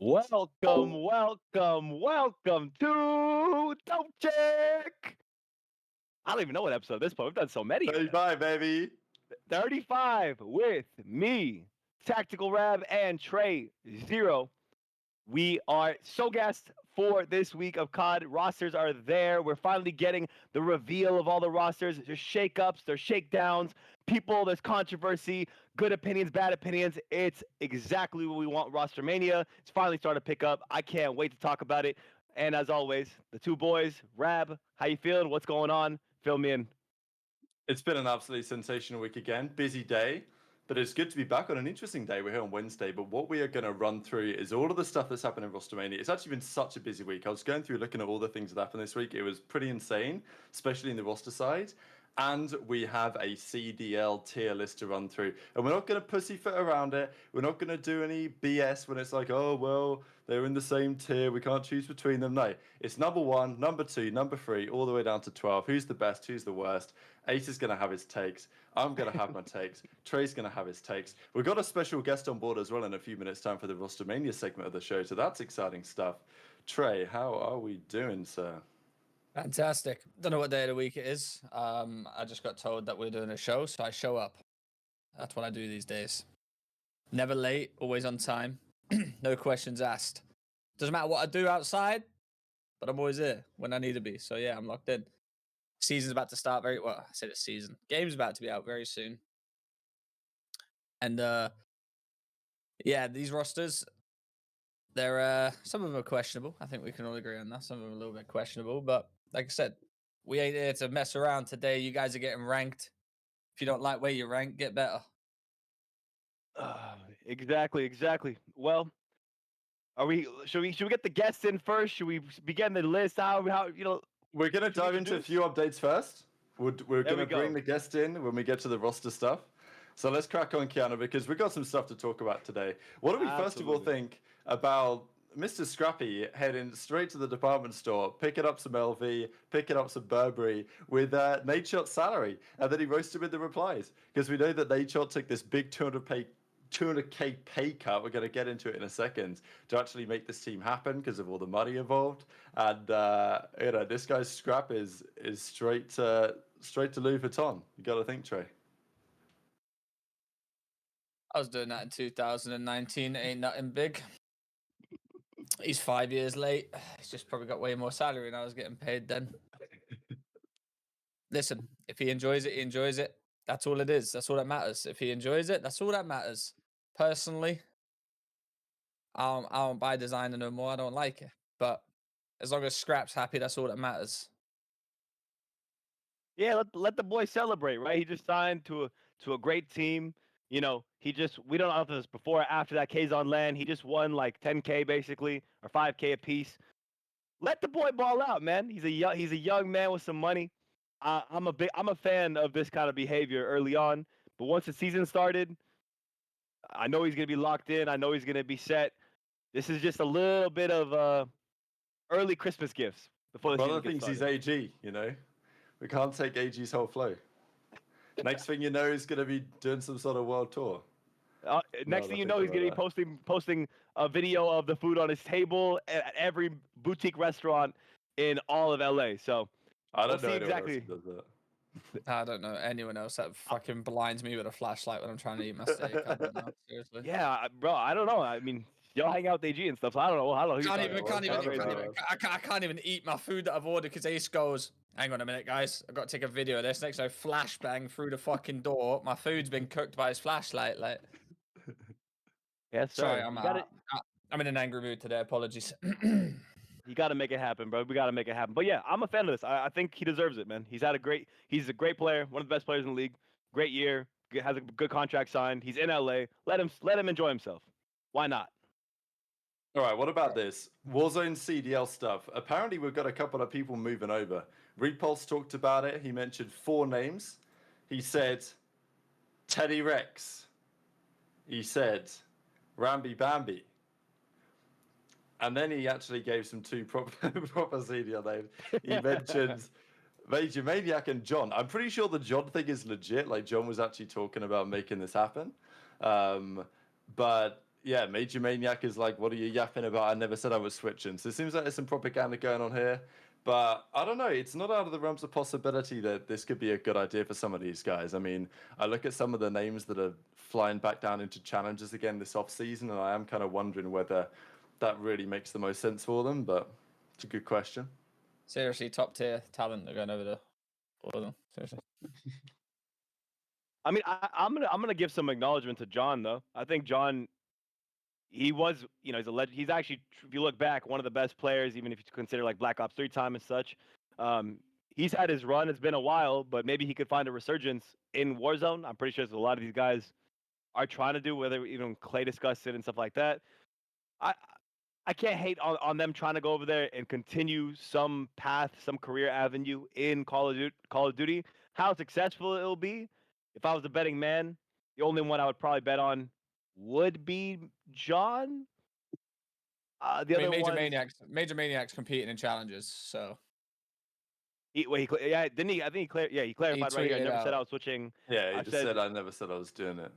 Welcome to Dope Check. I don't even know what episode at this point. We've done so many. 35, baby. 35 with me, Tactical Rab, and Trey Zero. We are so gassed for this week of COD. Rosters are there. We're finally getting the reveal of all the rosters. There's shakeups, there's shakedowns, people, there's controversy, good opinions, bad opinions. It's exactly what we want. ROSTERMANIA. It's finally starting to pick up. I can't wait to talk about it. And as always, the two boys, Rab, how you feeling? What's going on? Fill me in. It's been an absolutely sensational week again. Busy day, but it's good to be back on an interesting day. We're here on Wednesday, but what we are going to run through is all of the stuff that's happened in ROSTERMANIA. It's actually been such a busy week. I was going through looking at all the things that happened this week. It was pretty insane, especially in the roster side. And we have a CDL tier list to run through. And we're not going to pussyfoot around it. We're not going to do any BS when it's like, oh, well, they're in the same tier. We can't choose between them. No, it's number 1, number 2, number 3, all the way down to 12. Who's the best? Who's the worst? Ace is going to have his takes. I'm going to have my takes. Trey's going to have his takes. We've got a special guest on board as well in a few minutes' time for the ROSTERMANIA segment of the show. So that's exciting stuff. Trey, how are we doing, sir? Fantastic. Don't know what day of the week it is. I just got told that we're doing a show, so I show up. That's what I do these days. Never late, always on time. No questions asked. Doesn't matter what I do outside, but I'm always here when I need to be. So yeah, I'm locked in. Season's about to start very well. I said it's season. Game's about to be out very soon. And yeah, these rosters, they're some of them are questionable. I think we can all agree on that. Some of them are a little bit questionable, but like I said, we ain't here to mess around today. You guys are getting ranked. If you don't like where you rank, get better. Exactly. Well, should we get the guests in first? Should we begin the list? How We're going to dive into a few updates first. We're going to bring the guest in when we get to the roster stuff. So let's crack on, Kiana, because we've got some stuff to talk about today. What do we first of all think about Mr. Scrappy heading straight to the department store, picking up some LV, picking up some Burberry with Nadeshot salary, and then he roasted with the replies? Because we know that Nadeshot took this big 200K pay cut. We're going to get into it in a second to actually make this team happen because of all the money involved. And this guy's Scrap is straight to Louis Vuitton. You got to think, Trey. I was doing that in 2019. Ain't nothing big. He's 5 years late. He's just probably got way more salary than I was getting paid then. Listen, if he enjoys it, he enjoys it. That's all it is. That's all that matters. If he enjoys it, that's all that matters. Personally, I don't buy designer no more. I don't like it. But as long as Scrap's happy, that's all that matters. Yeah, let the boy celebrate, right? He just signed to a great team. You know, we don't know if this before or after that Kaysan land. He just won like 10K basically, or 5K a piece. Let the boy ball out, man. He's a young man with some money. I'm a fan of this kind of behavior early on, but once the season started, I know he's gonna be locked in. I know he's gonna be set. This is just a little bit of early Christmas gifts before the Brother season gets thinks started. he's AG, you know. We can't take AG's whole flow. Next thing you know, he's going to be doing some sort of world tour. Next thing you know, he's going to be posting a video of the food on his table at every boutique restaurant in all of LA. So I don't know exactly. Else who does that. I don't know anyone else that fucking blinds me with a flashlight when I'm trying to eat my steak. I don't know, seriously. Yeah, bro, I don't know. I mean, y'all hang out with AG and stuff, so I don't know. I can't even eat my food that I've ordered because Ace goes, hang on a minute, guys. I've got to take a video of this. Next time, flashbang through the fucking door. My food's been cooked by his flashlight. Like, yes, sir. Sorry, I'm in an angry mood today. Apologies. You got to make it happen, bro. We got to make it happen. But yeah, I'm a fan of this. I think he deserves it, man. He's a great player, one of the best players in the league. Great year, has a good contract signed. He's in LA. Let him enjoy himself. Why not? All right, what about this? Warzone CDL stuff. Apparently, we've got a couple of people moving over. Repulse talked about it. He mentioned 4 names. He said Teddy Rex. He said Ramby Bambi. And then he actually gave some 2 proper CDL names. He mentioned Major Maniac and John. I'm pretty sure the John thing is legit. Like, John was actually talking about making this happen. But yeah, Major Maniac is like, what are you yapping about? I never said I was switching. So it seems like there's some propaganda going on here. But I don't know. It's not out of the realms of possibility that this could be a good idea for some of these guys. I mean, I look at some of the names that are flying back down into challenges again this off season, and I am kind of wondering whether that really makes the most sense for them. But it's a good question. Seriously, top tier talent are going over the Warzone. Seriously. I mean, I'm gonna give some acknowledgement to John though. I think John, he was, he's a legend. He's actually, if you look back, one of the best players, even if you consider like Black Ops 3 time and such. He's had his run. It's been a while, but maybe he could find a resurgence in Warzone. I'm pretty sure a lot of these guys are trying to do, whether even Clay discussed it and stuff like that. I I can't hate on them trying to go over there and continue some path, some career avenue in Call of Duty. How successful it'll be, if I was a betting man, the only one I would probably bet on would be John. The I mean, other ones, Major Maniac's competing in challenges, so yeah, didn't he? I think he clarified right here. I tweeted never said I out. was switching. Yeah, he I just said I never said I was doing it.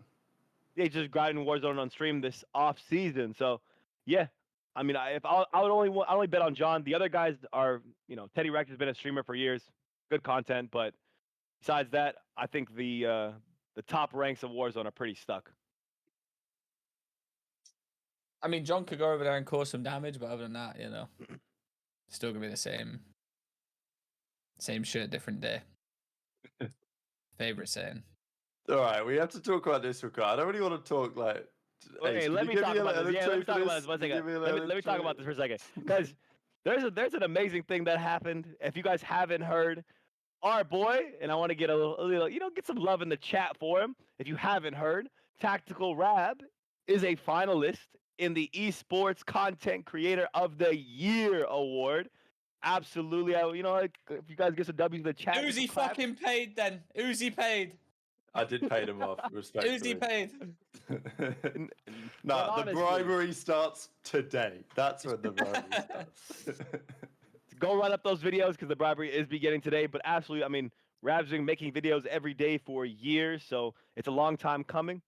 Yeah, he's just grinding Warzone on stream this off season. So, yeah, I mean, I would only bet on John. The other guys are, Teddy Rex has been a streamer for years, good content, but besides that, I think the top ranks of Warzone are pretty stuck. I mean, John could go over there and cause some damage, but other than that, still gonna be the same shit, different day. Favorite saying. All right, we have to talk about this, Rokkr. I don't really want to talk like. Okay, Ace, let me talk about this. Yeah, let me talk about this Can one you give second. me a Let little me talk intro? about this for a second, because there's an amazing thing that happened. If you guys haven't heard, our boy, and I want to get a little, get some love in the chat for him. If you haven't heard, Tactical Rab is a finalist in the Esports Content Creator of the Year award. Absolutely, if you guys get some W's in the chat, Uzi fucking paid then. Uzi paid. I did pay them off, respectfully. Uzi paid. No, the honestly- bribery starts today. That's when the bribery starts. Go run up those videos because the bribery is beginning today. But absolutely, I mean, Rab's been making videos every day for years, so it's a long time coming.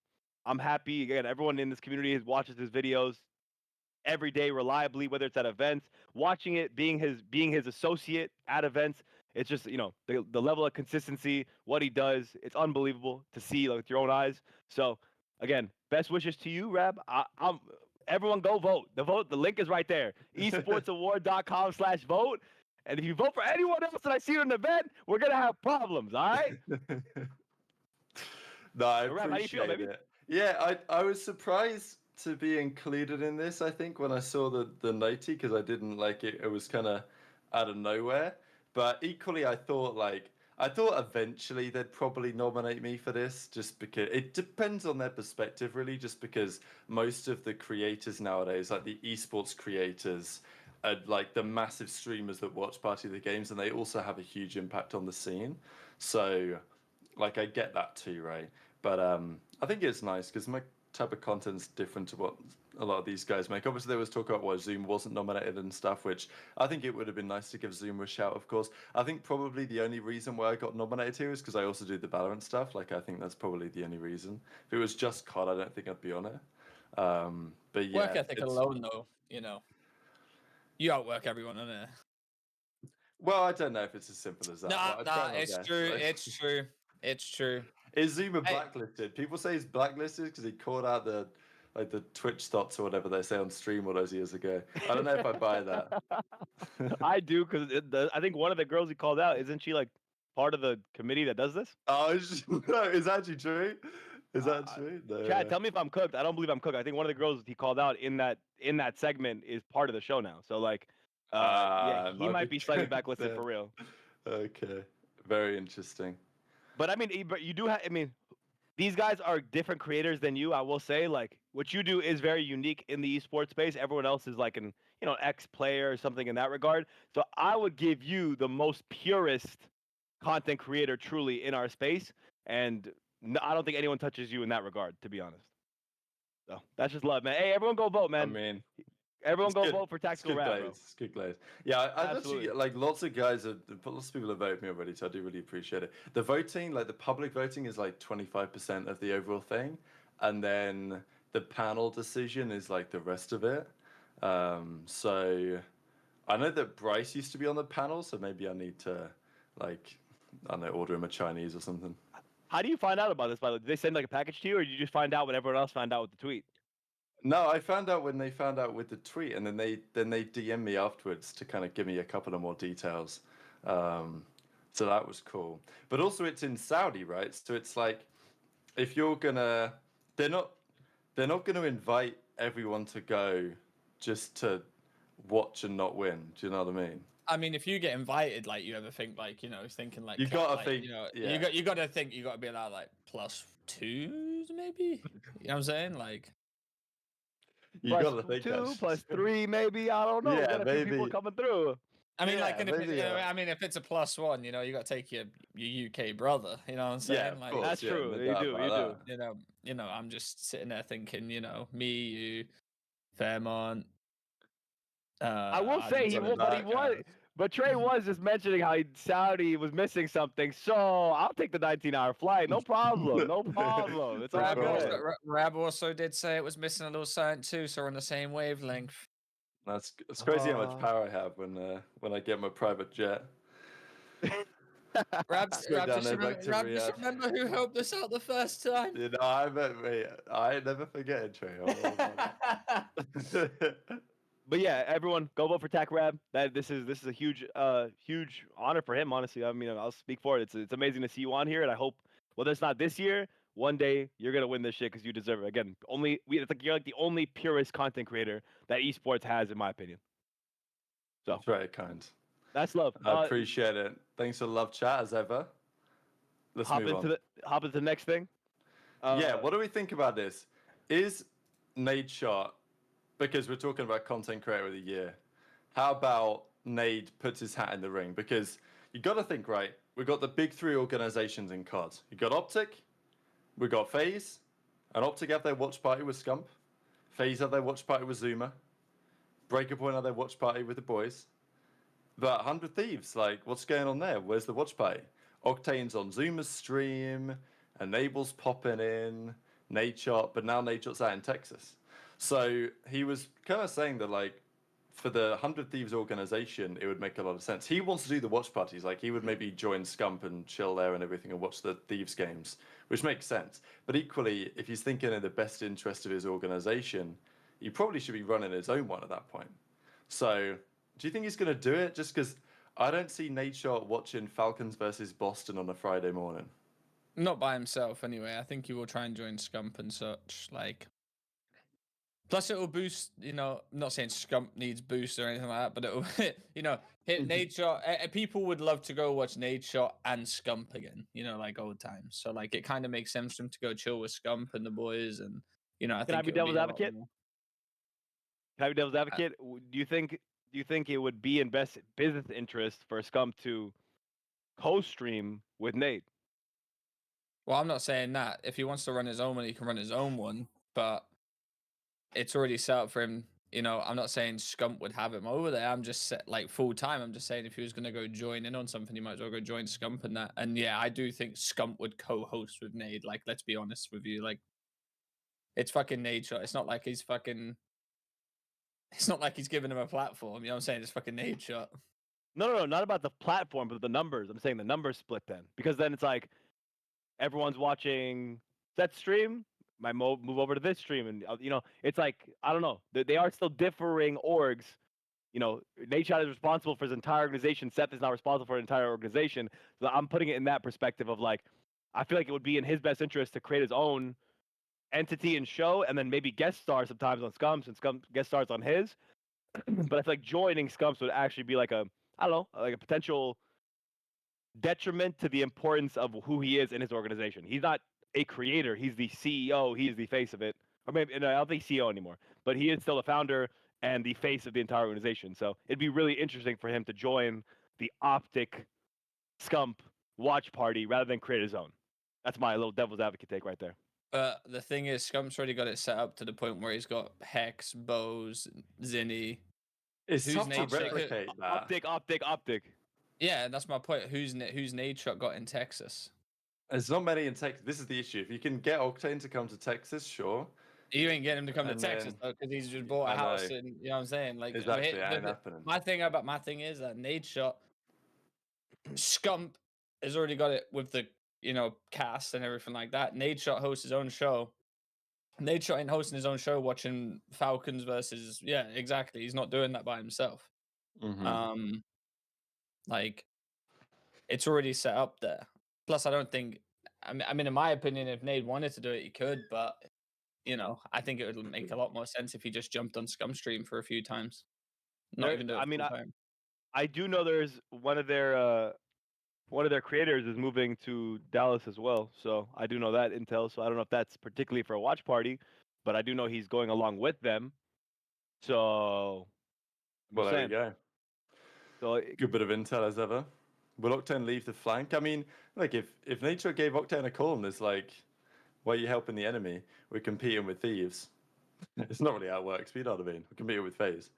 I'm happy. Again, everyone in this community watches his videos every day reliably, whether it's at events, watching it, being his associate at events. It's just, the level of consistency, what he does, it's unbelievable to see with your own eyes. So again, best wishes to you, Rab. Everyone go vote. The link is right there. esportsaward.com/vote. And if you vote for anyone else that I see in an event, we're gonna have problems, all right? No, I Rab, how do you feel, appreciate baby? it. Yeah, I was surprised to be included in this, I think, when I saw the Noti, because I didn't like it. It was kind of out of nowhere. But equally, I thought eventually they'd probably nominate me for this, just because it depends on their perspective, really, just because most of the creators nowadays, like the esports creators, are like the massive streamers that watch Party of the Games, and they also have a huge impact on the scene. So, like, I get that too, right? But I think it's nice because my type of content's different to what a lot of these guys make. Obviously, there was talk about why Zoom wasn't nominated and stuff, which I think it would have been nice to give Zoom a shout, of course. I think probably the only reason why I got nominated here is because I also do the Valorant stuff. Like, I think that's probably the only reason. If it was just COD, I don't think I'd be on it. But yeah. Work ethic alone, though, you outwork everyone, innit? Well, I don't know if it's as simple as that. Nah, it's true. It's true. Is Zuma blacklisted? People say he's blacklisted because he called out the Twitch thoughts or whatever they say on stream all those years ago. I don't know if I buy that. I do, because I think one of the girls he called out, isn't she like part of the committee that does this? Oh, no, is that actually true? Is that true? No. Chad, tell me if I'm cooked. I don't believe I'm cooked. I think one of the girls he called out in that segment is part of the show now. So like, yeah, he might be slightly backlisted for real. Okay, very interesting. But I mean, you do have. I mean, these guys are different creators than you. I will say, like, what you do is very unique in the esports space. Everyone else is like an ex-player or something in that regard. So I would give you the most purest content creator truly in our space, and I don't think anyone touches you in that regard, to be honest. So that's just love, man. Hey, everyone go vote, man. I mean, everyone go vote for Tactical Rab, bro. It's good glaze. Yeah, I actually, like, lots of people have voted me already, so I do really appreciate it. The voting, like the public voting, is like 25% of the overall thing, and then the panel decision is like the rest of it. So I know that Bryce used to be on the panel, so maybe I need to like I don't know, order him a Chinese or something. How do you find out about this, by the way? Did they send like a package to you, or did you just find out when everyone else found out with the tweet? No, I found out when they found out with the tweet, and then they DM me afterwards to kind of give me a couple of more details. So that was cool. But also, it's in Saudi, right? So it's like if you're gonna, they're not gonna invite everyone to go just to watch and not win. Do you know what I mean? I mean, if you get invited, like you ever think, like thinking like You gotta like, think, yeah. you got to think you got to be allowed like +2s maybe. You know what I'm saying? Like You Plus gotta think 2, that. plus 3, maybe. I don't know. We Yeah, got a few people maybe. coming through. I mean, like, Yeah, and if maybe, I mean, if it's a +1, you know, you got to take your UK brother. You know what I'm saying? Yeah, of Like, course. That's yeah, true. no You doubt do. You about do. that. I'm just sitting there thinking, me, you, Fairmont. I will say he running will, but he back, was. But Trey was just mentioning how Saudi was missing something, so I'll take the 19-hour flight. No problem. No problem. It's all Rab also, good. Rab also did say it was missing a little something too, so we're on the same wavelength. It's crazy how much power I have when I get my private jet. Rab, Straight down there back to Rab just Riyadh. remember who helped us out the first time. You know, I never forget it, Trey. But yeah, everyone go vote for Tac Rab. This is a huge huge honor for him. Honestly, I mean, I'll speak for it. It's amazing to see you on here, and I hope whether it's not this year, one day you're gonna win this shit because you deserve it. Again, it's like you're like the only purest content creator that esports has, in my opinion. So That's very kind. that's love. I appreciate it. Thanks for the love chat as ever. Let's hop move into on. hop into the next thing. Yeah, what do we think about this? Is Nadeshot, because we're talking about content creator of the year, how about Nade puts his hat in the ring? Because you got to think, right, we've got the big three organizations in COD. You got OpTic, we got FaZe, and OpTic have their watch party with Scump. FaZe have their watch party with Zuma. Breakerpoint have their watch party with the boys. But 100 Thieves, like, what's going on there? Where's the watch party? Octane's on Zuma's stream, Enable's popping in, Nadeshot, but now Nadeshot's out in Texas. So he was kind of saying that, like, for the 100 Thieves organization, it would make a lot of sense. He wants to do the watch parties. Like, he would maybe join Scump and chill there and everything and watch the Thieves games, which makes sense. But equally, if he's thinking in the best interest of his organization, he probably should be running his own one at that point. So do you think he's going to do it? Just because I don't see Nadeshot watching Falcons versus Boston on a Friday morning. Not by himself, anyway. I think he will try and join Scump and such. Like, plus it will boost. I'm not saying Scump needs boost or anything like that, but it will, hit Nadeshot. People would love to go watch Nadeshot and Scump again. Like old times. So like, it kind of makes sense for him to go chill with Scump and the boys, and I Can think I be it would devil's be a lot advocate? more. Can I be devil's advocate? Do you think it would be in best business interest for Scump to co-stream with Nate? Well, I'm not saying that. If he wants to run his own one, he can run his own one, but it's already set up for him. I'm not saying Scump would have him over there. I'm just like full time. I'm just saying if he was going to go join in on something, he might as well go join Scump and that. And yeah, I do think Scump would co-host with Nade. Like, let's be honest with you. Like, it's fucking Nadeshot. It's not like he's giving him a platform. You know what I'm saying? It's fucking Nadeshot. No, not about the platform, but the numbers. I'm saying the numbers split then, because then it's like everyone's watching that stream. Might move over to this stream, and it's like I don't know. They are still differing orgs. Nadeshot is responsible for his entire organization. Seth is not responsible for an entire organization. So I'm putting it in that perspective of like, I feel like it would be in his best interest to create his own entity and show, and then maybe guest star sometimes on Scumps and Scump guest stars on his. But I feel like joining Scumps would actually be like a potential detriment to the importance of who he is in his organization. He's not a creator. He's the CEO. He's the face of it. Or maybe I don't think CEO anymore, but he is still the founder and the face of the entire organization. So it'd be really interesting for him to join the OpTic Scump watch party rather than create his own. That's my little devil's advocate take right there. But the thing is, Scump's already got it set up to the point where he's got Hex, Bose, Zinni. It's tough to replicate that. OpTic. Yeah, that's my point. Who's Nadeshot got in Texas? There's not many in Texas. This is the issue. If you can get Octane to come to Texas, sure. You ain't getting him to come to And Texas then- though, because he's just bought a I house, know. and you know what I'm saying. Like Exactly, ain't happening. my thing is that Nadeshot Scump has already got it with the cast and everything like that. Nadeshot hosts his own show. Nadeshot ain't hosting his own show, watching Falcons versus exactly. He's not doing that by himself. Mhm. Like it's already set up there. Plus, I don't think. I mean, in my opinion, if Nade wanted to do it, he could, but I think it would make a lot more sense if he just jumped on Scum Stream for a few times. Not even do it full time. I do know there's one of their creators is moving to Dallas as well. So I do know that intel. So I don't know if that's particularly for a watch party, but I do know he's going along with them. So I'm Well, just there you saying. go. So Good bit of intel as ever. Will Octane leave the flank? I mean, like if Nature gave Octane a call and it's like, why are you helping the enemy? We're competing with Thieves. It's not really how it works, but you know what I mean. We're competing with FaZe.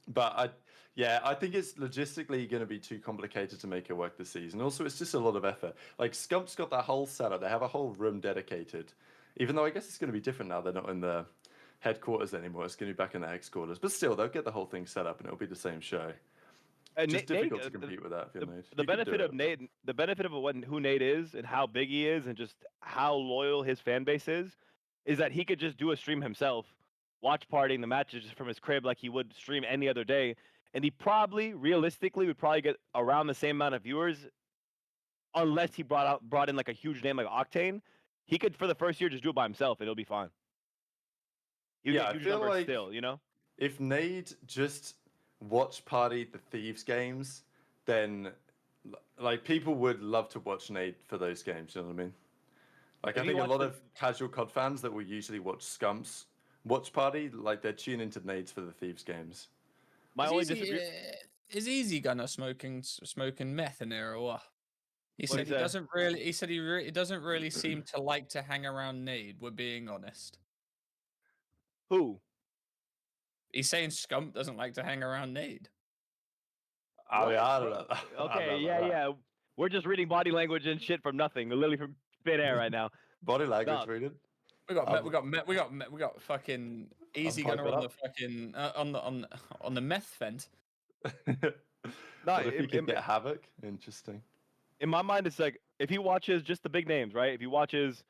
But I think it's logistically going to be too complicated to make it work this season. Also, it's just a lot of effort. Like Scump's got that whole setup. They have a whole room dedicated. Even though I guess it's going to be different now. They're not in the headquarters anymore. It's going to be back in the headquarters. But still, they'll get the whole thing set up and it'll be the same show. Just difficult to compete with that. If you're Nate. The benefit of Nate, the benefit of who Nate is and how big he is, and just how loyal his fan base is that he could just do a stream himself, watch partying the matches just from his crib like he would stream any other day, and he probably, realistically, would probably get around the same amount of viewers, unless he brought in like a huge name like Octane. He could for the first year just do it by himself and it'll be fine. He'll Yeah, get I huge feel numbers like still, you know. if Nade just watch party the Thieves games, then like people would love to watch Nade for those games. You know what I mean? Like If I you think a watch lot the- of casual COD fans that will usually watch Scumps watch party, like they're tuning into Nades for the Thieves games. My only disagreement. Is Easy Gunner smoking meth in there or what? He What'd said he he say? doesn't really. He said he doesn't really seem to like to hang around Nade. We're being honest. Who? He's saying Scump doesn't like to hang around Nade. I mean, What, I don't bro? know. I don't Okay, know about that. yeah. We're just reading body language and shit from nothing, literally from thin air right now. Body language No. reading. We got fucking Easy Gunner piping on the up. fucking on the meth vent. No, What if he could get Havoc? Interesting. in my mind, it's like if he watches just the big names, right? If he watches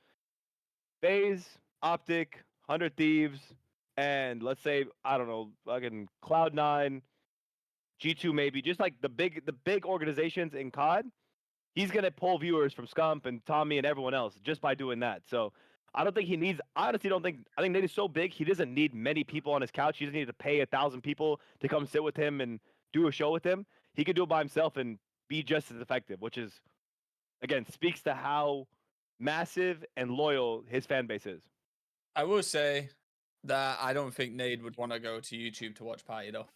FaZe, OpTic, 100 Thieves, and let's say I don't know, fucking Cloud9, G2 maybe, just like the big organizations in COD, he's gonna pull viewers from Scump and Tommy and everyone else just by doing that. So I don't think he needs. I honestly don't think. I think Nate is so big he doesn't need many people on his couch. He doesn't need to pay 1,000 people to come sit with him and do a show with him. He could do it by himself and be just as effective, which is, again, speaks to how massive and loyal his fan base is. I will say that I don't think Nade would want to go to YouTube to watch party though.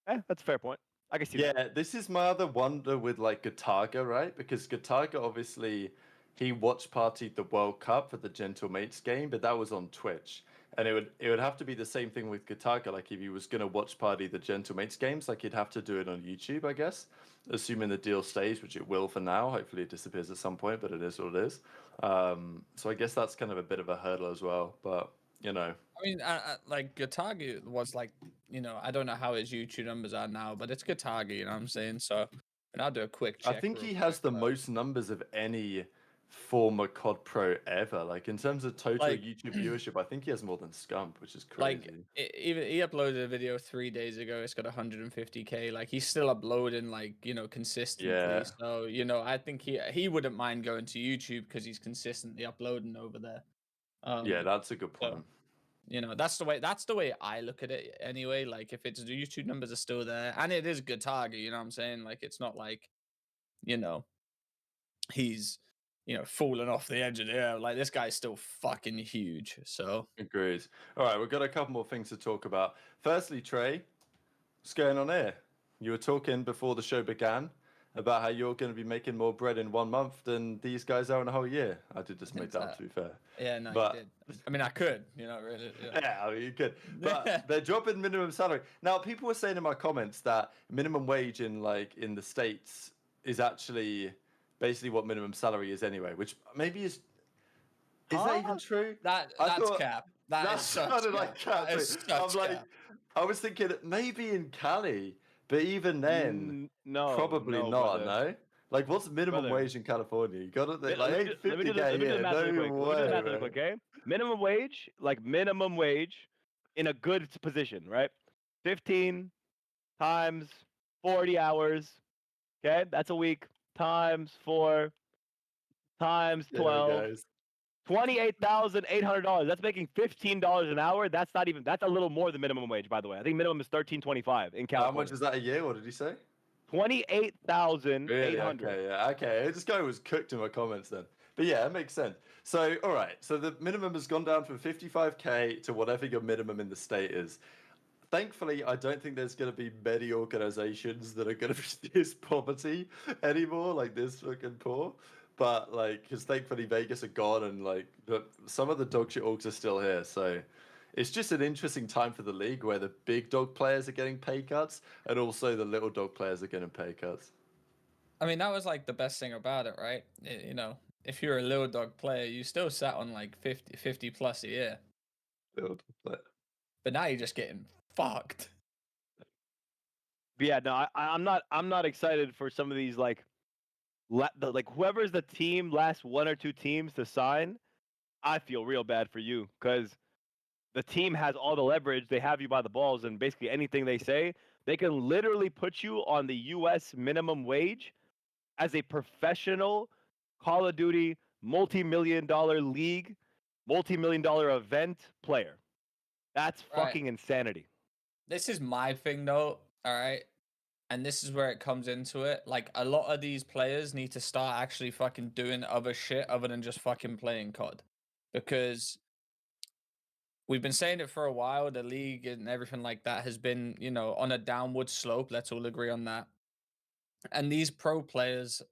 That's a fair point. I can see that. Yeah, this is my other wonder with like Gataga, right? Because Gataga obviously he watch partied the World Cup for the Gentle Mates game, but that was on Twitch. And it would have to be the same thing with Gataga. Like if he was gonna watch party the Gentle Mates games, like he'd have to do it on YouTube, I guess. Assuming the deal stays, which it will for now. Hopefully it disappears at some point, but it is what it is. So I guess that's kind of a bit of a hurdle as well. But you know. I mean, like Gataga was like, I don't know how his YouTube numbers are now, but it's Gataga, you know what I'm saying? So, and I'll do a quick check. I think he has the most numbers of any former COD pro ever. Like in terms of total YouTube viewership, I think he has more than Scump, which is crazy. Even he uploaded a video 3 days ago. It's got 150K. Like he's still uploading, consistently. Yeah. So I think he wouldn't mind going to YouTube because he's consistently uploading over there. Yeah, that's a good point. So, that's the way I look at it anyway. Like if it's the YouTube numbers are still there, and it is good target, you know what I'm saying? Like it's not like, he's falling off the edge of the air. Like this guy's still fucking huge. So agreed. All right, we've got a couple more things to talk about. Firstly, Trey, what's going on here? You were talking before the show began about how you're going to be making more bread in 1 month than these guys are in a whole year. I did just make that up, to be fair. Yeah, no, but, you did. I mean, I could, really. Yeah, I mean, you could. But they're dropping minimum salary. Now, people were saying in my comments that minimum wage in the States is actually basically what minimum salary is anyway, which maybe is Is that even Huh? true? That's thought cap. That is such sounded cap. like cap. That is I'm such like, cap. I was thinking maybe in Cali, but even then, No, probably no, not. brother, No, like what's minimum brother. wage in California? You got it like Let me do 50K the here. math really No quick. Let me do the way, math really man. quick, okay? Minimum wage, like minimum wage, in a good position, right? 15 times 40 hours. Okay, that's a week times 4 times There it 12. goes. $28,800. That's making $15 an hour. That's not even. That's a little more than minimum wage, by the way. I think minimum is $13.25 in How much California. is that a year? What did you say? 28,800. Really? Okay, yeah, okay. This guy was cooked in my comments then. But yeah, it makes sense. So, all right. So the minimum has gone down from 55K to whatever your minimum in the state is. Thankfully, I don't think there's going to be many organizations that are going to be this poverty anymore, like this fucking poor. But like, because thankfully Vegas are gone, and like some of the dog shit orgs are still here. So it's just an interesting time for the league where the big dog players are getting pay cuts, and also the little dog players are getting pay cuts. I mean, that was like the best thing about it, right? You know, if you're a little dog player, you still sat on like 50 plus a year. Little dog player. But now you're just getting fucked. But yeah, no, I'm not excited for some of these like whoever's the team last 1 or 2 teams to sign. I feel real bad for you because the team has all the leverage. They have you by the balls, and basically anything they say, they can literally put you on the U.S. minimum wage as a professional Call of Duty multi-million-dollar league, multi-million-dollar event player. That's Right. fucking insanity. This is my thing though, all right? And this is where it comes into it. Like, a lot of these players need to start actually fucking doing other shit other than just fucking playing COD. Because we've been saying it for a while, the league and everything like that has been, you know, on a downward slope. Let's all agree on that. And these pro players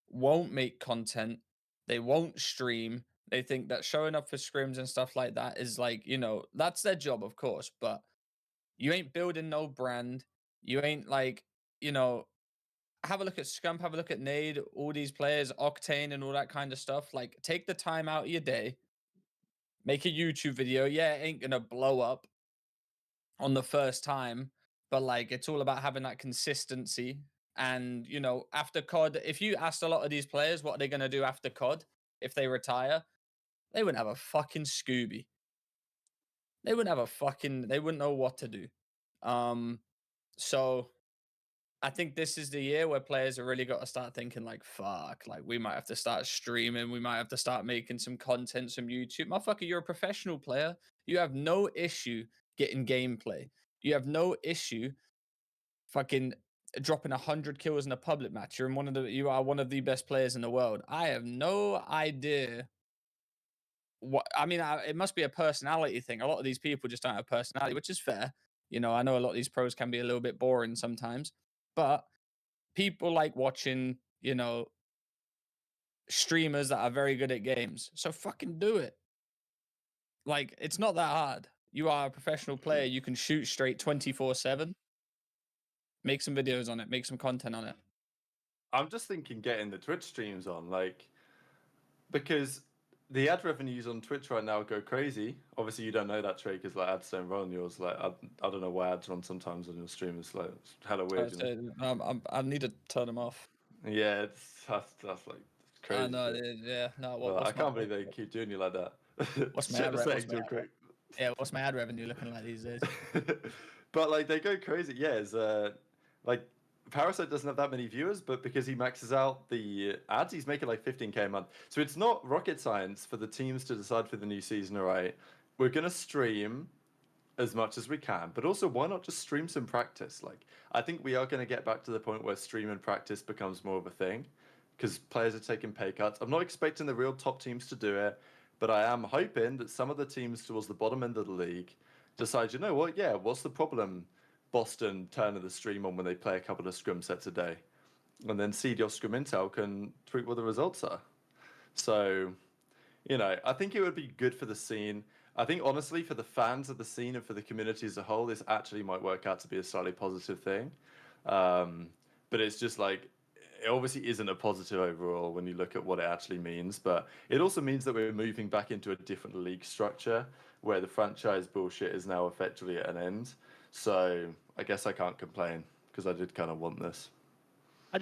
won't make content. They won't stream. They think that showing up for scrims and stuff like that is like, you know, that's their job, of course, but you ain't building no brand. You ain't like, you know, have a look at Scump, have a look at Nade, all these players, Octane and all that kind of stuff. Like, take the time out of your day, make a YouTube video. Yeah, it ain't gonna blow up on the first time, but like, it's all about having that consistency. And, you know, after COD, if you asked a lot of these players what are they gonna do after COD if they retire, they wouldn't have a fucking Scooby. They wouldn't have a fucking, they wouldn't know what to do. So I think this is the year where players have really got to start thinking like, fuck, like we might have to start streaming. We might have to start making some content, some YouTube. Motherfucker, you're a professional player. You have no issue getting gameplay. You have no issue fucking dropping 100 kills in a public match. You are one of the best players in the world. I have no idea what, I mean, it must be a personality thing. A lot of these people just don't have personality, which is fair. You know, I know a lot of these pros can be a little bit boring sometimes, but people like watching, you know, streamers that are very good at games. So fucking do it. Like, it's not that hard. You are a professional player. You can shoot straight 24/7. Make some videos on it. Make some content on it. I'm just thinking getting the Twitch streams on, like, because the ad revenues on Twitch right now go crazy. Obviously, you don't know that, Trey, because like ads don't run on yours. Like, I don't know why ads run sometimes on your stream. It's like it's hella weird. You know? I need to turn them off. Yeah, that's like crazy. I know. Shit. Yeah. No. Well, I What's can't believe they keep doing you like that. what's my Check ad the re- settings real quick. yeah? What's my ad revenue looking like these days? But like they go crazy. Yeah, it's like Parasite doesn't have that many viewers, but because he maxes out the ads, he's making like 15K a month. So it's not rocket science for the teams to decide for the new season. All right, we're gonna stream as much as we can, but also why not just stream some practice? Like I think we are gonna get back to the point where stream and practice becomes more of a thing, because players are taking pay cuts. I'm not expecting the real top teams to do it, but I am hoping that some of the teams towards the bottom end of the league decide, you know what, yeah, what's the problem? Boston turning the stream on when they play a couple of scrim sets a day. And then CDL Scrimintel can tweet what the results are. So, you know, I think it would be good for the scene. I think honestly, for the fans of the scene and for the community as a whole, this actually might work out to be a slightly positive thing. But it's just like, it obviously isn't a positive overall when you look at what it actually means, but it also means that we're moving back into a different league structure where the franchise bullshit is now effectively at an end. So I guess I can't complain because I did kind of want this. I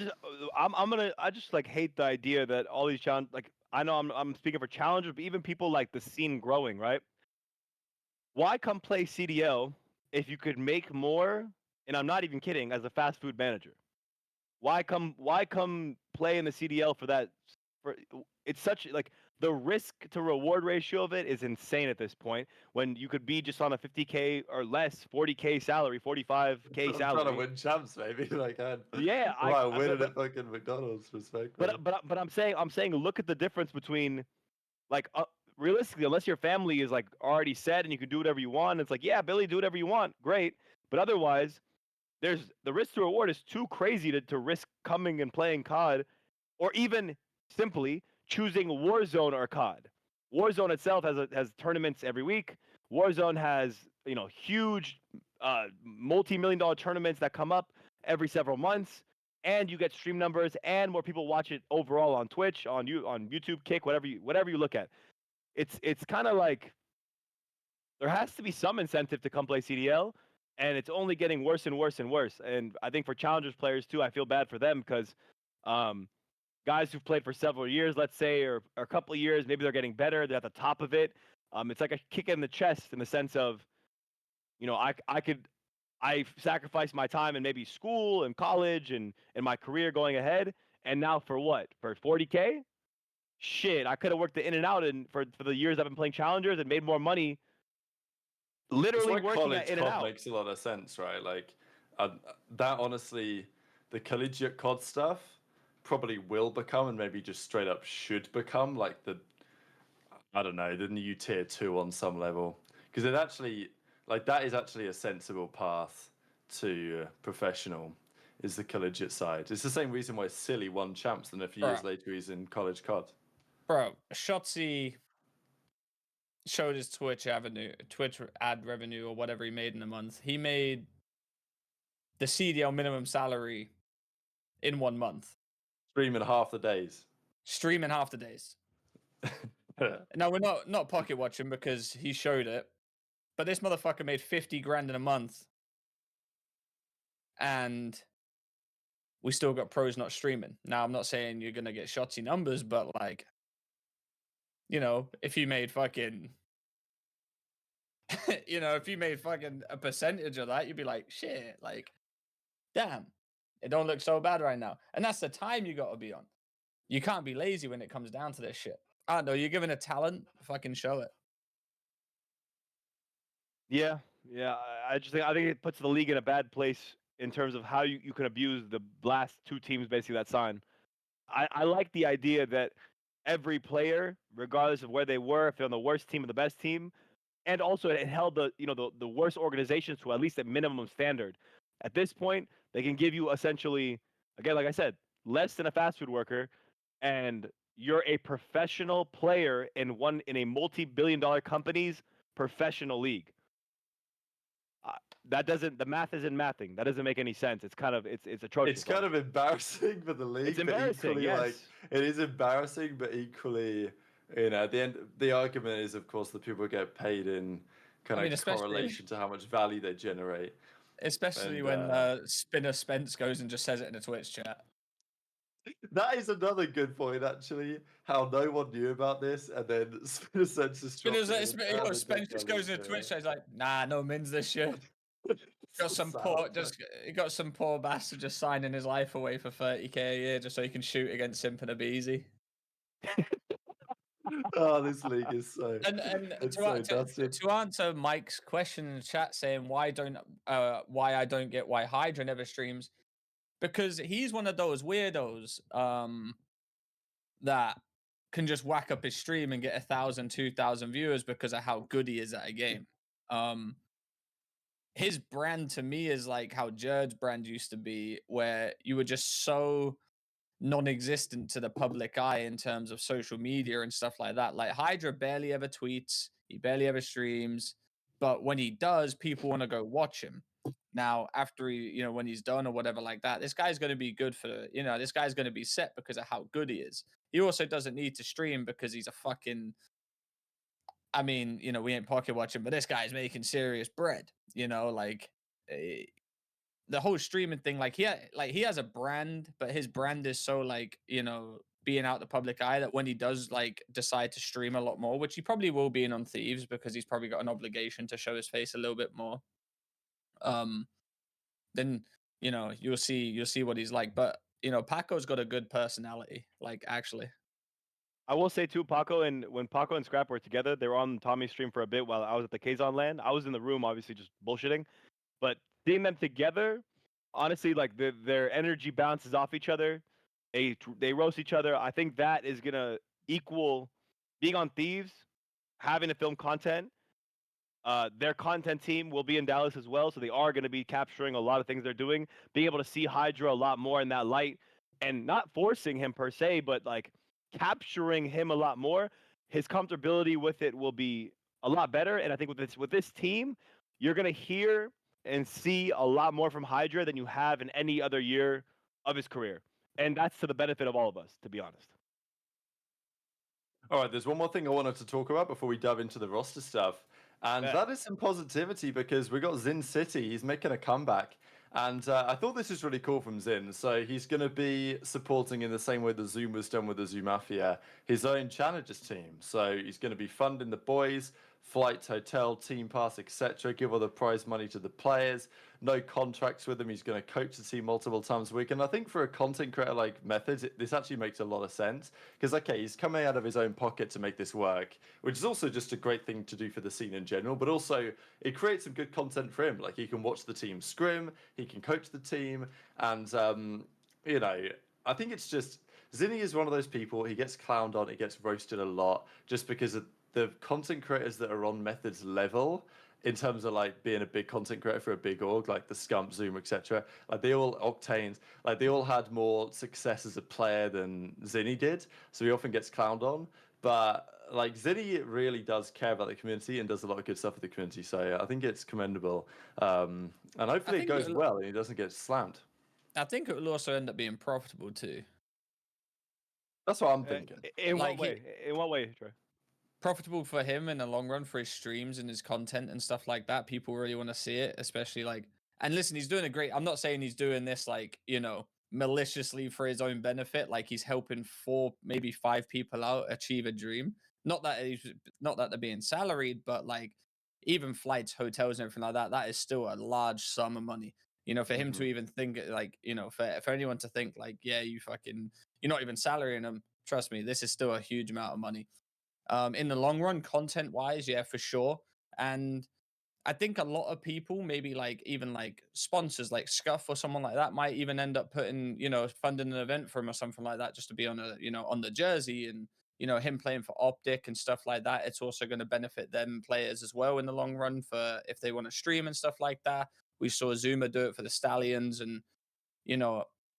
just like hate the idea that all these challenge, like I know I'm speaking for challengers, but even people like the scene growing, right? Why come play CDL if you could make more? And I'm not even kidding. As a fast food manager, why come play in the CDL for that? It's such like the risk to reward ratio of it is insane at this point. When you could be just on a 50K or less, 40K salary, 45K I'm salary. trying to win champs, maybe. Like Yeah, I win at fucking McDonald's, respect. but I'm saying look at the difference between like realistically, unless your family is like already set and you can do whatever you want, it's like, yeah, Billy, do whatever you want, great. But otherwise, there's the risk to reward is too crazy to risk coming and playing COD, or even simply choosing Warzone or COD. Warzone itself has tournaments every week. Warzone has huge multi-million-dollar tournaments that come up every several months, and you get stream numbers and more people watch it overall on Twitch, on YouTube, Kick, whatever you look at. It's kind of like there has to be some incentive to come play CDL, and it's only getting worse and worse and worse. And I think for challengers players too, I feel bad for them because guys who've played for several years, let's say, or a couple of years, maybe they're getting better, they're at the top of it. It's like a kick in the chest in the sense of, I sacrificed my time in maybe school and college and my career going ahead, and now for what? For 40K? Shit, I could have worked the in and out and for the years I've been playing challengers and made more money literally It's why working at college in and COD out. makes a lot of sense, right? Like that honestly, the collegiate COD stuff probably will become and maybe just straight up should become like I don't know, the new tier 2 on some level, because it actually like that is actually a sensible path to professional is the collegiate side. It's the same reason why Silly won champs and a few years later he's in college COD. Bro, Shotzi showed his Twitch ad revenue or whatever he made in a month. He made the CDL minimum salary in 1 month. Streaming half the days. Streaming half the days. Now we're not pocket watching because he showed it, but this motherfucker made 50 grand in a month, and we still got pros not streaming. Now I'm not saying you're gonna get Shotzi numbers, but like, if you made fucking, if you made fucking a percentage of that, you'd be like, shit, like, damn, it don't look so bad right now. And that's the time you gotta be on. You can't be lazy when it comes down to this shit. I don't know, you're given a talent, fucking show it. Yeah. I think it puts the league in a bad place in terms of how you can abuse the last two teams basically that sign. I like the idea that every player, regardless of where they were, if they're on the worst team or the best team, and also it held the worst organizations to at least a minimum standard. At this point, they can give you essentially, again, like I said, less than a fast food worker, and you're a professional player in a multi-billion-dollar company's professional league. The math isn't mathing. That doesn't make any sense. It's kind of it's atrocious. It's kind of embarrassing for the league. It's embarrassing. Equally, Yes. like it is embarrassing, but equally, at the end, the argument is, of course, that people get paid in kind of correlation to how much value they generate. Especially when Spinner Spence goes and just says it in a Twitch chat. That is another good point, actually. How no one knew about this, and then Spinner Spence just Spence just goes in a Twitch chat. He's like, "Nah, no mins this year." Got some poor bastard just signing his life away for 30K a year just so he can shoot against Simp and Abeezy. Oh, this league is so. And to answer Mike's question in the chat saying why I don't get why Hydra never streams, because he's one of those weirdos that can just whack up his stream and get 1,000, 2,000 viewers because of how good he is at a game. His brand to me is like how Jerd's brand used to be, where you were just so non-existent to the public eye in terms of social media and stuff like that. Like Hydra barely ever tweets, he barely ever streams, but when he does, people want to go watch him. Now, after he, when he's done or whatever like that, this guy's going to be good for, this guy's going to be set because of how good he is. He also doesn't need to stream because he's a fucking, I mean, we ain't pocket watching, but this guy's making serious bread, like the whole streaming thing, like he has a brand, but his brand is so like, being out the public eye that when he does like decide to stream a lot more, which he probably will be in on Thieves because he's probably got an obligation to show his face a little bit more. Then you'll see what he's like. But Paco's got a good personality, like actually. I will say too, when Paco and Scrap were together, they were on Tommy's stream for a bit while I was at the Kaysan LAN. I was in the room, obviously, just bullshitting. But seeing them together, honestly, like their energy bounces off each other. They roast each other. I think that is gonna equal being on Thieves, having to film content. Their content team will be in Dallas as well, so they are going to be capturing a lot of things they're doing. Being able to see Hydra a lot more in that light, and not forcing him per se, but like capturing him a lot more. His comfortability with it will be a lot better, and I think with this team, you're going to hear and see a lot more from Hydra than you have in any other year of his career, and that's to the benefit of all of us, to be honest. All right, there's one more thing I wanted to talk about before we dive into the roster stuff. And that is some positivity because we got Zin City. He's making a comeback. And I thought this is really cool from Zin. So he's going to be supporting in the same way the Zoom was done with the Zoom Mafia, his own Challengers team. So he's going to be funding the boys, flight, hotel, team pass, etc. Give all the prize money to the players. No contracts with them. He's going to coach the team multiple times a week. And I think for a content creator like Methodz, this actually makes a lot of sense. Because, okay, he's coming out of his own pocket to make this work, which is also just a great thing to do for the scene in general. But also, it creates some good content for him. Like, he can watch the team scrim, he can coach the team. And, I think it's just, Zinni is one of those people, he gets clowned on, he gets roasted a lot just because of the content creators that are on Methodz level in terms of like being a big content creator for a big org, like the Scump, Zoom, etc. Like they all Octanes, like they all had more success as a player than Zinni did, so he often gets clowned on. But like Zinni really does care about the community and does a lot of good stuff with the community. So I think it's commendable, and hopefully it goes well and he doesn't get slammed. I think it will also end up being profitable too. That's what I'm thinking. In what way? In what way, Troy? Profitable for him in the long run for his streams and his content and stuff like that. People really want to see it, especially like, and listen, he's doing a great, I'm not saying he's doing this like, maliciously for his own benefit. Like he's helping 4, maybe 5 people out achieve a dream. Not that they're being salaried, but like even flights, hotels and everything like that, that is still a large sum of money. For him to even think like, for anyone to think like, yeah, you're not even salarying them. Trust me, this is still a huge amount of money. In the long run, content wise, yeah, for sure. And I think a lot of people, maybe like even like sponsors like Scuff or someone like that, might even end up putting, funding an event for him or something like that just to be on on the jersey. And, him playing for OpTic and stuff like that. It's also going to benefit them players as well in the long run for if they want to stream and stuff like that. We saw Zuma do it for the Stallions and,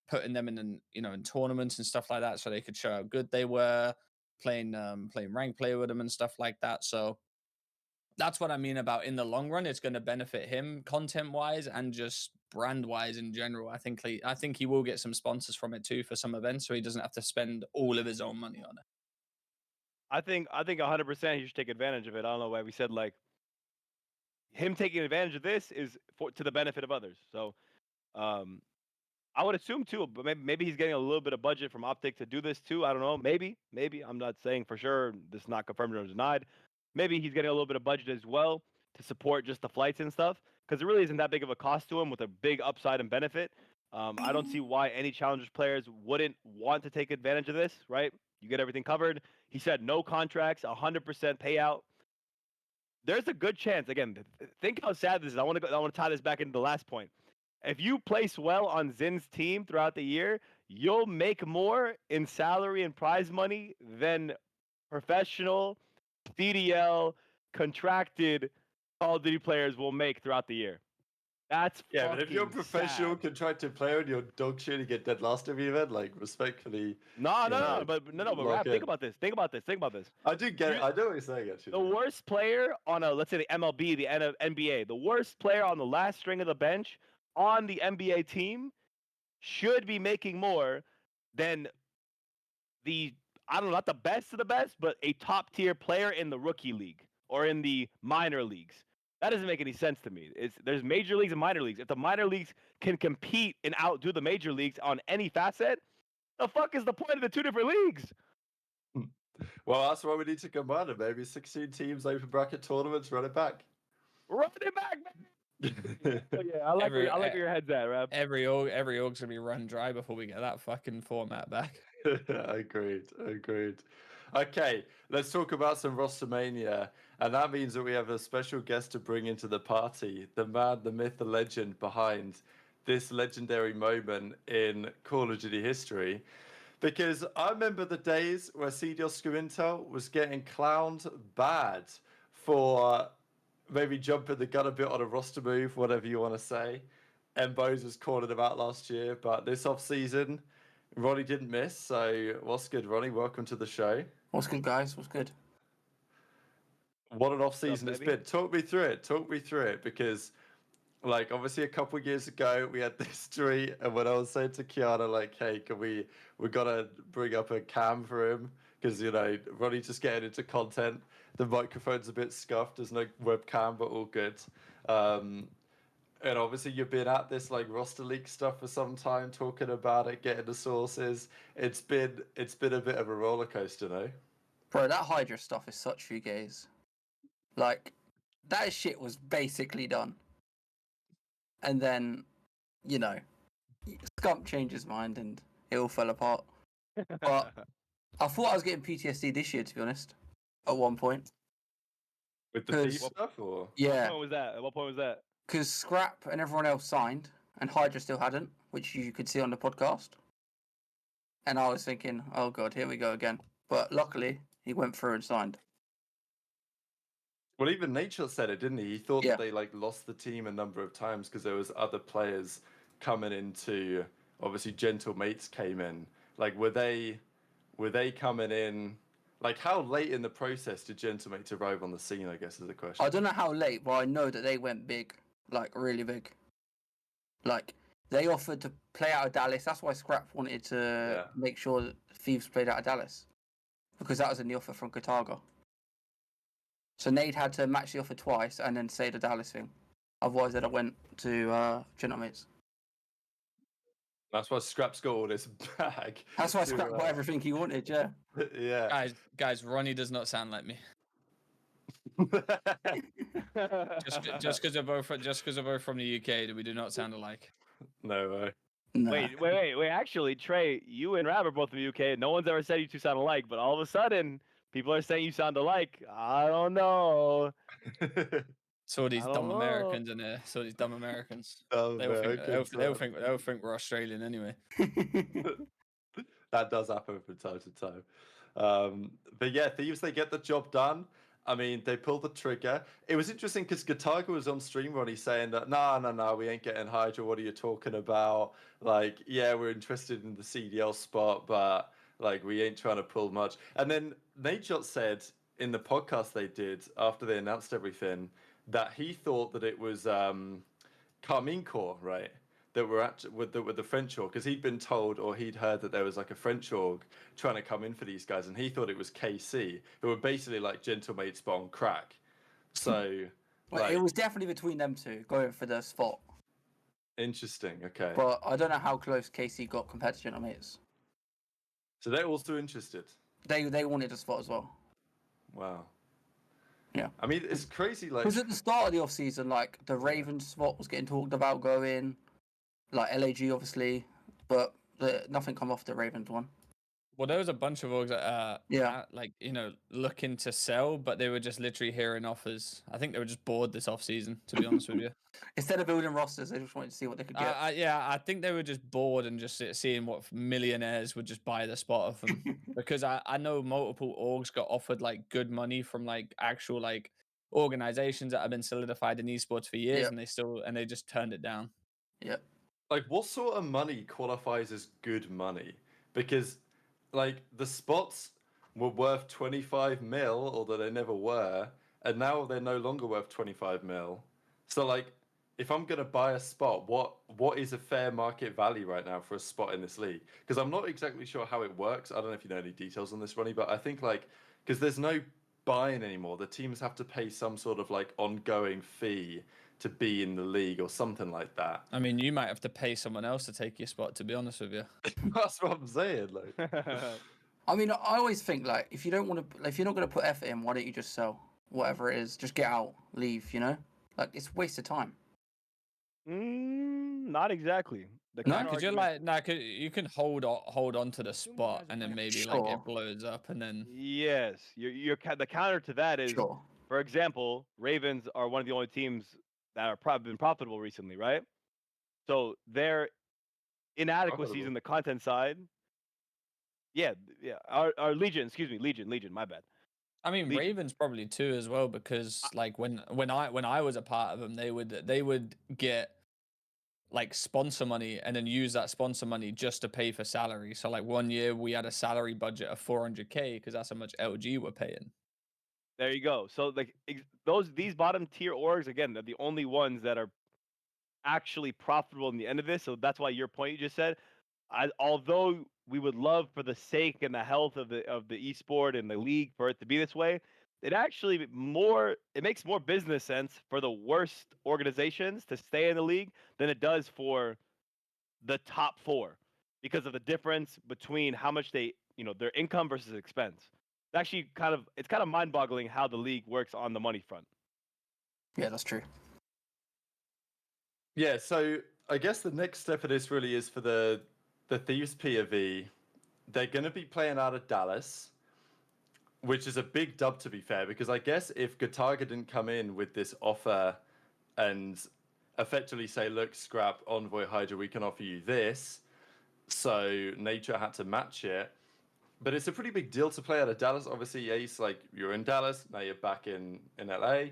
putting them in tournaments and stuff like that so they could show how good they were. Playing rank play with him and stuff like that. So that's what I mean about in the long run, it's going to benefit him content wise and just brand wise in general. I think he will get some sponsors from it too for some events, so he doesn't have to spend all of his own money on it. I think 100% he should take advantage of it. I don't know why we said like him taking advantage of this is to the benefit of others. So I would assume too, but maybe he's getting a little bit of budget from OpTic to do this too. I don't know. Maybe. I'm not saying for sure. This is not confirmed or denied. Maybe he's getting a little bit of budget as well to support just the flights and stuff, because it really isn't that big of a cost to him with a big upside and benefit. I don't see why any Challengers players wouldn't want to take advantage of this, right? You get everything covered. He said no contracts, 100% payout. There's a good chance. Again, think how sad this is. I want to tie this back into the last point. If you place well on Zin's team throughout the year, you'll make more in salary and prize money than professional CDL contracted Call of Duty players will make throughout the year. That's Yeah, but if you're a fucking professional sad. contracted player and you're dog shit and get dead last every event, like respectfully, No, you no, know, no, but no, no, but lock Rap, think in. about this. Think about this. Think about this. I do get it. You, I know what you're saying the actually. worst player on a, let's say, the MLB, the NBA, the worst player on the last string of the bench on the NBA team should be making more than the, I don't know, not the best of the best, but a top tier player in the rookie league or in the minor leagues. That doesn't make any sense to me. There's major leagues and minor leagues. If the minor leagues can compete and outdo the major leagues on any facet, the fuck is the point of the two different leagues? Well, that's why we need to combine it, maybe 16 teams, open bracket tournaments, run it back. Run it back, man. Oh, yeah, I like where your head's at, Rap. Every org's gonna be run dry before we get that fucking format back. Agreed. Okay, let's talk about some ROSTERMANIA, and that means that we have a special guest to bring into the party, the man, the myth, the legend behind this legendary moment in Call of Duty history. Because I remember the days where CDL Scrimintel was getting clowned bad for maybe jumping the gun a bit on a roster move, whatever you want to say. Embos was calling him out last year, but this off season, Ronnie didn't miss. So what's good, Ronnie? Welcome to the show. What's good, guys? What's good? What an off season it's baby? been. Talk me through it, because like obviously a couple of years ago we had this street, and when I was saying to Kiana like, hey, we gotta bring up a cam for him because you know Ronnie's just getting into content. The microphone's a bit scuffed. There's no webcam, but all good. And obviously you've been at this like roster leak stuff for some time, talking about it, getting the sources. It's been a bit of a roller coaster, no? Bro, that Hydra stuff is such fugazi. Like, that shit was basically done. And then, you know, Scump changed his mind and it all fell apart. But I thought I was getting PTSD this year, to be honest, at one point. With the 'Cause- thief stuff, or Yeah, What point was that? At what point was that? because Scrap and everyone else signed and Hydra still hadn't, which you could see on the podcast. And I was thinking, oh god, here we go again. But luckily, he went through and signed. well, even Nature said it, didn't he? He thought Yeah. that they like lost the team a number of times because there was other players coming into. Obviously, Gentle Mates came in. Like, were they coming in? Like, how late in the process did Gentle Mates arrive on the scene? I guess is the question. I don't know how late, but I know that they went big, like really big. Like they offered to play out of Dallas. That's why Scrap wanted to make sure that Thieves played out of Dallas, because that was in the offer from Kataga. So Nade had to match the offer twice and then say the Dallas thing. Otherwise, they'd have went to Gentlemates. That's why Scrap's got all this bag. That's why to, Scrap got everything he wanted. Yeah. Yeah. Guys, Ronnie does not sound like me. Just because we're both from the UK, we do not sound alike. No way. Nah. Wait. Actually, Trey, you and Rab are both from the UK. No one's ever said you two sound alike, but all of a sudden, people are saying you sound alike. I don't know. So these I don't dumb know. Americans in there. So these dumb Americans. Oh, They'll think we're Australian anyway. That does happen from time to time. But yeah, Thieves, they get the job done. I mean, they pull the trigger. It was interesting because Gataga was on stream, Ronnie, saying that, no, we ain't getting Hydra. What are you talking about? Like, yeah, we're interested in the CDL spot, but like, we ain't trying to pull much. And then Nadeshot said in the podcast they did after they announced everything that he thought that it was Carmine Corps, right? That were with the French org, because he'd been told or he'd heard that there was like a French org trying to come in for these guys, and he thought it was KC, who were basically like Gentlemates but on crack. So Well, it was definitely between them two going for the spot. Interesting. Okay. But I don't know how close KC got compared to Gentlemates. So they're also interested. They wanted a spot as well. Wow. Yeah. I mean, it's crazy. Like, Because at the start of the off-season, like, the Ravens spot was getting talked about going, like, LAG, obviously, but nothing come off the Ravens one. Well, there was a bunch of orgs that Yeah. like, you know, looking to sell, but they were just literally hearing offers. I think they were just bored this off season, to be honest with you. Instead of building rosters, they just wanted to see what they could get. I think they were just bored and just seeing what millionaires would just buy the spot of them. Because I know multiple orgs got offered like good money from like actual like organizations that have been solidified in esports for years, Yep. and they just turned it down. Yep. Like, what sort of money qualifies as good money? Because, like, the spots were worth 25 mil, although they never were, and now they're no longer worth 25 mil. So, like, if I'm gonna buy a spot, what is a fair market value right now for a spot in this league? Because I'm not exactly sure how it works. I don't know if you know any details on this, Ronnie, but I think like because there's no buying anymore, the teams have to pay some sort of like ongoing fee to be in the league or something like that. I mean, you might have to pay someone else to take your spot, to be honest with you. That's what I'm saying. Like, I mean, I always think like if you don't want to, if you're not going to put effort in, why don't you just sell whatever it is? Just get out, leave. You know, like it's a waste of time. Not exactly. The No, counter Because you're argument- like, nah, you can hold on to the spot, and then maybe like Sure. it blows up, and then yes, the counter to that is, Sure. for example, Ravens are one of the only teams that are been profitable recently, right? So their inadequacies Profitable. in the content side, yeah, our Legion, excuse me, Legion, my bad. I mean, Legion. Ravens probably too as well, because like when I was a part of them, they would get like sponsor money and then use that sponsor money just to pay for salary. So like one year we had a salary budget of 400K because that's how much LG were paying. There you go. So like these bottom tier orgs, again, they're the only ones that are actually profitable in the end of this. So that's why your point you just said, although we would love for the sake and the health of the esport and the league for it to be this way, it actually it makes more business sense for the worst organizations to stay in the league than it does for the top four, because of the difference between how much they, their income versus expense. It's actually kind of mind-boggling how the league works on the money front. Yeah, that's true. yeah. So I guess the next step of this really is for the Thieves POV. They're going to be playing out of Dallas, which is a big dub, to be fair, because I guess if Gataga didn't come in with this offer and effectively say, look, Scrap, Envoy, Hydra, we can offer you this, so Nature had to match it. But it's a pretty big deal to play out of Dallas. Obviously, Ace, like, you're in Dallas, now you're back in LA.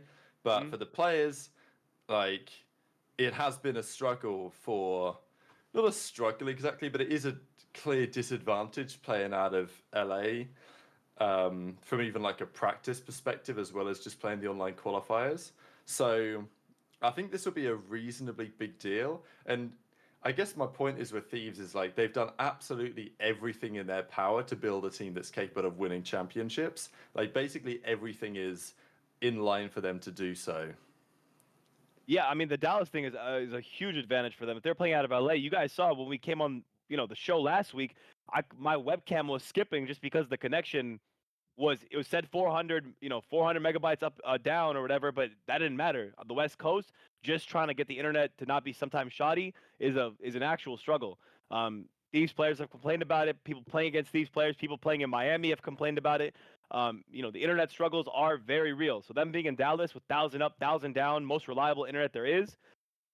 But for the players, like, it has been a struggle for, not a struggle exactly, but it is a clear disadvantage playing out of LA. From even like a practice perspective, as well as just playing the online qualifiers. So I think this will be a reasonably big deal. And I guess my point is with Thieves is like they've done absolutely everything in their power to build a team that's capable of winning championships. Like basically everything is in line for them to do so. Yeah, I mean the Dallas thing is a huge advantage for them. If they're playing out of LA, you guys saw when we came on, the show last week, my webcam was skipping just because the connection it was said 400 megabytes up down or whatever, but that didn't matter. On the West Coast, just trying to get the internet to not be sometimes shoddy is an actual struggle. These players have complained about it. People playing against these players, people playing in Miami have complained about it. The internet struggles are very real. So them being in Dallas with 1,000 up, 1,000 down, most reliable internet there is,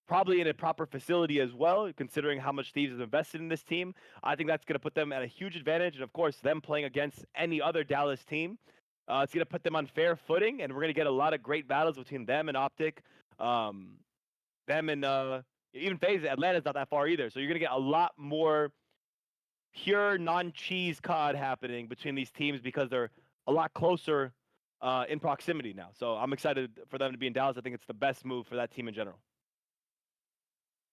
probably in a proper facility as well, considering how much Thieves have invested in this team. I think that's going to put them at a huge advantage. And of course, them playing against any other Dallas team, it's going to put them on fair footing. And we're going to get a lot of great battles between them and OpTic. Them and even FaZe, Atlanta's not that far either. So you're going to get a lot more pure non-cheese COD happening between these teams because they're a lot closer in proximity now. So I'm excited for them to be in Dallas. I think it's the best move for that team in general.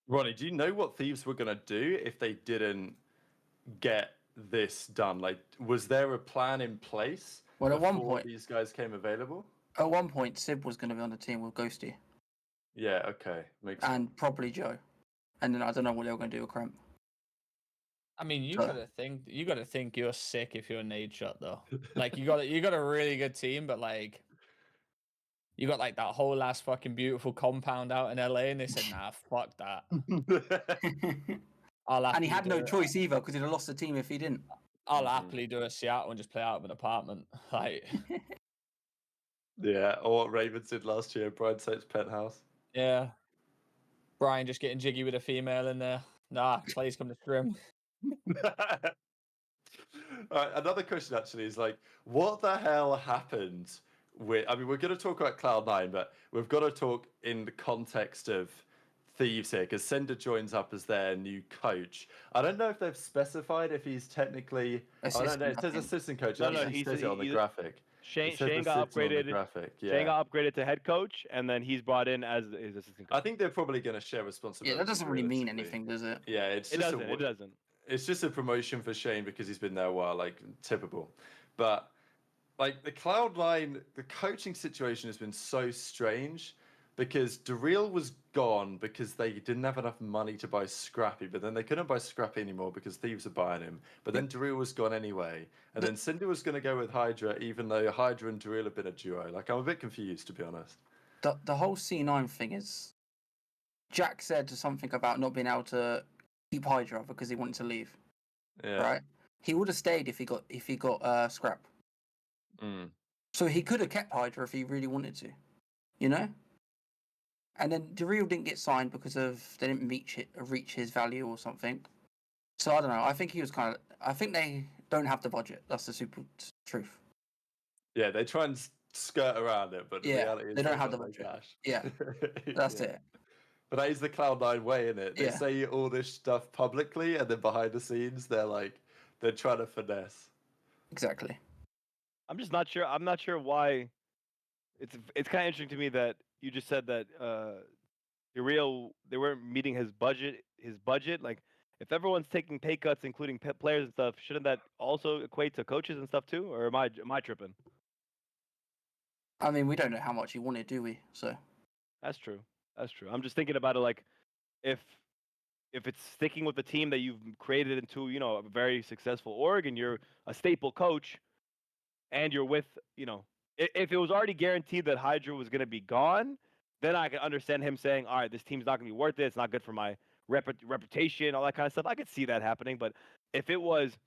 Ronnie, do you know what Thieves were going to do if they didn't get this done? Like, was there a plan in place Well, at before one point, these guys came available? Sib was going to be on the team with Ghosty Yeah, okay. Makes sense. and probably Joe. And then I don't know what they were going to do with Cramp. I mean, you Sure. gotta think you're sick if you're Nadeshot though. Like you got a really good team, but like you got like that whole ass fucking beautiful compound out in LA, and they said, nah, fuck that. And he had no choice either because he'd have lost the team if he didn't. I'll happily do a Seattle and just play out of an apartment. Like, Yeah, or what Ravens did last year, Brian Sate's penthouse. yeah. Brian just getting jiggy with a female in there. Nah, Clay's come to scrim. All right, another question actually is like, what the hell happened we're going to talk about Cloud9, but we've got to talk in the context of Thieves here, because Sender joins up as their new coach. I don't know if they've specified if he's technically. I don't know. It says assistant coach. No, It says it on the graphic. Shane It got says upgraded. Graphic. Yeah. Shane got upgraded to head coach, and then he's brought in as his assistant coach. I think they're probably going to share responsibility. Yeah, that doesn't really mean anything, does it? Yeah, it doesn't. It's just a promotion for Shane because he's been there a while, like typical. But like the Cloud9, the coaching situation has been so strange because Daryl was gone because they didn't have enough money to buy Scrappy, but then they couldn't buy Scrappy anymore because Thieves are buying him. But then Daryl was gone anyway, and then Cinder was going to go with Hydra, even though Hydra and Daryl have been a duo. Like, I'm a bit confused, to be honest. The whole C9 thing is, Jack said something about not being able to keep Hydra because he wanted to leave. Yeah. Right? He would have stayed if he got Scrap. Mm. So he could have kept Hydra if he really wanted to, you know. And then Daryl didn't get signed because they didn't reach his value or something. So I don't know. I think he was I think they don't have the budget. That's the super truth. Yeah, they try and skirt around it, but the reality is they don't have the budget. Cash. Yeah, that's it. But that is the Cloud9 way, isn't it? They Yeah. say all this stuff publicly, and then behind the scenes, they're trying to finesse. Exactly. I'm just not sure. I'm not sure why. It's kind of interesting to me that you just said that they weren't meeting his budget. Like, if everyone's taking pay cuts, including players and stuff, shouldn't that also equate to coaches and stuff too? Or am I tripping? I mean, we don't know how much he wanted, do we? So that's true. I'm just thinking about it like, if it's sticking with the team that you've created into, a very successful org, and you're a staple coach, and you're with, if it was already guaranteed that Hydra was going to be gone, then I could understand him saying, all right, this team's not going to be worth it. It's not good for my reputation, all that kind of stuff. I could see that happening. But if it was,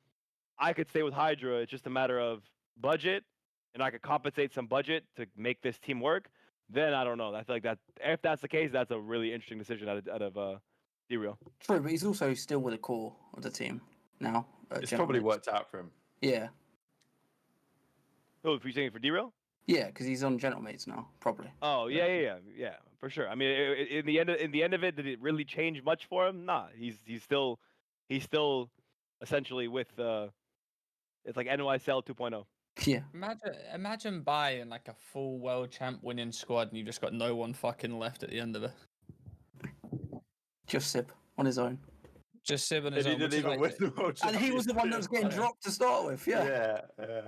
I could stay with Hydra, it's just a matter of budget, and I could compensate some budget to make this team work, then I don't know. I feel like that, if that's the case, that's a really interesting decision out of D-Real. True, but he's also still with the core of the team now. It's probably worked out for him. Yeah. Oh, if you're saying for D-Real? Yeah, because he's on Gentle Mates now, probably. Oh yeah, for sure. I mean, in the end of it, did it really change much for him? Nah, he's still essentially with it's like NYSL 2.0. Yeah. Imagine buying like a full world champ winning squad, and you just got no one fucking left at the end of it. Just Sib on his own. Just Sib on his and own. He didn't even win the world and he was the one that was getting dropped to start with. Yeah. Yeah.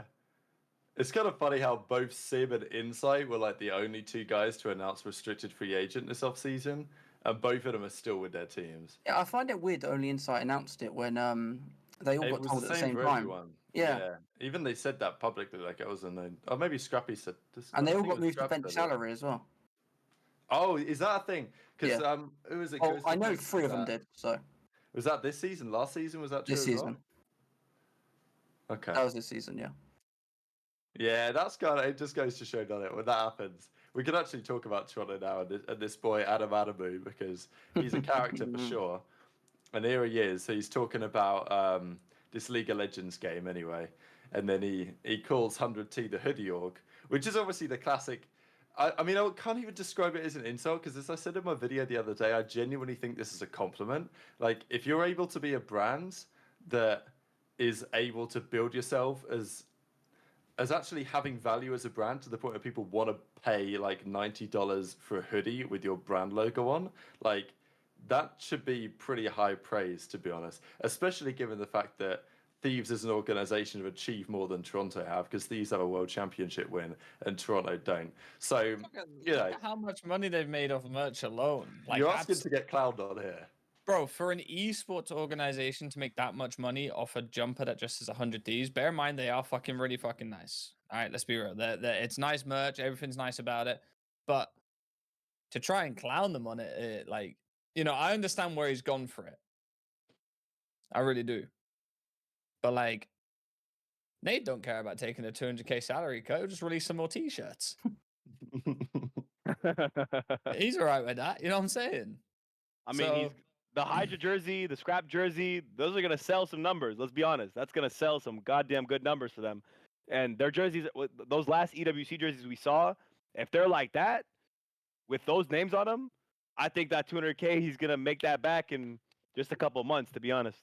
It's kind of funny how both Sib and Insight were like the only two guys to announce restricted free agent this offseason, and both of them are still with their teams. Yeah, I find it weird that only Insight announced it when they all got told at the same time. Everyone. Yeah. Even they said that publicly, like it was unknown. Or maybe Scrappy said this. And they all got moved to bench salary as well. Oh, is that a thing? Because who was it? Oh, I know 3 of them did. So was that this season? Last season was that true this season? Well? Okay. That was this season, yeah. Yeah, that's kind of, it just goes to show, doesn't it? When that happens, we can actually talk about Toronto now and this boy, Adam Adamu, because he's a character for sure. And here he is. So he's talking about this League of Legends game anyway. And then he calls 100T the hoodie org, which is obviously the classic. I mean, I can't even describe it as an insult, because as I said in my video the other day, I genuinely think this is a compliment. Like, if you're able to be a brand that is able to build yourself as actually having value as a brand to the point where people want to pay like $90 for a hoodie with your brand logo on, like that should be pretty high praise, to be honest, especially given the fact that Thieves as an organization have achieved more than Toronto have, because Thieves have a world championship win and Toronto don't. So, look at how much money they've made off merch alone. Like, you're asking to get Cloud on here. Bro, for an esports organization to make that much money off a jumper that just has 100 Ds, bear in mind they are fucking really fucking nice. All right, let's be real. It's nice merch. Everything's nice about it. But to try and clown them on it, like, I understand where he's gone for it. I really do. But, like, Nate don't care about taking a 200K salary cut. He'll just release some more T-shirts. He's all right with that. You know what I'm saying? I mean, the Hydra jersey, the Scrap jersey, those are going to sell some numbers. Let's be honest. That's going to sell some goddamn good numbers for them. And their jerseys, those last EWC jerseys we saw, if they're like that, with those names on them, I think that 200K he's gonna make that back in just a couple months. To be honest.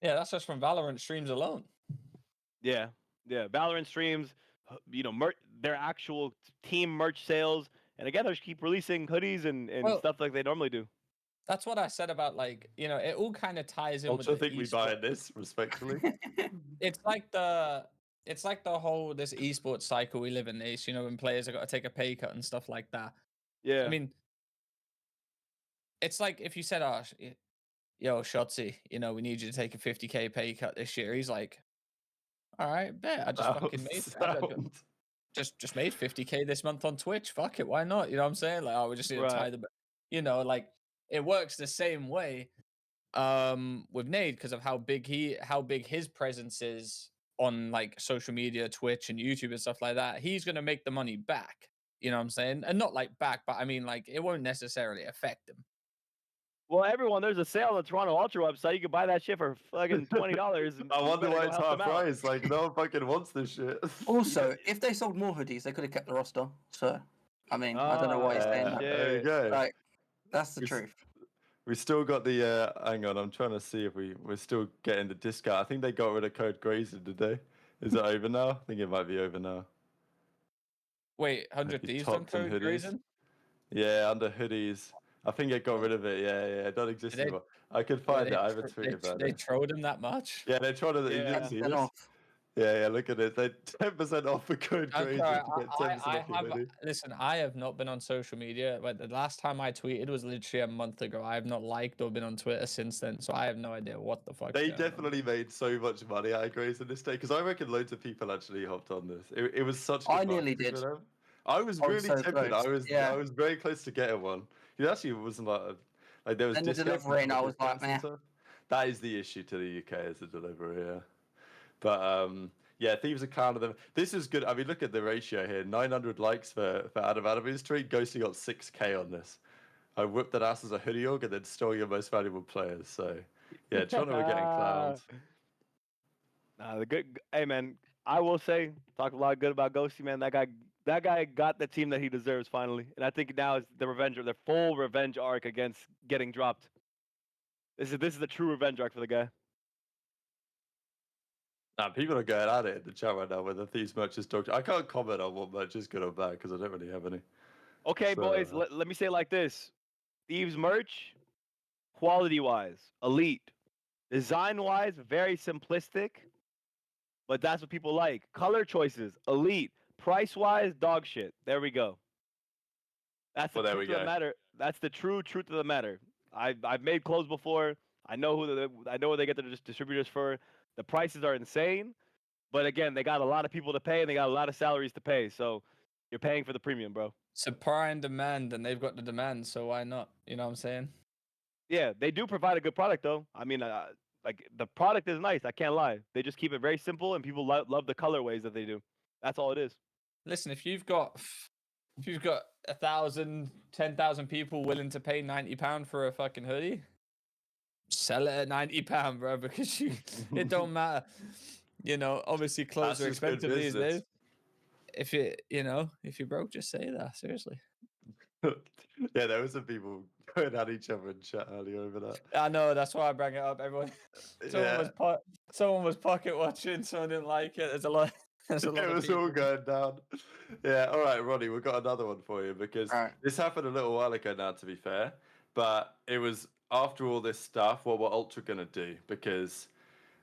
Yeah, that's just from Valorant streams alone. Yeah, Valorant streams, their actual team merch sales, and again, they just keep releasing hoodies and stuff like they normally do. That's what I said about it all kind of ties in. Also, with the think we buy this respectfully. It's like the whole this esports cycle we live in. When players have got to take a pay cut and stuff like that. Yeah, I mean, it's like if you said, "Oh, yo, Shotzi, we need you to take a 50K pay cut this year." He's like, "All right, bet. I just fucking made just made 50K this month on Twitch. Fuck it, why not? You know what I'm saying? Like, oh, we just need to tie the, like it works the same way with Nade because of how big his presence is on like social media, Twitch and YouTube and stuff like that. He's gonna make the money back. You know what I'm saying? And not like back, but I mean like it won't necessarily affect him. Well, everyone, there's a sale on the Toronto Ultra website. You can buy that shit for fucking $20. I wonder why it's half price. Like, no one fucking wants this shit. Also, if they sold more hoodies, they could have kept the roster. So, I mean, I don't know why he's saying that. There you go. Like, that's the truth. We still got the. Hang on, I'm trying to see if we're still getting the discount. I think they got rid of code Grazer today. Is it over now? I think it might be over now. Wait, 100 Thieves on code Grazer? Yeah, under hoodies. I think it got rid of it. Yeah, it doesn't exist anymore. I could find it. I have a tweet about it. They trolled him that much? Yeah, they trolled it. You didn't see this? Yeah, look at it. They 10% off for code Grazer to get 10% off your hoodie. Listen, I have not been on social media. But the last time I tweeted was literally a month ago. I have not liked or been on Twitter since then, so I have no idea what the fuck. They definitely made so much money out of Grazer this day because I reckon loads of people actually hopped on this. It was such. I nearly did. I was really tempted. I was very close to getting one. It actually wasn't like there was. And the delivery, and I was like, man. That is the issue to the UK as a delivery, yeah. But yeah, Thieves are kind of them. This is good. I mean, look at the ratio here. 900 likes for Adam Adam's tweet. Ghosty got 6K on this. I whipped that ass as a hoodie org and then stole your most valuable players. So yeah, Toronto were getting clowned. Hey man, I will say, talk a lot good about Ghosty, man. That guy got the team that he deserves finally, and I think now is the full revenge arc against getting dropped. This is the true revenge arc for the guy. Nah, people are going at it in the chat right now whether Thieves merch is talked. I can't comment on what merch is good or bad because I don't really have any. Okay, boys, let me say it like this: Thieves merch, quality-wise, elite. Design-wise, very simplistic, but that's what people like. Color choices, elite. Price-wise, dog shit. There we go. That's the truth of the matter. That's the true truth of the matter. I've made clothes before. I know where they get their distributors for. The prices are insane, but again, they got a lot of people to pay and they got a lot of salaries to pay. So you're paying for the premium, bro. Supply and demand, and they've got the demand, so why not? You know what I'm saying? Yeah, they do provide a good product though. I mean, like the product is nice. I can't lie. They just keep it very simple, and people love the colorways that they do. That's all it is. Listen, if you've got 1,000, 10,000 people willing to pay £90 for a fucking hoodie, sell it at £90, bro, because it don't matter. Obviously clothes are expensive these days. If you're broke, just say that. Seriously. Yeah, there was some people going at each other in chat earlier over that. I know, that's why I bring it up. Everyone, someone was pocket watching, someone didn't like it. There's a lot. It was all going down. Yeah, all right, Ronnie, we've got another one for you because this happened a little while ago now, to be fair. But it was after all this stuff, what were Ultra going to do? Because,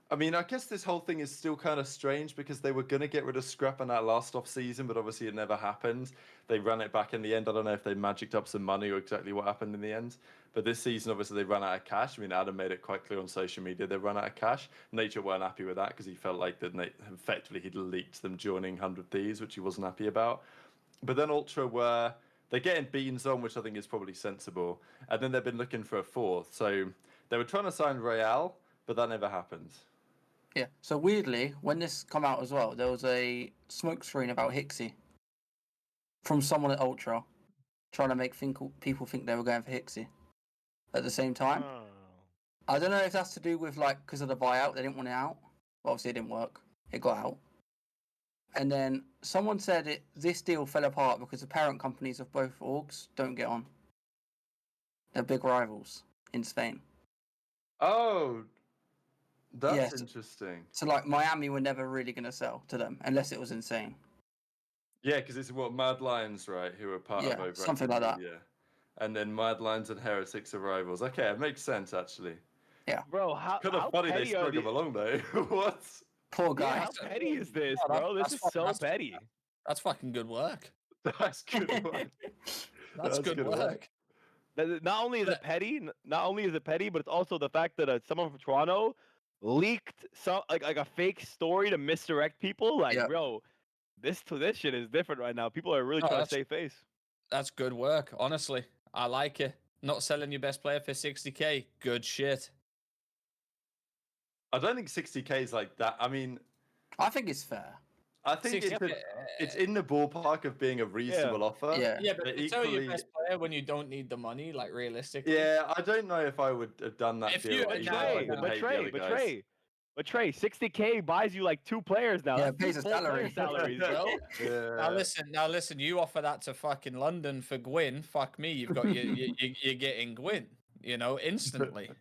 I mean, I guess this whole thing is still kind of strange because they were going to get rid of Scrap in that last off season, but obviously it never happened. They ran it back in the end. I don't know if they magicked up some money or exactly what happened in the end. But this season, obviously, they ran out of cash. I mean, Adam made it quite clear on social media they ran out of cash. Nature weren't happy with that because he felt like that effectively he'd leaked them joining 100 Thieves, which he wasn't happy about. But then Ultra they're getting beans on, which I think is probably sensible. And then they've been looking for a fourth. So they were trying to sign Real, but that never happened. Yeah. So weirdly, when this come out as well, there was a smoke screen about Hixie from someone at Ultra trying to make people think they were going for Hixie at the same time. Oh. I don't know if that's to do with because of the buyout, they didn't want it out. Well, obviously it didn't work. It got out. And then someone said this deal fell apart because the parent companies of both orgs don't get on. They're big rivals in Spain. Oh, that's Yes. interesting. So like Miami were never really going to sell to them unless it was insane. Yeah, because it's what Mad Lions, right? Who are part of Overactive something like that. Media. And then Mad Lions and Heretics are rivals. Okay, it makes sense actually. Yeah. Bro, how Kind of funny they petty are strung him these? along though. What? Poor Yeah, guy. how petty is this, No, bro? This is so petty. That's fucking good work. That's good work. That's good work. Not only is it petty, but it's also the fact that someone from Toronto leaked some like a fake story to misdirect people. Like, Yeah. bro, this shit is different right now. People are really No, trying to save face. That's good work, honestly. I like it. Not selling your best player for 60k. Good shit. I don't think 60k is like that. I mean, I think it's fair. I think it's in the ballpark of being a reasonable offer. Yeah. But to sell your best player when you don't need the money, like realistically. Yeah, I don't know if I would have done that If deal. you- even if I didn't hate the other guys. But Trey, 60k buys you like 2 players now. Yeah, That's pays 2 a full salary. player salaries, bro. Yeah. Now listen. You offer that to fucking London for Gwyn. Fuck me. You've got you're getting Gwyn. You know, instantly.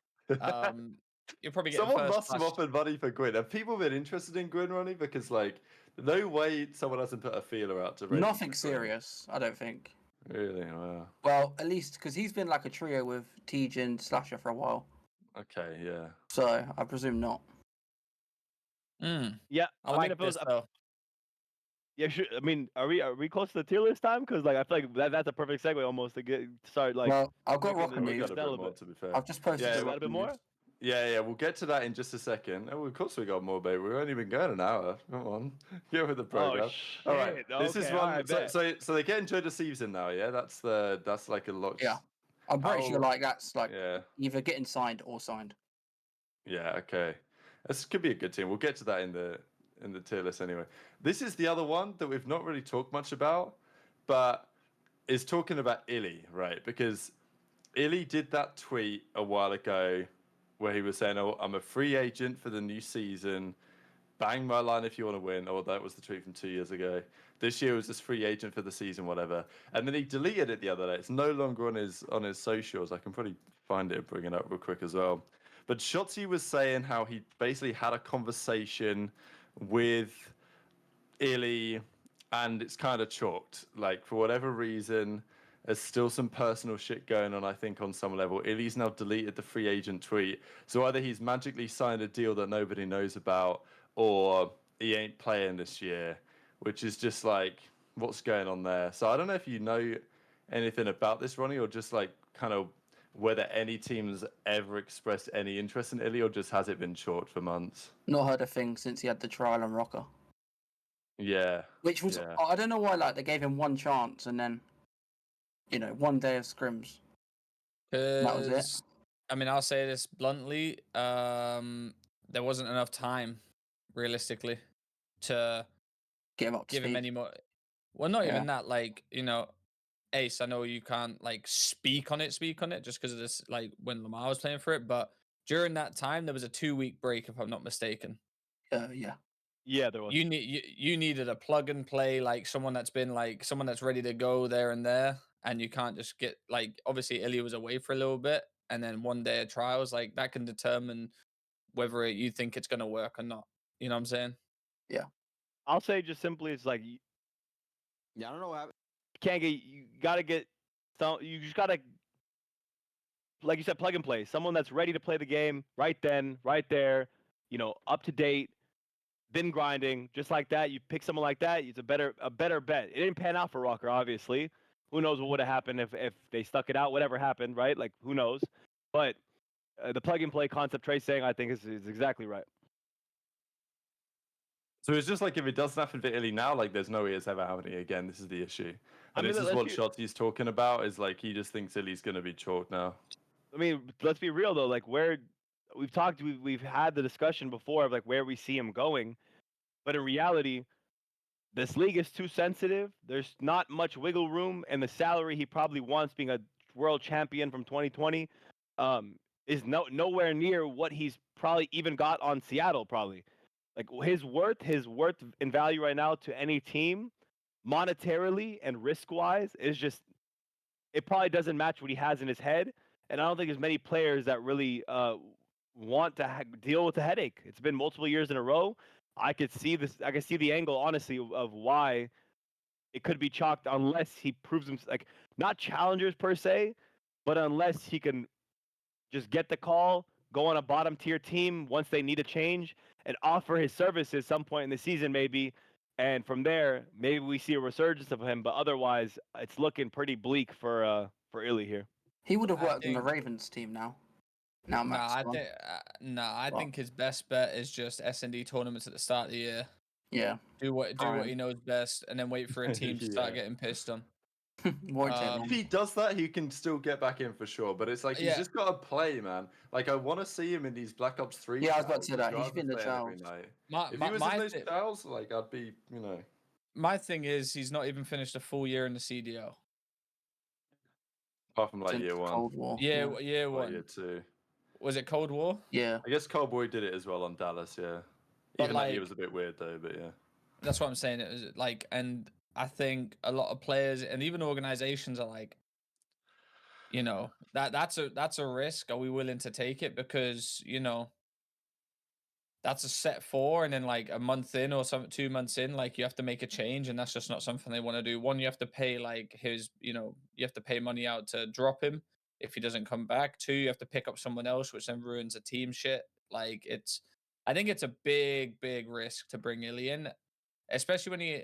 You're probably getting Someone first must have class. offered money for Gwyn. Have people been interested in Gwyn, Ronnie? Because like, no way someone hasn't put a feeler out to. Nothing serious, I don't think. Really? Wow. Well, at least because he's been like a trio with TJ and Slasher for a while. Okay. Yeah. So I presume not. Yeah, I mean, like if it was this though. Yeah, sure. I mean, are we close to the tier list time? Because like I feel like that's a perfect segue almost to start like. Well, I've got breaking Rokkr the We news. got a bit more, to be fair. I've just posted. Yeah, the got a bit Rokkr more. news. Yeah, we'll get to that in just a second. Oh, of course we got more, babe. We've only been going an hour. Come on, get with the program. Oh, All right, shit. this is Okay, one. alright, So they get Enjoy the Thieves in now, yeah. That's like a lock. Yeah. I'm pretty sure like that's like Yeah. either getting signed or signed. Yeah. Okay. This could be a good team. We'll get to that in the tier list anyway. This is the other one that we've not really talked much about, but is talking about Illey, right? Because Illey did that tweet a while ago where he was saying, "Oh, I'm a free agent for the new season. Bang my line if you want to win." Oh, that was the tweet from 2 years ago. This year was just free agent for the season, whatever. And then he deleted it the other day. It's no longer on his socials. I can probably find it and bring it up real quick as well. But Shotzi was saying how he basically had a conversation with Illey, and it's kind of chalked. Like, for whatever reason, there's still some personal shit going on, I think, on some level. Illey's now deleted the free agent tweet. So either he's magically signed a deal that nobody knows about, or he ain't playing this year, which is just like, what's going on there? So I don't know if you know anything about this, Ronnie, or just like kind of whether any team's ever expressed any interest in Illey, or just has it been chalked for months? Not heard a thing since he had the trial on Rokkr. Yeah. Which was I don't know why like they gave him one chance and then 1 day of scrims. That was it. I mean, I'll say this bluntly. There wasn't enough time, realistically, to give him any more. Well, not even that. Like, Ace, I know you can't like speak on it just because of this, like when Lamar was playing for it. But during that time, there was a 2-week break, if I'm not mistaken. Yeah, there was. You needed a plug and play, like someone that's ready to go there and there, and you can't just get like, obviously Illey was away for a little bit, and then 1 day of trials, like that can determine whether you think it's gonna work or not. You know what I'm saying? Yeah. I'll say just simply, it's like, I don't know. You gotta get some. You just gotta, like you said, plug and play. Someone that's ready to play the game right then, right there. Up to date. Been grinding just like that. You pick someone like that, it's a better bet. It didn't pan out for Rokkr, obviously. Who knows what would have happened if they stuck it out? Whatever happened, right? Like, who knows? But the plug and play concept Trey's saying, I think is exactly right. So it's just like if it doesn't happen for Illey now, like there's no way it's ever happening again. This is the issue. And this is what Shotzi's talking about, is like he just thinks Illey's going to be chalked now. I mean, let's be real though. Like, where we've had the discussion before of like where we see him going, but in reality, this league is too sensitive. There's not much wiggle room, and the salary he probably wants, being a world champion from 2020, is nowhere near what he's probably even got on Seattle. Probably, Like his worth in value right now to any team, monetarily and risk wise, is just it probably doesn't match what he has in his head. And I don't think there's many players that really want to deal with the headache. It's been multiple years in a row. I could see this. I could see the angle, honestly, of why it could be chalked unless he proves himself, like not challengers per se, but unless he can just get the call, go on a bottom tier team once they need a change, and offer his services some point in the season maybe. And from there, maybe we see a resurgence of him. But otherwise, it's looking pretty bleak for Illey here. He would have I worked on the think- Ravens team now. Now No, Matt's I gone. think I What? think his best bet is just S&D tournaments at the start of the year. Yeah. Do what Fine. he knows best, and then wait for a team to start Yeah. getting pissed on. Won't take Um, long. If he does that, he can still get back in for sure. But it's like he's Yeah. just got to play, man. Like I want to see him in these Black Ops 3. Yeah, I was about to say trials. that. I'd He's been the rather play him every trials. night. My If my he was my, in those thi- trials, like I'd be, you know. my thing is he's not even finished a full year in the CDL. Apart from like Since year one, Cold War. Year or year one. year two. Was it Cold War? Yeah. I guess Cowboy did it as well on Dallas, yeah. But, Even that year like- was a bit weird though, but yeah. That's what I'm saying. It was like, and I think a lot of players and even organizations are like, you know, that's a risk. Are we willing to take it? Because, you know, that's a set 4, and then like a month in or 2 months in, like you have to make a change, and that's just not something they want to do. One, you have to pay like his, you know, you have to pay money out to drop him if he doesn't come back. 2, you have to pick up someone else, which then ruins a team shit. Like I think it's a big risk to bring Illey in, especially when he.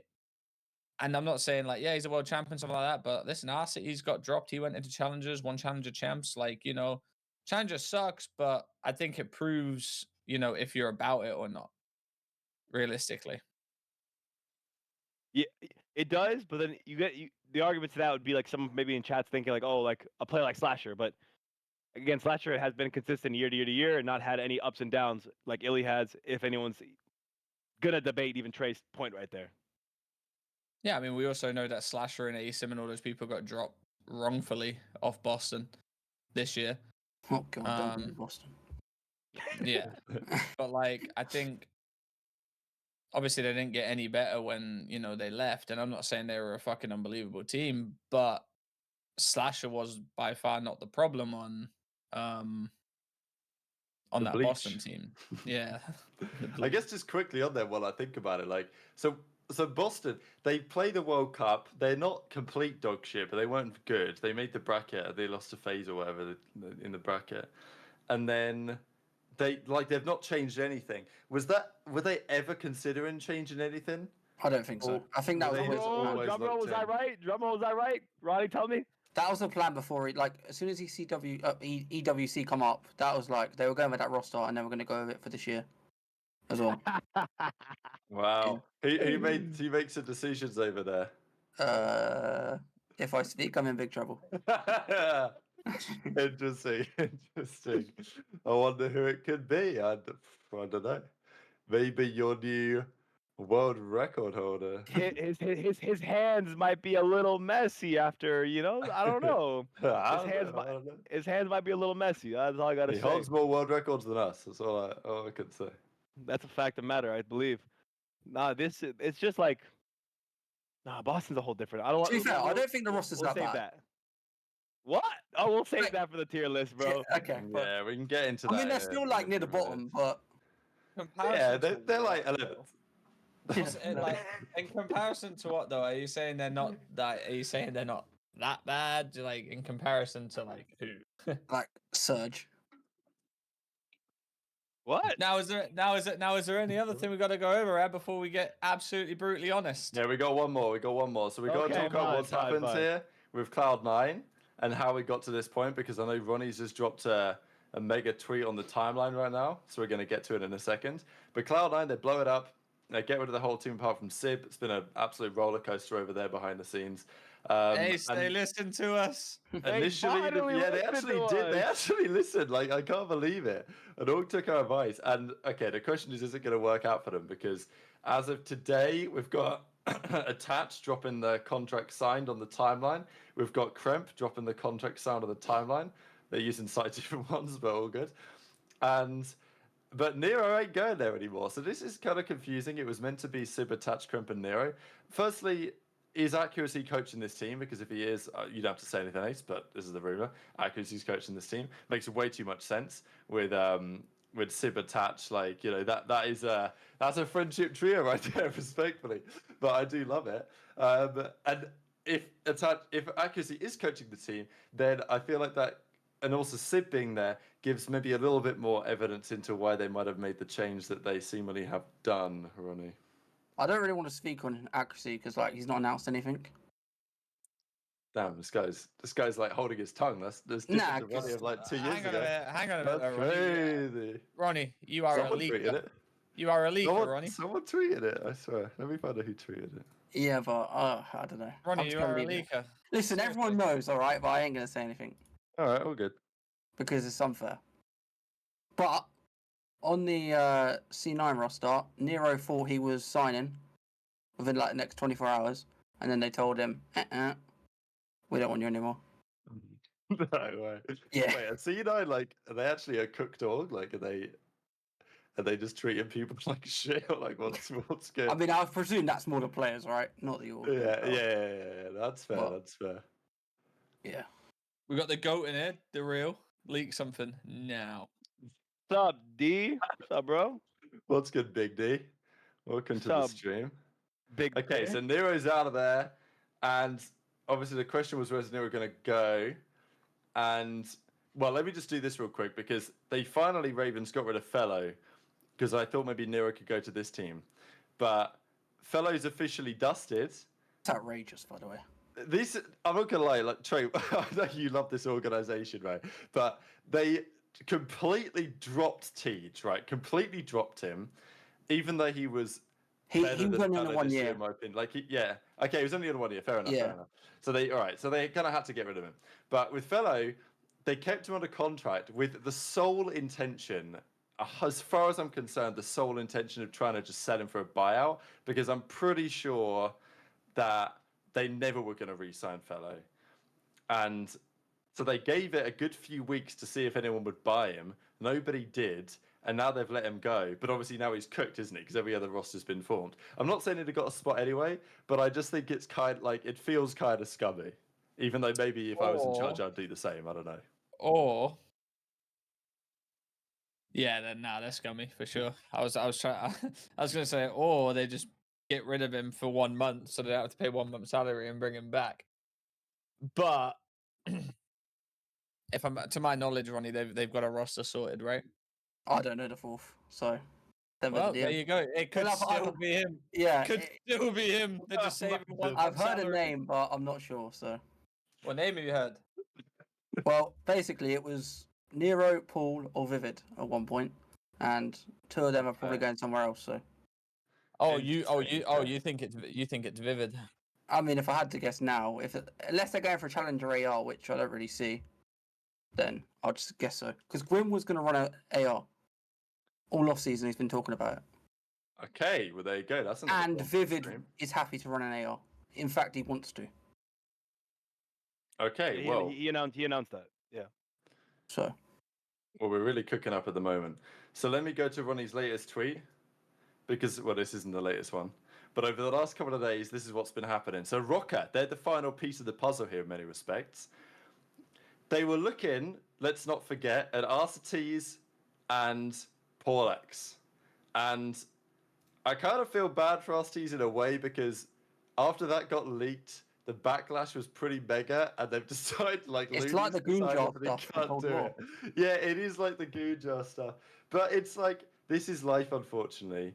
And I'm not saying like, yeah, he's a world champion, something like that. But listen, our city's got dropped. He went into challengers, won challenger champs. Like, you know, challenger sucks, but I think it proves, you know, if you're about it or not. Realistically. Yeah, it does. But then the argument to that would be like someone maybe in chat's thinking like, oh, like a player like Slasher. But again, Slasher has been consistent year to year to year and not had any ups and downs like Illey has. If anyone's gonna debate even Trey's point right there. Yeah, I mean, we also know that Slasher and Asim and all those people got dropped wrongfully off Boston this year. Oh god, don't go to Boston. Yeah. But like, I think obviously they didn't get any better when, you know, they left. And I'm not saying they were a fucking unbelievable team, but Slasher was by far not the problem on The that bleach. Boston team. Yeah. I guess just quickly on there while I think about it, like so Boston, they play the World Cup. They're not complete dog shit, but they weren't good. They made the bracket. They lost to FaZe or whatever in the bracket, and then they've not changed anything. Were they ever considering changing anything? I don't think so. Or I think that was they always just the plan. always Drum roll, was looked I in. right? Drum roll, was I right? Ronnie, tell me. That was the plan before it. Like as soon as EWC come up, that was like they were going with that roster, and they were going to go with it for this year, as well. Wow, he makes the decisions over there. If I speak, I'm in big trouble. Interesting. I wonder who it could be. I don't know. Maybe your new world record holder. His hands might be a little messy after, you know, I don't know. I His don't know. His hands might be a little messy. That's all I gotta He say. holds more world records than us. That's all I can say. That's a fact of matter, I believe. Nah, it's just like, nah, Boston's a whole different. I don't. To be fair, I don't think the roster's We'll that save bad. that. What? Oh, we'll save Like- that for the tier list, bro. Okay, but Yeah, we can get into that. I mean they're in still in like a near the few bottom, minutes. but Yeah, Comparison to they're like what, 11th. though? Like, in comparison to what though? Are you saying they're not that? Are you saying they're not that bad? Like in comparison to like who? like Surge. What? Now is there any other thing we got to go over, Ed, before we get absolutely brutally honest? Yeah, we got one more. So we got to Okay, talk about fine, what's fine, happened fine. here with Cloud9 and how we got to this point, because I know Ronnie's just dropped a mega tweet on the timeline right now, so we're going to get to it in a second. But Cloud9, they blow it up. They get rid of the whole team apart from Sib. It's been an absolute roller coaster over there behind the scenes. Hey, and stay listen to us. initially, finally they listened actually to did. They us. actually listened. Like, I can't believe it. And all took our advice. And okay, the question is it going to work out for them? Because as of today, we've got Attach dropping the contract signed on the timeline. We've got Kremp dropping the contract signed on the timeline. They're using slightly different ones, but all good. And But Nero ain't going there anymore. So this is kind of confusing. It was meant to be Sib, Attach, Crimp, and Nero. Firstly, is Accuracy coaching this team? Because if he is, you don't have to say anything else, but this is the rumor. Accuracy's coaching this team. Makes way too much sense with Sib, Attach. Like, you know, that's a friendship trio right there, respectfully. But I do love it. And if Accuracy is coaching the team, then I feel like that, and also Sib being there, gives maybe a little bit more evidence into why they might have made the change that they seemingly have done, Ronnie. I don't really want to speak on Accuracy because like he's not announced anything. Damn, this guy's like holding his tongue. That's different to Ronnie of like 2 years ago. Hang on a That's minute, crazy. Ronnie, you are Someone a tweeted leaker. it. You are a leaker, Ronnie. Someone tweeted it, I swear. Let me find out who tweeted it. Yeah, but I don't know. Ronnie, you are a leaker. Listen, Seriously. everyone knows, all right, but I ain't gonna say anything Alright, all good. because it's unfair. But on the C9 roster, Nero thought he was signing within like the next 24 hours, and then they told him, we don't want you anymore. No way. Yeah. Wait, and C9, like, are they actually a cooked org? Like, are they just treating people like shit? Or like, what's good? I mean, I presume that's more the players, right? Not the org. Yeah. That's fair. Well, That's fair. Yeah. We got the goat in here, the real. Leak something now. What's up, D? What's up, bro? What's good, Big D? Welcome to the stream. Big Okay, D. so Nero's out of there, and obviously the question was where's Nero going to go? And well, let me just do this real quick because they finally Ravens got rid of Fellow because I thought maybe Nero could go to this team, but Fellow's officially dusted. It's outrageous, by the way. This, I'm not gonna lie, like Trey, I know you love this organization, right? But they completely dropped Tej, right? Completely dropped him, even though he was He was only on a 1 year. in my opinion. Like, okay, he was only on 1 year. Fair enough. Yeah. Fair enough. So they kind of had to get rid of him. But with Fellow, they kept him under contract with the sole intention, as far as I'm concerned, the sole intention of trying to just sell him for a buyout, because I'm pretty sure that they never were going to re-sign Fellow. And so they gave it a good few weeks to see if anyone would buy him. Nobody did. And now they've let him go. But obviously now he's cooked, isn't he? Because every other roster's been formed. I'm not saying he'd have got a spot anyway, but I just think it's it feels kind of scummy. Even though maybe if I was in charge, I'd do the same. I don't know. Or yeah, they're scummy for sure. I was gonna say, or they just get rid of him for 1 month so they don't have to pay 1 month's salary and bring him back. But if I'm to my knowledge, Ronnie, they've got a roster sorted, right? I don't know the fourth, so. Well, there you go. It could still be him. Yeah. Could still be him. They're just saving one. I've heard a name, but I'm not sure, so. What name have you heard? Well, basically, it was Nero, Paul, or Vivid at one point, and two of them are probably going somewhere else. So. You think it's Vivid? I mean, if I had to guess now, unless they're going for a Challenger AR, which I don't really see, then I'll just guess so. Because Grim was going to run an AR all off season. He's been talking about it. Okay, well there you go. That's and Vivid is happy to run an AR. In fact, he wants to. Okay, well, he announced that. Yeah. So. Well, we're really cooking up at the moment. So let me go to Ronnie's latest tweet because this isn't the latest one. But over the last couple of days, this is what's been happening. So Rokkr, they're the final piece of the puzzle here in many respects. They were looking, let's not forget, at RCTs and Porlex. And I kind of feel bad for RCTs in a way because after that got leaked, the backlash was pretty mega, and they've decided it's like the Goonjar stuff. Can't do it. Yeah, it is like the Goonjar stuff. But it's like, this is life, unfortunately.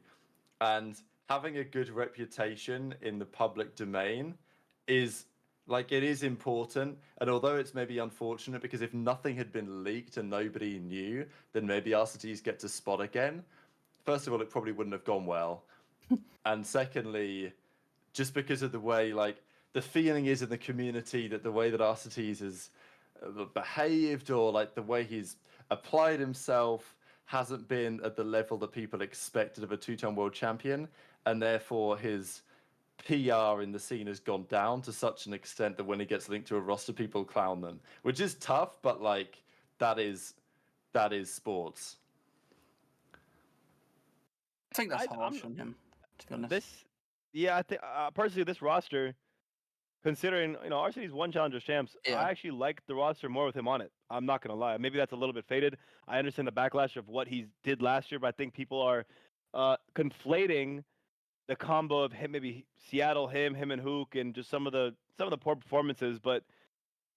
And having a good reputation in the public domain is like, it is important. And although it's maybe unfortunate because if nothing had been leaked and nobody knew, then maybe RCTs get to spot again. First of all, it probably wouldn't have gone well. And secondly, just because of the way, like, the feeling is in the community that the way that RCTs has behaved or like the way he's applied himself hasn't been at the level that people expected of a two-time world champion, and therefore his PR in the scene has gone down to such an extent that when he gets linked to a roster, people clown them, which is tough, but like that is sports. think that's harsh on him, to be honest. I think personally this roster, considering RCD's won Challengers champs, I actually like the roster more with him on it. I'm not gonna lie. Maybe that's a little bit faded. I understand the backlash of what he did last year, but I think people are conflating the combo of him, maybe Seattle, him and Huke, and just some of the poor performances. But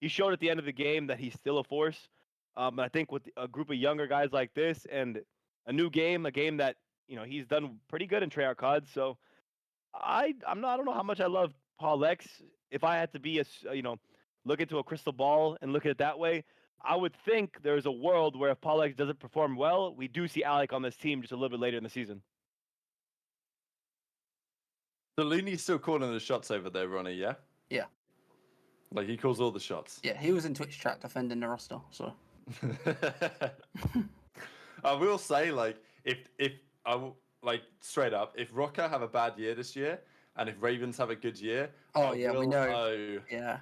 he showed at the end of the game that he's still a force. And I think with a group of younger guys like this and a new game, a game that he's done pretty good in Treyarch COD. So I don't know how much I love Paul X. If I had to be look into a crystal ball and look at it that way, I would think there's a world where if Paul X doesn't perform well, we do see Alec on this team just a little bit later in the season. So Looney's still calling the shots over there, Ronnie, yeah? Yeah. Like, he calls all the shots? Yeah, he was in Twitch chat defending the roster, so. I will say, like, straight up, if Rokkr have a bad year this year, and if Ravens have a good year, we know. Yeah.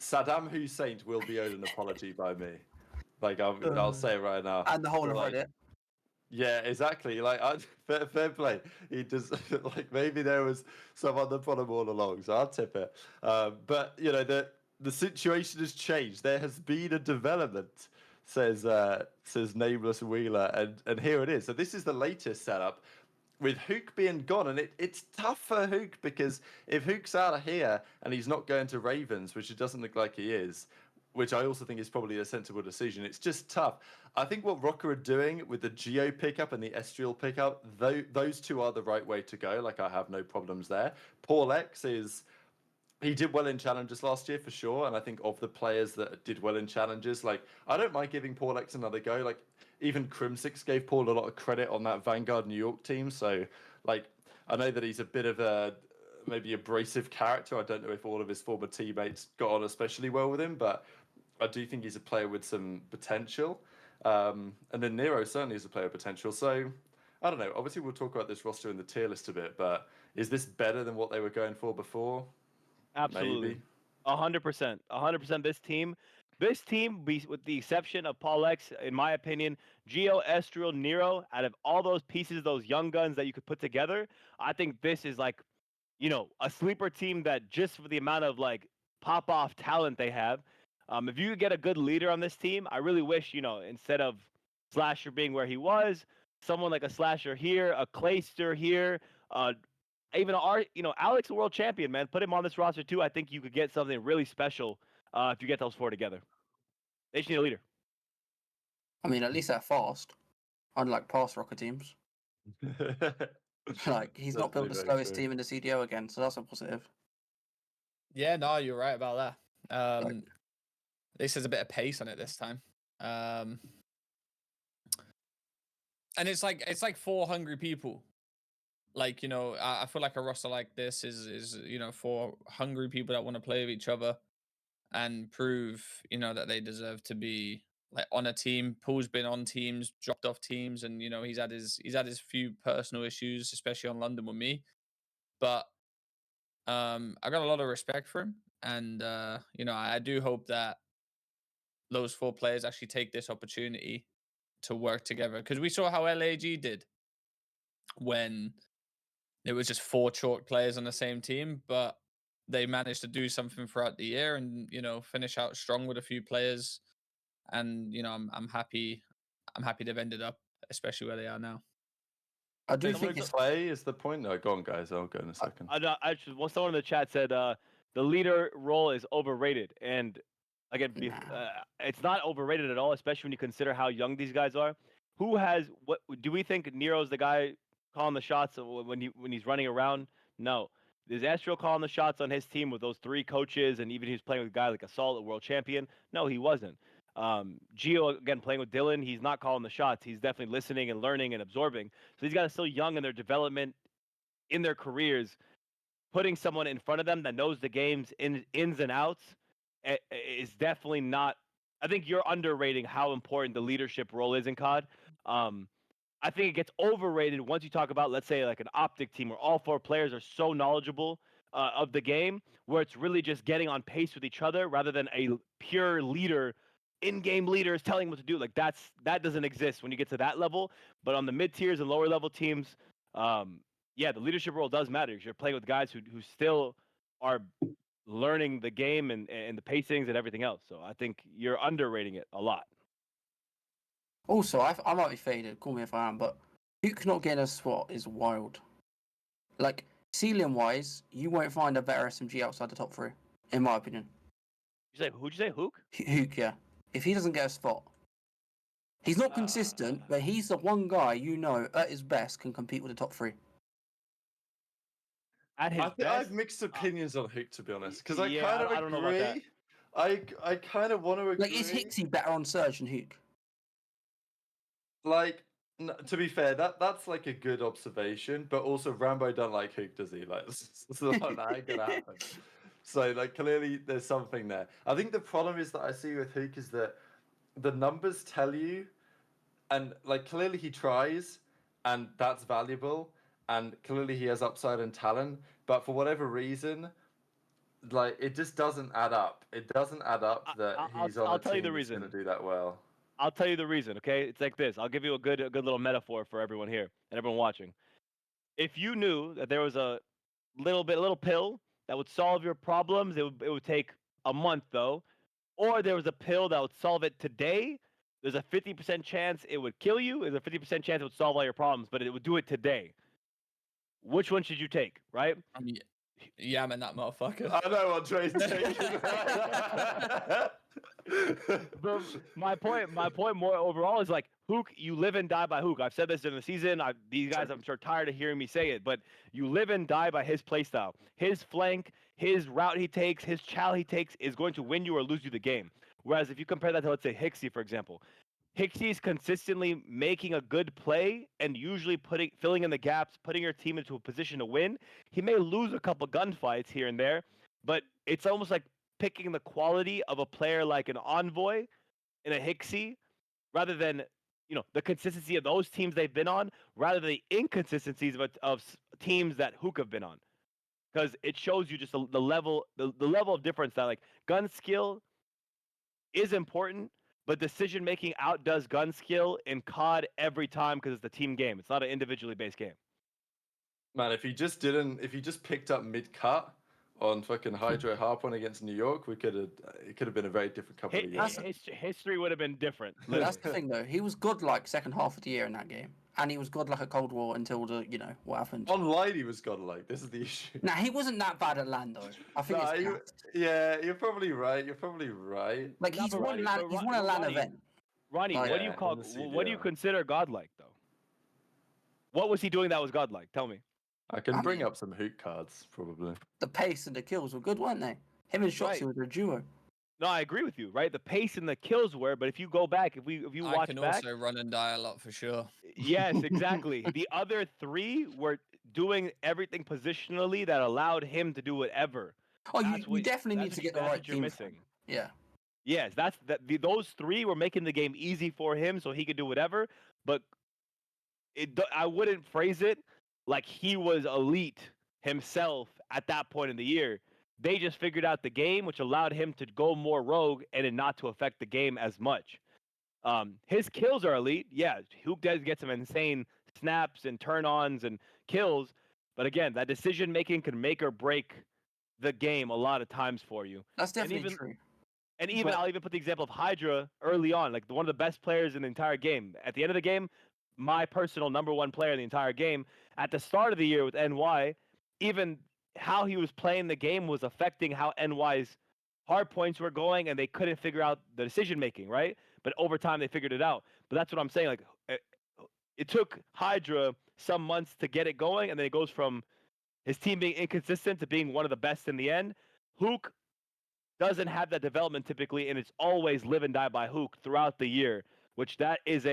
Saddam Hussein will be owed an apology by me. Like, I'll say it right now. And the whole of Reddit. Yeah, exactly. Like, fair play. He does. Like, maybe there was someone that put him all along, so I'll tip it. But the situation has changed. There has been a development, says Nameless Wheeler, and here it is. So this is the latest setup with Huke being gone, and it's tough for Huke because if Huke's out of here and he's not going to Ravens, which it doesn't look like he is, which I also think is probably a sensible decision. It's just tough. I think what Rokkr are doing with the Geo pickup and the Estriel pickup, those two are the right way to go. Like, I have no problems there. Paul X he did well in challenges last year for sure, and I think of the players that did well in challenges, like, I don't mind giving Paul X another go. Like, even Crim6 gave Paul a lot of credit on that Vanguard New York team. So, like, I know that he's a bit of a maybe abrasive character. I don't know if all of his former teammates got on especially well with him, but I do think he's a player with some potential. And then Nero certainly is a player with potential. So, I don't know. Obviously, we'll talk about this roster in the tier list a bit, but is this better than what they were going for before? Absolutely. 100%. 100% this team, with the exception of Paul X, in my opinion, Geo, Estriel, Nero, out of all those pieces, those young guns that you could put together, I think this is like, a sleeper team that just for the amount of like pop-off talent they have, if you could get a good leader on this team, I really wish, instead of Slasher being where he was, someone like a Slasher here, a Clayster here, even Alex, a world champion, man. Put him on this roster too. I think you could get something really special if you get those four together. They just need a leader. I mean, at least they're fast, unlike past Rokkr teams. Like, he's not built the slowest team in the CDL again, so that's a positive. Yeah, no, you're right about that. At least there's a bit of pace on it this time. And it's like 4 hungry people. Like, I feel like a roster like this is 4 hungry people that want to play with each other and prove, that they deserve to be like on a team. Paul's been on teams, dropped off teams, and he's had his few personal issues, especially on London with me. But I got a lot of respect for him, and I do hope that those 4 players actually take this opportunity to work together, because we saw how LAG did when it was just 4 chalk players on the same team, but they managed to do something throughout the year and finish out strong with a few players. And I'm happy they've ended up especially where they are now. I do think it's play is the point. No, go on, guys. I'll go in a second. Someone in the chat said the leader role is overrated, and again, it's not overrated at all, especially when you consider how young these guys are. What do we think Nero's the guy calling the shots when he's running around? No. Is Estriel calling the shots on his team with those 3 coaches, and even he was playing with a guy like Assault, a world champion? No, he wasn't. Geo, again, playing with Dylan, he's not calling the shots. He's definitely listening and learning and absorbing. So these guys are still young in their development, in their careers. Putting someone in front of them that knows the game's ins and outs is definitely not. I think you're underrating how important the leadership role is in COD. I think it gets overrated once you talk about, let's say, like an OpTic team where all 4 players are so knowledgeable of the game, where it's really just getting on pace with each other rather than a pure leader, in-game leader is telling what to do. Like that doesn't exist when you get to that level. But on the mid tiers and lower level teams, Yeah, the leadership role does matter. You're playing with guys who still are learning the game and the pacings and everything else. So I think you're underrating it a lot. Also, I might be faded. Call me if I am, but Huke not getting a spot is wild. Like ceiling wise, you won't find a better SMG outside the top 3, in my opinion. Who'd you say? Huke? Huke, yeah. If he doesn't get a spot, he's not consistent, but he's the one guy you know at his best can compete with the top 3. At his best, I have mixed opinions on Huke, to be honest, because yeah, I kind of I don't know about that. agree. I kind of want to agree. Like, is Hixie better on Surge than Huke? Like, to be fair, that's like a good observation, but also Rambo don't like Huke, does he? Like, that ain't gonna happen. So, like, clearly there's something there. I think the problem is that I see with Huke is that the numbers tell you, and like clearly he tries, and that's valuable, and clearly he has upside and talent, but for whatever reason, like it just doesn't add up. It doesn't add up that he's on I'll a tell you team the that's going reason. to do that well. I'll tell you the reason, okay? It's like this. I'll give you a good little metaphor for everyone here and everyone watching. If you knew that there was a little pill that would solve your problems, it would take a month though, or there was a pill that would solve it today, there's a 50% chance it would kill you, there's a 50% chance it would solve all your problems, but it would do it today. Which one should you take, right? I mean, yeah, man, that motherfucker. I know what Dre's taking. But my point more overall is like Huke, you live and die by Huke. I've said this in the season. These guys, I'm sure, tired of hearing me say it, but you live and die by his playstyle. His flank, his route he takes, his chow he takes is going to win you or lose you the game. Whereas if you compare that to, let's say, Hixie, for example, Hixie's consistently making a good play and usually filling in the gaps, putting your team into a position to win. He may lose a couple gunfights here and there, but it's almost like picking the quality of a player like an Envoy and a Hixie rather than the consistency of those teams they've been on, rather than the inconsistencies of teams that Huke have been on, because it shows you just the level of difference that like gun skill is important, but decision making outdoes gun skill in COD every time because it's the team game. It's not an individually based game. Man, if he just picked up mid cut on fucking Hydro Harpoon against New York, it could have been a very different couple of years. History would have been different. That's the thing, though. He was godlike second half of the year in that game, and he was godlike at Cold War until what happened. Online, he was godlike. This is the issue. Nah, he wasn't that bad at LAN though. I think you're probably right. Like he's won a LAN event. Ronnie, what do you call? What do you consider godlike though? What was he doing that was godlike? Tell me. I can bring up some Huke cards, probably. The pace and the kills were good, weren't they? Him and Shotzzy were a duo. No, I agree with you, right? The pace and the kills were, but if you go back, if you watch back... I can also run and die a lot for sure. Yes, exactly. The other three were doing everything positionally that allowed him to do whatever. Oh, you definitely need to get the right team. Missing. Yeah. Yes, those three were making the game easy for him so he could do whatever, but I wouldn't phrase it like he was elite himself at that point in the year. They just figured out the game, which allowed him to go more rogue and it not to affect the game as much. His kills are elite. Yeah, Huke does get some insane snaps and turn-ons and kills, but again, that decision-making can make or break the game a lot of times for you. That's definitely true. And I'll even put the example of Hydra early on, like one of the best players in the entire game. At the end of the game, my personal number one player in the entire game. At the start of the year with NY, even how he was playing the game was affecting how NY's hard points were going, and they couldn't figure out the decision making, right? But over time, they figured it out. But that's what I'm saying. Like, it took Hydra some months to get it going, and then it goes from his team being inconsistent to being one of the best in the end. Huke doesn't have that development typically, and it's always live and die by Huke throughout the year, which that is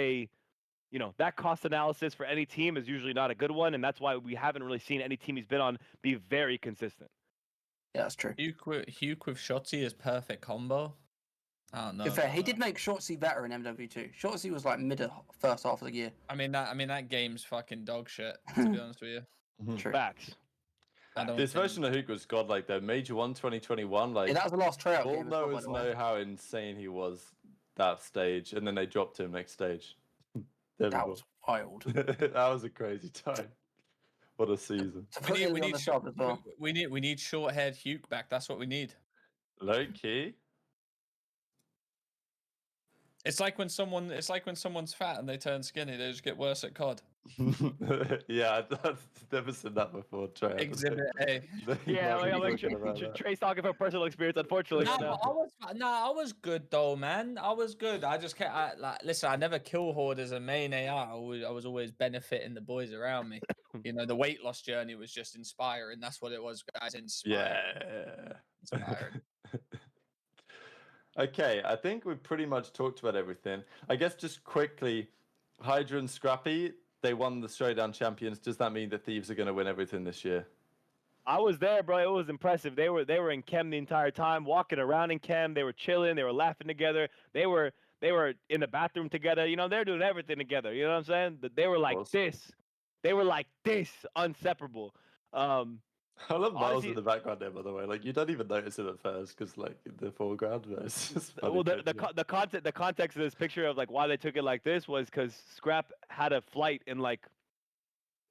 that cost analysis for any team is usually not a good one, and that's why we haven't really seen any team he's been on be very consistent. Yeah, that's true. Huke with Shotzzy is perfect combo. I don't know. In fact, he did make Shotzzy better in MW2. Shotzzy was like mid first half of the year. I mean that game's fucking dog shit, to be honest with you. True. Facts. This version of Huke was godlike though. Major 1 2021, like that was the last tryout all game. knowers know how insane he was that stage, and then they dropped him next stage. That was wild. That was a crazy time. What a season. To put Illey on the top as well. we need short-haired Huke back. That's what we need. Low key. It's like when someone's fat and they turn skinny, they just get worse at COD. Yeah, I've never seen that before, Trey. Exhibit A. Yeah, like Trey's talking from personal experience, unfortunately. I was good though, man. I was good. I just can't. Listen, I never kill horde as a main AR. I was always benefiting the boys around me. You know, the weight loss journey was just inspiring. That's what it was, guys. Inspiring. Yeah. Inspiring. Okay, I think we've pretty much talked about everything. I guess just quickly, Hydra and Scrappy, they won the Showdown Champions. Does that mean that Thieves are going to win everything this year? I was there, bro. It was impressive. They were in chem the entire time, walking around in chem. They were chilling. They were laughing together. They were in the bathroom together. You know, they're doing everything together. You know what I'm saying? They were like this. They were like this, inseparable. I love Miles in the background there, by the way. Like, you don't even notice it at first because, like, in the foreground, but it's just funny. Well, the context of this picture of like why they took it like this was because Scrap had a flight in like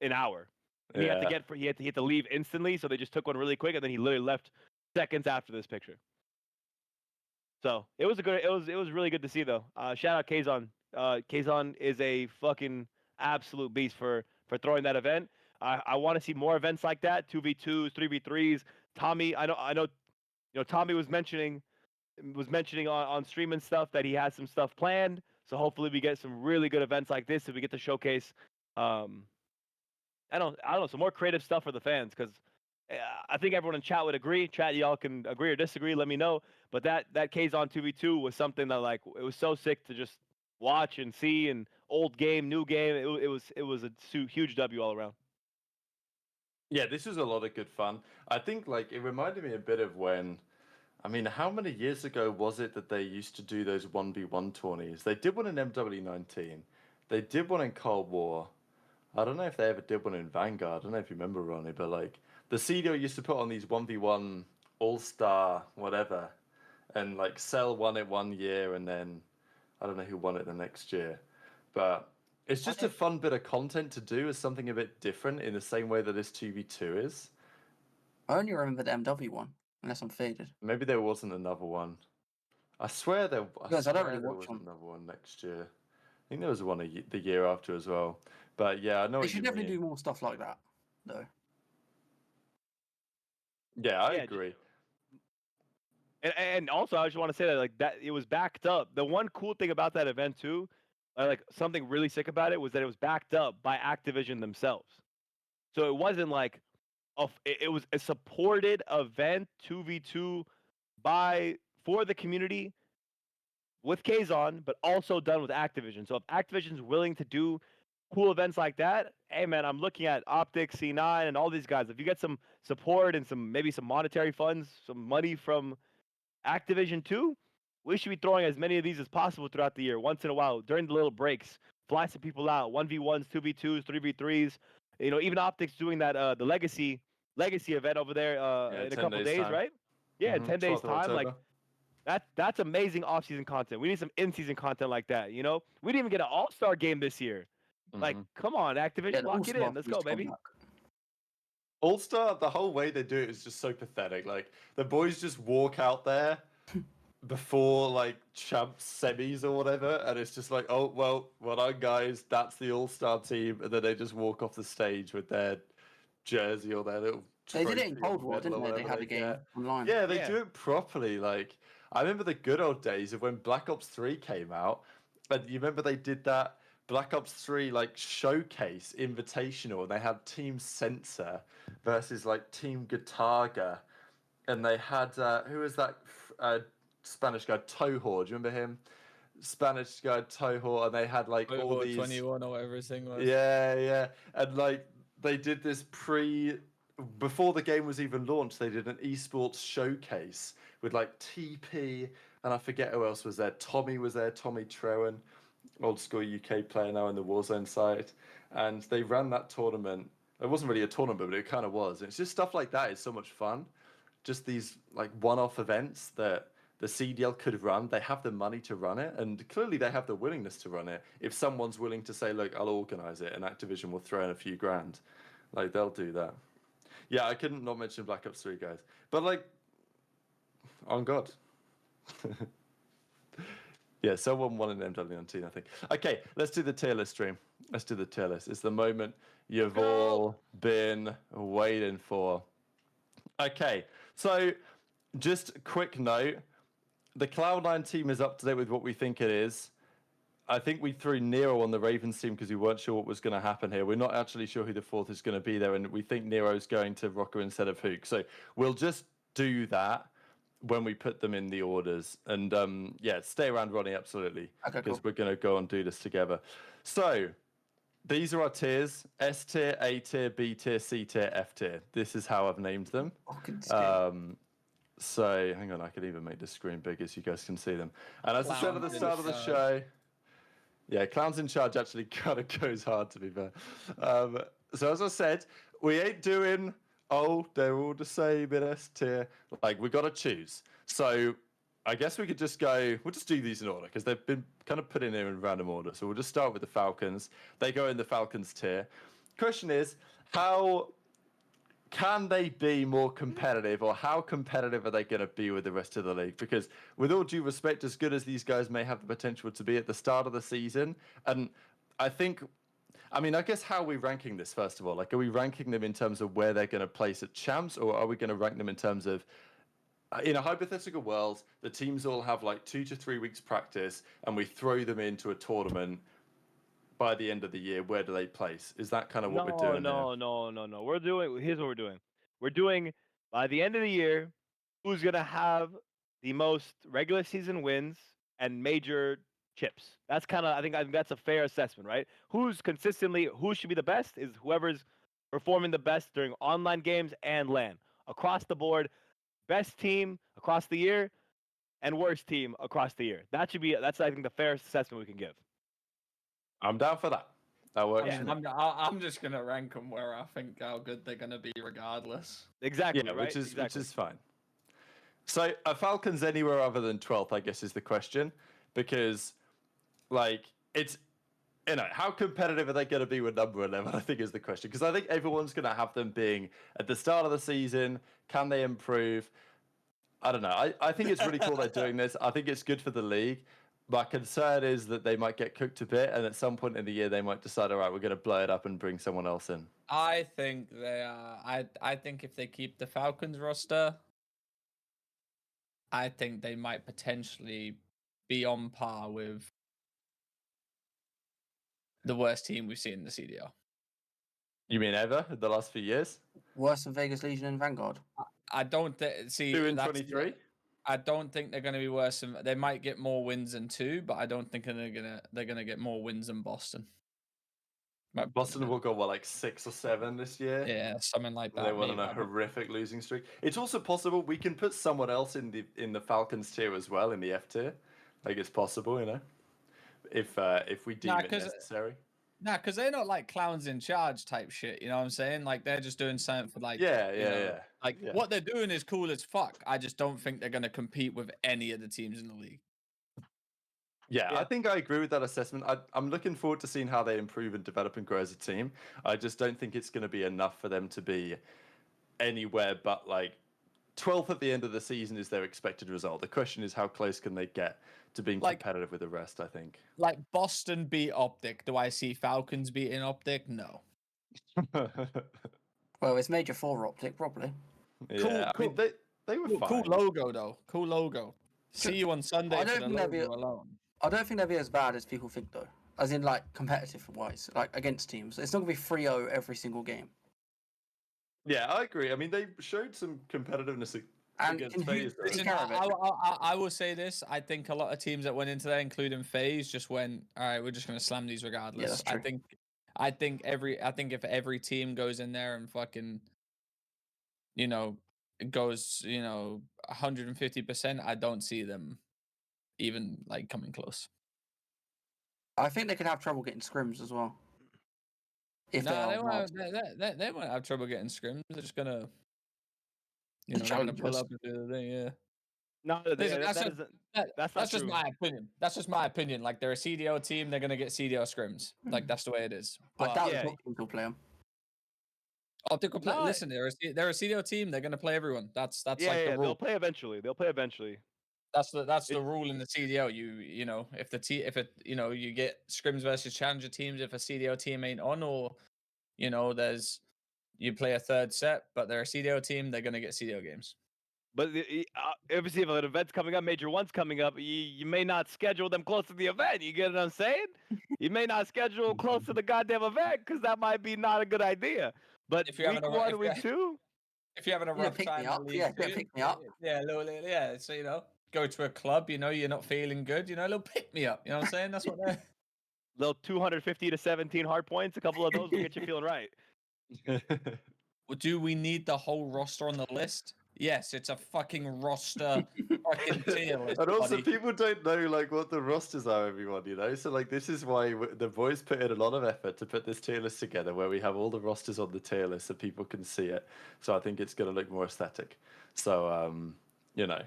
an hour. He had to leave instantly, so they just took one really quick, and then he literally left seconds after this picture. So it was really good to see though. Shout out Kaysan. Kaysan is a fucking absolute beast for throwing that event. I want to see more events like that, 2v2s, 3v3s. Tommy, I know, you know, Tommy was mentioning on stream and stuff that he has some stuff planned. So hopefully we get some really good events like this, and we get to showcase, I don't know, some more creative stuff for the fans, because I think everyone in chat would agree. Chat, y'all can agree or disagree. Let me know. But that Kaysan 2v2 was something that, like, it was so sick to just watch and see, and old game, new game. It was a huge W all around. Yeah, this was a lot of good fun. I think, like, it reminded me a bit of when, I mean, how many years ago was it that they used to do those 1v1 tourneys? They did one in MW19. They did one in Cold War. I don't know if they ever did one in Vanguard. I don't know if you remember, Ronnie, but, like, the CDL used to put on these 1v1 all-star whatever, and, like, Cell won it one year, and then I don't know who won it the next year. But it's just a fun bit of content to do as something a bit different in the same way that this 2v2 is. I only remember the MW one, unless I'm faded. Maybe there wasn't another one. I swear there was another one next year. I think there was one the year after as well. But yeah, I know they should definitely do more stuff like that, though. Yeah, I agree. And also, I just want to say that, like, that it was backed up. The one cool thing about that event too, like something really sick about it, was that it was backed up by Activision themselves. So it wasn't like it was a supported event, 2v2 for the community with Kaysan, but also done with Activision. So if Activision's willing to do cool events like that, hey man, I'm looking at OpTic, C9, and all these guys. If you get some support and maybe some monetary funds, some money from Activision too, we should be throwing as many of these as possible throughout the year. Once in a while, during the little breaks, fly some people out. 1v1s, 2v2s, 3v3s. You know, even OpTic's doing that the legacy event over there in a couple days, right? Yeah, 10 days time. Like that's amazing off-season content. We need some in-season content like that. You know, we didn't even get an all-star game this year. Like, come on, Activision, lock it in. Let's go, baby. All-Star, the whole way they do it is just so pathetic. Like, the boys just walk out there before, like, champs semis or whatever, and it's just like, oh, well done, guys. That's the All-Star team. And then they just walk off the stage with their jersey or their little They did it in Cold War, didn't they? They had a game online. Yeah, they do it properly. Like, I remember the good old days of when Black Ops 3 came out, and you remember they did that Black Ops 3 like showcase invitational, and they had Team Sensor versus like Team Guitarga, and they had who was that Spanish guy, Toho? Do you remember him? Spanish guy Toho, and they had like all these 21 or whatever his thing was. Yeah, and like they did this before the game was even launched. They did an esports showcase with like TP, and I forget who else was there. Tommy was there, Tommy Trewen, old school UK player now in the Warzone side, and they ran that tournament. It wasn't really a tournament, but it kind of was. And it's just stuff like that is so much fun. Just these like one-off events that the CDL could run. They have the money to run it, and clearly they have the willingness to run it. If someone's willing to say, look, I'll organize it, and Activision will throw in a few grand. Like they'll do that. Yeah, I couldn't not mention Black Ops 3, guys. But like, on God. Yeah, someone won an MW19, I think. Okay, let's do the tier list stream. Let's do the tier list. It's the moment you've all been waiting for. Okay, so just a quick note. The Cloud9 team is up to date with what we think it is. I think we threw Nero on the Ravens team because we weren't sure what was going to happen here. We're not actually sure who the fourth is going to be there, and we think Nero's going to Rokkr instead of Huke. So we'll just do that when we put them in the orders. And yeah, stay around, Ronnie, absolutely. Okay, Because cool. we're going to go and do this together. So these are our tiers: S tier, A tier, B tier, C tier, F tier. This is how I've named them. So hang on, I could even make the screen bigger so you guys can see them. And as I said at the start of the show, yeah, Clowns in Charge actually kind of goes hard, to be fair. So as I said, we ain't doing, oh, they're all the same in S tier. Like, we got to choose. So I guess we could just go, we'll just do these in order because they've been kind of put in here in random order. So we'll just start with the Falcons. They go in the Falcons tier. Question is, how can they be more competitive, or how competitive are they going to be with the rest of the league? Because with all due respect, as good as these guys may have the potential to be at the start of the season, and I think, I mean, I guess how are we ranking this, first of all? Like, are we ranking them in terms of where they're going to place at champs, or are we going to rank them in terms of, in a hypothetical world, the teams all have like 2 to 3 weeks practice, and we throw them into a tournament by the end of the year, where do they place? Is that kind of what we're doing? No. Here's what we're doing. We're doing, by the end of the year, who's gonna have the most regular season wins and major chips. That's kind of, I think that's a fair assessment, right? Who should be the best is whoever's performing the best during online games and LAN. Across the board, best team across the year and worst team across the year. That's I think the fairest assessment we can give. I'm down for that. That works. I'm just gonna rank them where I think how good they're gonna be, regardless. Exactly. Yeah, right? which is fine. So are Falcons anywhere other than 12th? I guess is the question, because like it's, you know, how competitive are they going to be with number 11? I think is the question, because I think everyone's going to have them being at the start of the season. Can they improve? I don't know. I think it's really cool they're doing this. I think it's good for the league. My concern is that they might get cooked a bit, and at some point in the year, they might decide, all right, we're going to blow it up and bring someone else in. I think they are. I think if they keep the Falcons roster, I think they might potentially be on par with the worst team we've seen in the CDL. You mean ever in the last few years? Worse than Vegas Legion and Vanguard. I don't see 2 in 23. I don't think they're going to be worse than. They might get more wins than 2, but I don't think they're gonna get more wins than Boston. Boston will go, what, like 6 or 7 this year? Yeah, something like that. They went on a horrific losing streak. It's also possible we can put someone else in the Falcons tier as well, in the F tier. Like, it's possible, you know, if we deem it necessary. Nah, because they're not like clowns in charge type shit. You know what I'm saying? Like, they're just doing something for like. Yeah. Like, what they're doing is cool as fuck. I just don't think they're gonna compete with any of the teams in the league. Yeah, I think I agree with that assessment. I'm looking forward to seeing how they improve and develop and grow as a team. I just don't think it's going to be enough for them to be anywhere but like 12th at the end of the season is their expected result. The question is, how close can they get to being competitive with the rest, I think. Like, Boston beat OpTic. Do I see Falcons beating OpTic? No. Well, it's Major 4 OpTic, probably. Yeah, cool. I mean, they were fine. Cool logo, though. Cool logo. See you on Sunday I don't for the think logo alone. I don't think they'll be as bad as people think, though. As in, like, competitive-wise, like, against teams. It's not going to be 3-0 every single game. Yeah, I agree. I mean, they showed some competitiveness against FaZe. I will say this. I think a lot of teams that went into there, including FaZe, just went, all right, we're just going to slam these regardless. Yeah, that's true. I think if every team goes in there and fucking, you know, goes, you know, 150%, I don't see them even like coming close. I think they could have trouble getting scrims as well. They won't have trouble getting scrims. They're just gonna, you know, they're gonna pull up and do the thing. Yeah. No, that's just my opinion. That's just my opinion. Like, they're a CDL team. They're gonna get CDL scrims. Like, that's the way it is. But I doubt Rokkr will play them. OpTic will play. No. Listen, they're a CDL team. They're going to play everyone. That's like the They'll rule. play eventually. They'll play eventually. That's the rule in the CDL. You know, if you get scrims versus challenger teams, if a CDL team ain't on, or you know, you play a third set, but they're a CDL team, they're gonna get CDL games. But obviously, if an event's coming up, Major One's coming up, you may not schedule them close to the event. You get what I'm saying? You may not schedule close to the goddamn event because that might be not a good idea. But if you're week one, week two, if you're having a rough time, pick me up. Yeah, a little, yeah. So you know, go to a club. You know, you're not feeling good. You know, a little pick me up. You know what I'm saying? That's what they're. Little 250 to 17 hard points. A couple of those will get you feeling right. Do we need the whole roster on the list? Yes, it's a fucking roster, fucking tier list. And also, buddy. people don't know like what the rosters are, everyone. You know, so like this is why the boys put in a lot of effort to put this tier list together, where we have all the rosters on the tier list so people can see it. So I think it's going to look more aesthetic. So you know,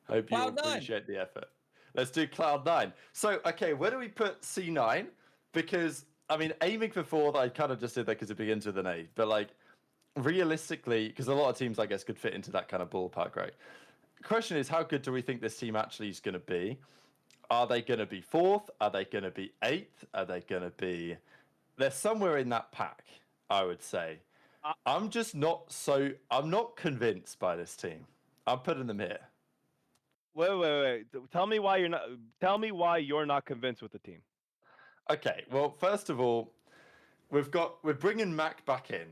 hope you all appreciate the effort. Let's do Cloud9. So okay, where do we put C9? Because I mean, aiming for 4th, I kind of just did that because it begins with an A, but like. Realistically, because a lot of teams, I guess, could fit into that kind of ballpark, right? Question is, how good do we think this team actually is going to be? Are they going to be 4th? Are they going to be 8th? Are they going to be... They're somewhere in that pack, I would say. I'm not convinced by this team. I'm putting them here. Wait. Tell me why you're not convinced with the team. Okay, well, first of all, we're bringing Mac back in.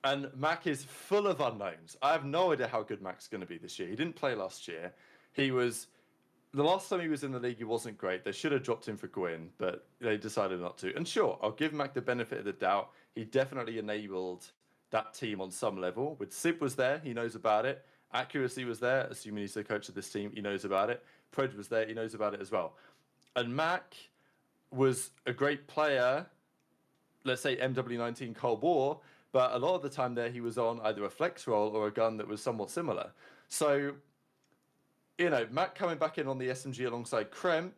And Mac is full of unknowns. I have no idea how good Mac's going to be this year. He didn't play last year. The last time he was in the league, he wasn't great. They should have dropped him for Gwyn, but they decided not to. And sure, I'll give Mac the benefit of the doubt. He definitely enabled that team on some level. With Sib was there, he knows about it. Accuracy was there, assuming he's the coach of this team, he knows about it. Pred was there, he knows about it as well. And Mac was a great player, let's say MW19 Cold War, but a lot of the time there, he was on either a flex role or a gun that was somewhat similar. So, you know, Matt coming back in on the SMG alongside Kremp,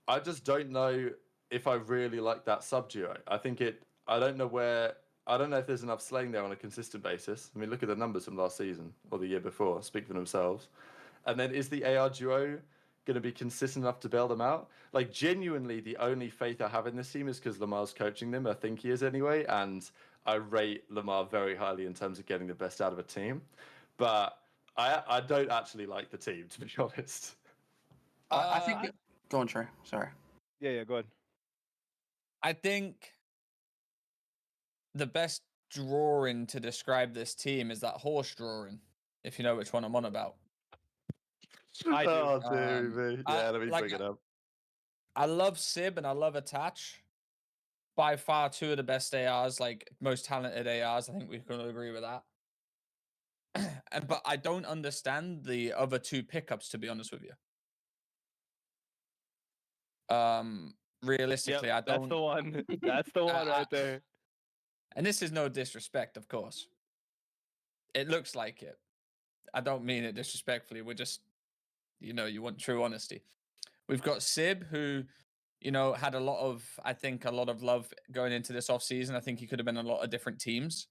I just don't know if I really like that sub-duo. I don't know if there's enough slaying there on a consistent basis. I mean, look at the numbers from last season or the year before, speak for themselves. And then is the AR duo going to be consistent enough to bail them out? Like, genuinely, the only faith I have in this team is because Lamar's coaching them. I think he is anyway, and I rate Lamar very highly in terms of getting the best out of a team. But I don't actually like the team, to be honest. I think... Go on, Trey. Sorry. Yeah, go ahead. I think the best drawing to describe this team is that horse drawing, if you know which one I'm on about. I do. Oh, dear me. Yeah, let me bring it up. I love Sib and I love Attach. By far, 2 of the best ARs, like most talented ARs. I think we can agree with that. But I don't understand the other 2 pickups, to be honest with you. Realistically, I don't. That's the one. That's the one right there. And this is no disrespect, of course. It looks like it. I don't mean it disrespectfully. We're just, you know, you want true honesty. We've got Sib, who, you know, had a lot of love going into this offseason. I think he could have been on a lot of different teams.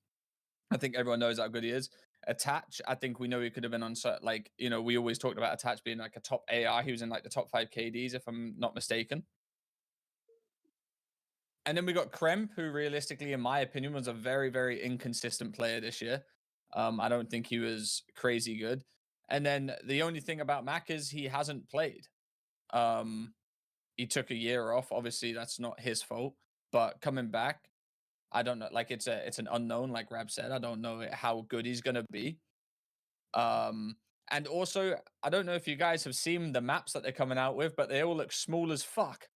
I think everyone knows how good he is. Attach, I think we know he could have been on, like, you know, we always talked about Attach being like a top AR. He was in like the top 5 KDs, if I'm not mistaken. And then we got Kremp, who realistically, in my opinion, was a very, very inconsistent player this year. I don't think he was crazy good. And then the only thing about Mac is he hasn't played. He took a year off. Obviously, that's not his fault. But coming back, I don't know. Like, it's an unknown, like Rab said. I don't know how good he's gonna be. And also, I don't know if you guys have seen the maps that they're coming out with, but they all look small as fuck.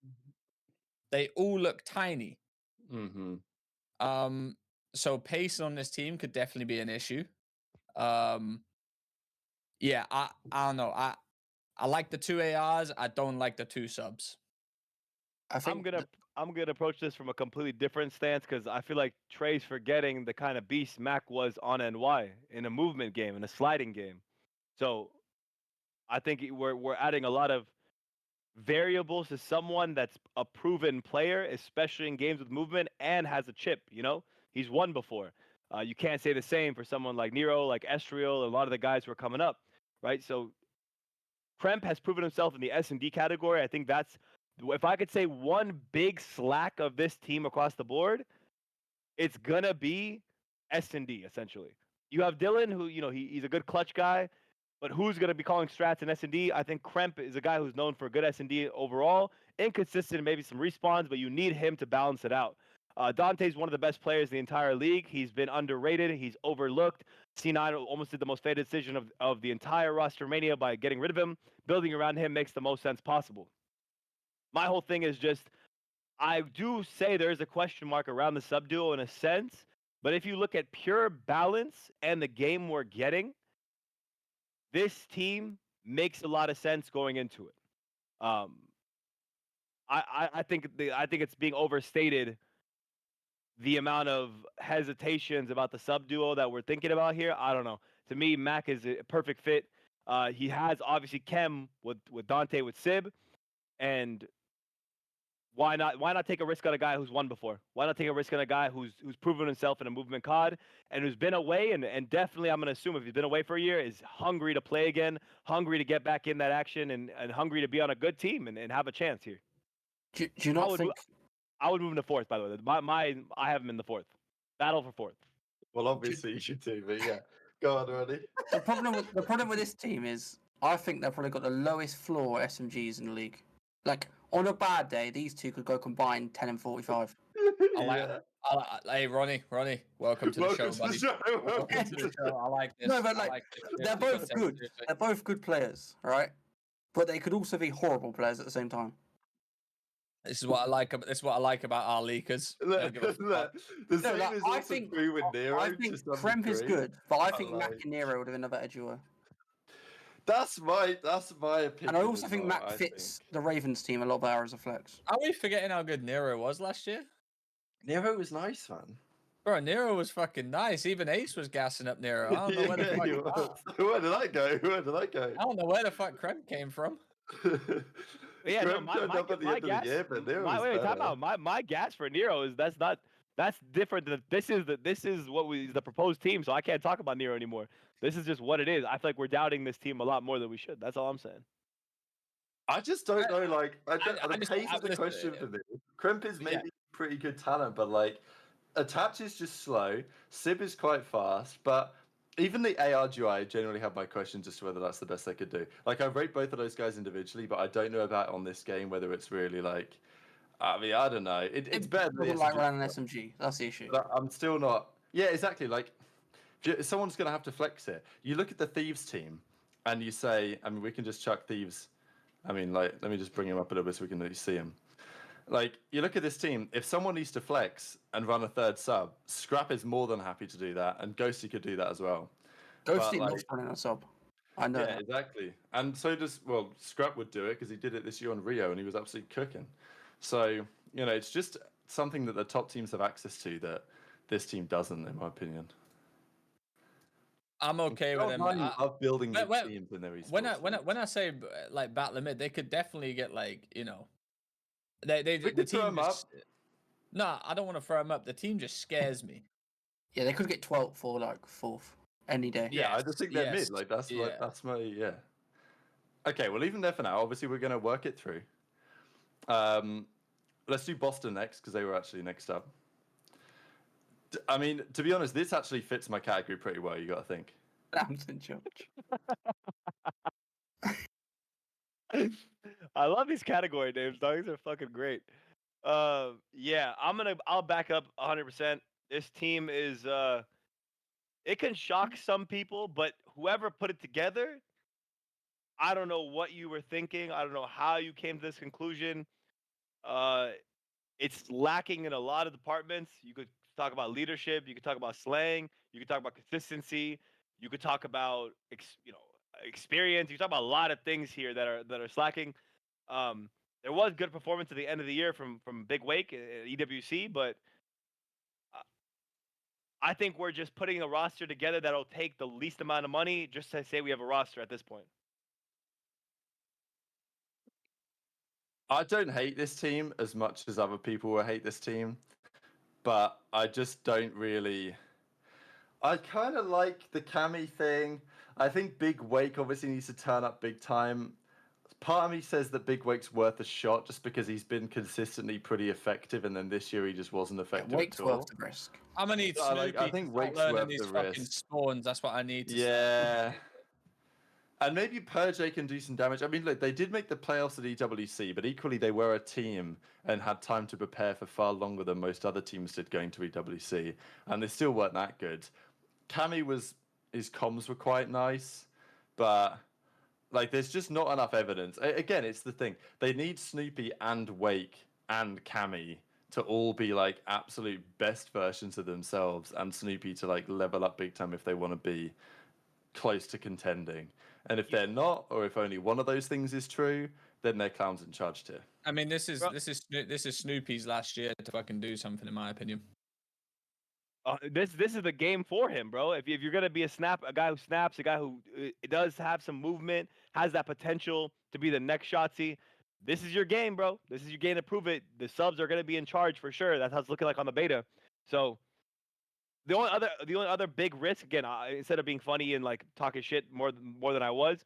They all look tiny. Mm-hmm. So pace on this team could definitely be an issue. Yeah, I don't know. I like the 2 ARs. I don't like the 2 subs. I'm gonna approach this from a completely different stance because I feel like Trey's forgetting the kind of beast Mac was on NY in a movement game, in a sliding game. So I think we're adding a lot of variables to someone that's a proven player, especially in games with movement and has a chip. You know, he's won before. You can't say the same for someone like Nero, like Estriel, and a lot of the guys who are coming up, right? So Kremp has proven himself in the S&D category. I think that's, if I could say one big slack of this team across the board, it's gonna be S&D essentially. You have Dylan, who he's a good clutch guy, but who's gonna be calling strats in S&D? I think Kremp is a guy who's known for good S&D overall, inconsistent, maybe some respawns, but you need him to balance it out. Dante's one of the best players in the entire league. He's been underrated. He's overlooked. C9 almost did the most fated decision of the entire ROSTERMANIA by getting rid of him. Building around him makes the most sense possible. My whole thing is just, I do say there is a question mark around the sub duo in a sense, but if you look at pure balance and the game we're getting, this team makes a lot of sense going into it. I think it's being overstated, the amount of hesitations about the sub duo that we're thinking about here. I don't know. To me, Mac is a perfect fit. He has obviously Chem with Dante with Sib, and why not take a risk on a guy who's won before? Why not take a risk on a guy who's proven himself in a movement COD and who's been away, and definitely I'm gonna assume if he's been away for a year, is hungry to play again, hungry to get back in that action, and hungry to be on a good team and have a chance here. Do you not think? I would move him to fourth, by the way. I have him in the fourth. Battle for fourth. Well, obviously you should too, but yeah. Go on, Ronnie. The problem with this team is I think they've probably got the lowest floor SMGs in the league. Like on a bad day, these two could go combined 10 and 45. Hey, Ronnie, welcome to the show, buddy. Welcome to the show. I like this. No, but they're both good. They're both good players, right? But they could also be horrible players at the same time. This is what I like. This is what I like about our leakers. I think Kremp is good, but I think Mac and Nero would have been a better duo. That's my opinion. And I also think Mac fits the Ravens team a lot better as a flex. Are we forgetting how good Nero was last year? Nero was nice, man. Bro, Nero was fucking nice. Even Ace was gassing up Nero. I don't know where the fuck. Where did I go? I don't know where the fuck Kremp came from. Yeah, no, my gas for Nero is that's different than this is what is the proposed team, so I can't talk about Nero anymore. This is just what it is. I feel like we're doubting this team a lot more than we should. That's all I'm saying. I just don't know, like the pace of the question for me. Kremp is maybe pretty good talent, but like Attach is just slow. Sib is quite fast, but even the AR duo, I generally have my questions as to whether that's the best they could do. Like, I rate both of those guys individually, but I don't know about on this game whether it's really like. I mean, I don't know. It's better than like running an SMG. That's the issue. But I'm still not. Yeah, exactly. Like, someone's going to have to flex it. You look at the Thieves team, and you say, I mean, we can just chuck Thieves. I mean, like, let me just bring him up a little bit so we can see him. Like, you look at this team, if someone needs to flex and run a third sub, Scrap is more than happy to do that, and Ghosty could do that as well. Ghosty loves running a sub. I know. Yeah, exactly. And so Scrap would do it because he did it this year on Rio, and he was absolutely cooking. So, it's just something that the top teams have access to that this team doesn't, in my opinion. I'm okay with them. Of building the teams in their esports. When I say like battle mid, they could definitely get the team throw them up. No, I don't want to throw them up. The team just scares me. Yeah, they could get 12th or like 4th any day. Yeah, I just think they're mid. Like that's my Okay, we'll leave them there for now. Obviously, we're gonna work it through. Let's do Boston next because they were actually next up. I mean, to be honest, this actually fits my category pretty well. You got to think. Lambton George. I love these category names, dog. These are fucking great. Yeah, I'll back up 100%. This team is it can shock some people, but whoever put it together, I don't know what you were thinking. I don't know how you came to this conclusion. It's lacking in a lot of departments. You could talk about leadership. You could talk about slang. You could talk about consistency. You could talk about experience. You could talk about a lot of things here that are slacking. There was good performance at the end of the year from Big Wake at EWC, but I think we're just putting a roster together that'll take the least amount of money just to say we have a roster at this point. I don't hate this team as much as other people will hate this team, but I just don't really. I kind of like the Cammy thing. I think Big Wake obviously needs to turn up big time. Part of me says that Big Wake's worth a shot just because he's been consistently pretty effective, and then this year he just wasn't effective Wake's at all. worth the risk. I'm gonna need I Snoopy I think to start Wake's learning worth these the fucking risk. spawns. That's what I need to Yeah. And maybe Purge can do some damage. I mean, look, they did make the playoffs at EWC, but equally they were a team and had time to prepare for far longer than most other teams did going to EWC, and they still weren't that good. Cammy his comms were quite nice, but like there's just not enough evidence. Again, it's the thing. They need Snoopy and Wake and Cammy to all be like absolute best versions of themselves, and Snoopy to like level up big time if they want to be close to contending. And if they're not, or if only one of those things is true, then they're clowns in charge tier. I mean, this is Snoopy's last year to fucking do something, in my opinion. This is the game for him, bro. If you're gonna be a guy who snaps, a guy who does have some movement, has that potential to be the next Shotzi, this is your game, bro. This is your game to prove it. The subs are gonna be in charge for sure. That's how it's looking like on the beta. So the only other big risk, again, instead of being funny and like talking shit more than I was,